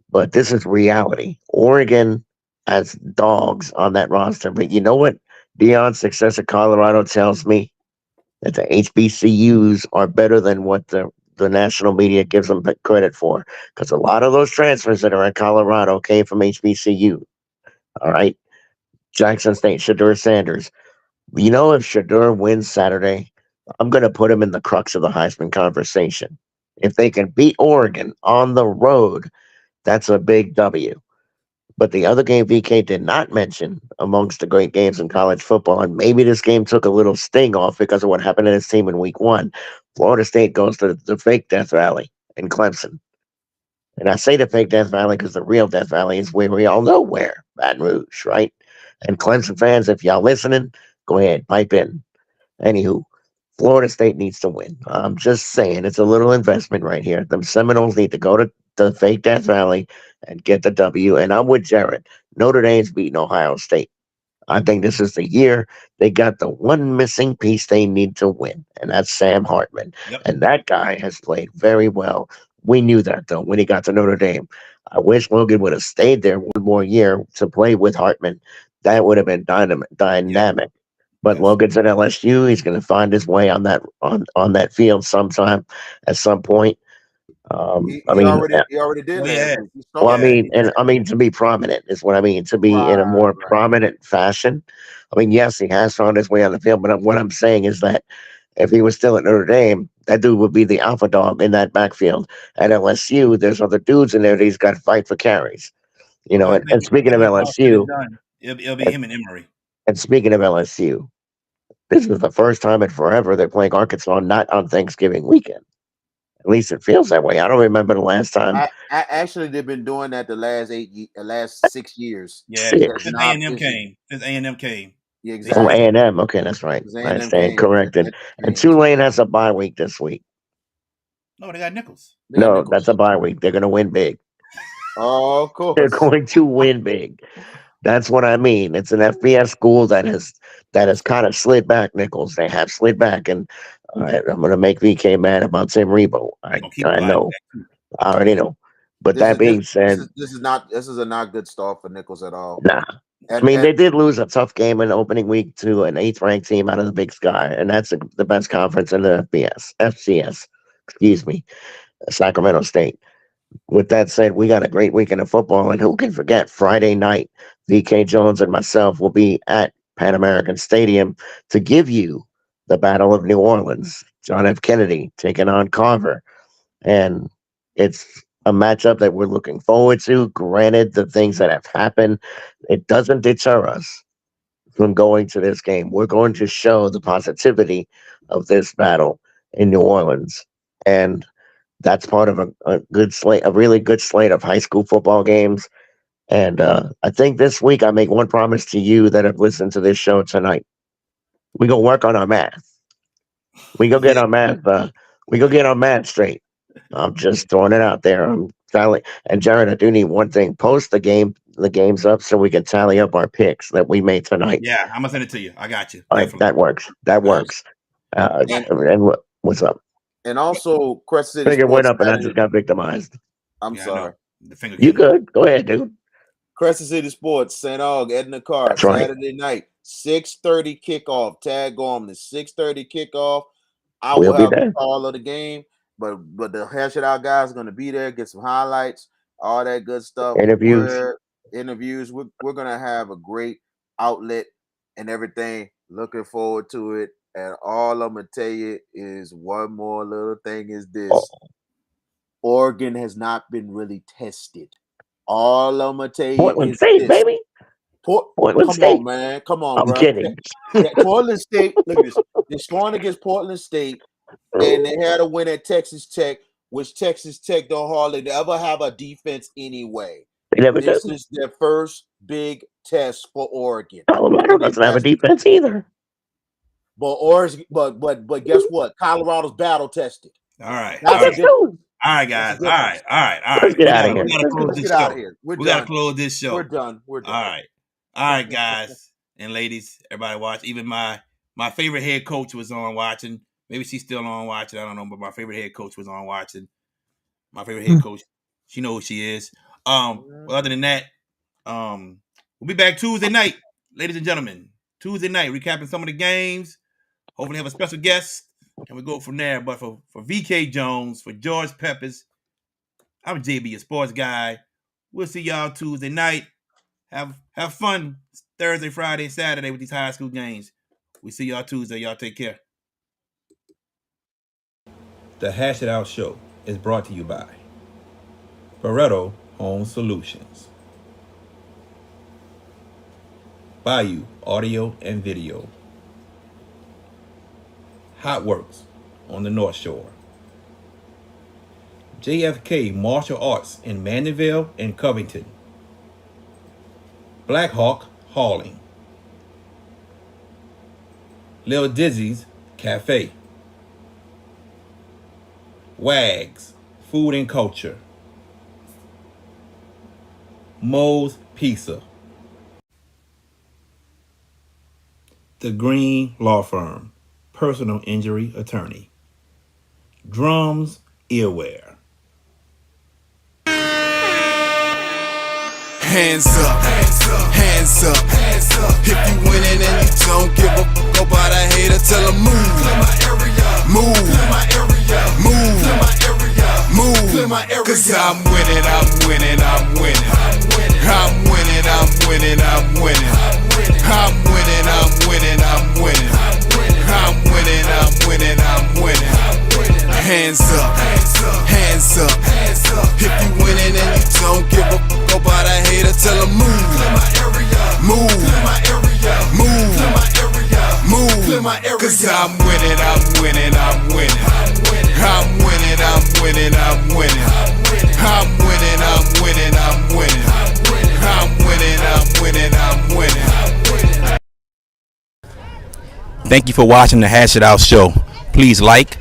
But this is reality. Oregon has dogs on that roster. But you know what? Dion's success at Colorado tells me that the HBCUs are better than what the national media gives them credit for. Because a lot of those transfers that are in Colorado came from HBCU. All right. Jackson State, Shadur Sanders. You know, if Shadur wins Saturday, I'm going to put him in the crux of the Heisman conversation. If they can beat Oregon on the road, that's a big W. But the other game VK did not mention amongst the great games in college football, and maybe this game took a little sting off because of what happened to his team in week 1. Florida State goes to the fake Death Valley in Clemson. And I say the fake Death Valley because the real Death Valley is where we all know where, Baton Rouge, right? And Clemson fans, if y'all listening, go ahead, pipe in. Anywho, Florida State needs to win. I'm just saying, it's a little investment right here. The Seminoles need to go to the fake Death Valley and get the W. And I'm with Jared. Notre Dame's beating Ohio State. I think this is the year they got the one missing piece they need to win, and that's Sam Hartman. Yep. And that guy has played very well. We knew that, though, when he got to Notre Dame. I wish Logan would have stayed there one more year to play with Hartman. That would have been dynamic. But Yes. Logan's at LSU. He's going to find his way on that field sometime at some point. He I mean, already did Well, last yeah. week. He well, started. I mean to be prominent is what I mean. To be in a Right, more right. prominent fashion. I mean, yes, he has found his way on the field, but what I'm saying is that if he was still at Notre Dame, that dude would be the alpha dog in that backfield. At LSU, there's other dudes in there that he's got to fight for carries. You know, I and speaking of think when it's all said and LSU, done, it'll be him and Emory. and speaking of LSU, this is the first time in forever they're playing Arkansas not on Thanksgiving weekend. At least it feels that way. I don't remember the last time. Actually, they've been doing that the last 6 years. Yeah, It Six. has since not. A&M came. Since A&M came. Yeah, They switched Oh, it. exactly. A&M. Okay, that's right. Because I A&M stand came. corrected. And Tulane has a bye week this week. No, they got Nichols. They got No, that's Nichols. a bye week. They're going to win big. Oh, of They're course. going to win big. That's what I mean. It's an FBS school that has kind of slid back. Nichols, they have slid back, and I'm going to make VK mad about Tim Rebo. They're gonna keep I quiet. know. I already know. But This that is this being said, this is a not good start for Nichols at all. nah. I And mean, they did lose a tough game in the opening week to an 8th-ranked team out of the Big Sky, and that's the best conference in the FCS. Excuse me, Sacramento State. With that said, we got a great weekend of football, and who can forget Friday night? VK Jones and myself will be at Pan American Stadium to give you the Battle of New Orleans. John F. Kennedy taking on Carver, and it's a matchup that we're looking forward to. Granted, the things that have happened, it doesn't deter us from going to this game. We're going to show the positivity of this battle in New Orleans, and that's part of a good slate, a really good slate of high school football games. And I think this week I make one promise to you that have listened to this show tonight. We gonna work on our math. We go get Yeah. our math. We go get our math straight. I'm just throwing it out there. I'm telling. And Jared, I do need one thing. Post the games up so we can tally up our picks that we made tonight. Yeah, I'm gonna send it to you. I got you. All right, Definitely. that works. That works. And what's up? And also, Crest City Finger went Sports up, and I Saturday. just got victimized. I'm Yeah, I know. sorry. The finger You came up. good? Go ahead, dude. Crescent City Sports, St. Aug, Edna Carr, That's right. Saturday night, 6:30 kickoff. Tag on the 6:30 kickoff. I We'll will be have there. a call of the game, but the Hash It Out guys are going to be there, get some highlights, all that good stuff. Interviews. We're going to have a great outlet and everything. Looking forward to it. And all I'm going to tell you is one more little thing is this. Oh. Oregon has not been really tested. All I'm going to tell you Portland is State, this. baby. Portland Come State. on, man. Come on, I'm bro. kidding. Portland State, look at this. They're scoring against Portland State, and they had a win at Texas Tech, which Texas Tech don't hardly ever have a defense anyway. They never This do. is their first big test for Oregon. Colorado doesn't have a defense either. But guess what? Colorado's battle tested. All right. That's All right. a difference. All right, guys. That's a All right. All right. All right. Let's get out of here. We gotta close Let's this get out of show. here. We gotta close this show. We're done. We're done. All right. All right, guys and ladies, everybody watch. Even my favorite head coach was on watching. Maybe she's still on watching. I don't know, but my favorite head coach was on watching. My favorite head coach, she knows who she is. Well, other than that, we'll be back Tuesday night, ladies and gentlemen. Tuesday night, recapping some of the games. Hopefully have a special guest, and we go from there. But for VK Jones, for George Peppers, I'm JB, your sports guy. We'll see y'all Tuesday night. Have fun Thursday, Friday, Saturday with these high school games. We see y'all Tuesday. Y'all take care. The Hash It Out Show is brought to you by Barretto Home Solutions, Bayou Audio and Video, Hot Works on the North Shore, JFK Martial Arts in Mandeville and Covington, Black Hawk Hauling, Lil Dizzy's Cafe, Wags Food and Culture, Moe's Pizza, The Green Law Firm, personal injury attorney, Drums Earwear. Hands up, hands up, hands up. If you winning and you don't give a fuck about a hater, tell them move. Move, move, move. Cause I'm winning, I'm winning, I'm winning. I'm winning, I'm winning, I'm winning. I'm winning, I'm winning, I'm winning. I'm winning, I'm winning, I'm winning. Hands up, hands up, hands up. If you winning and you don't give a fuck about a hater, tell them move. Move, move, move. Cause I'm winning, I'm winning, I'm winning. I'm winning, I'm winning, I'm winning. I'm winning, I'm winning, I'm winning. I'm winning, I'm winning, I'm winning. Thank you for watching the Hash It Out Show. Please like,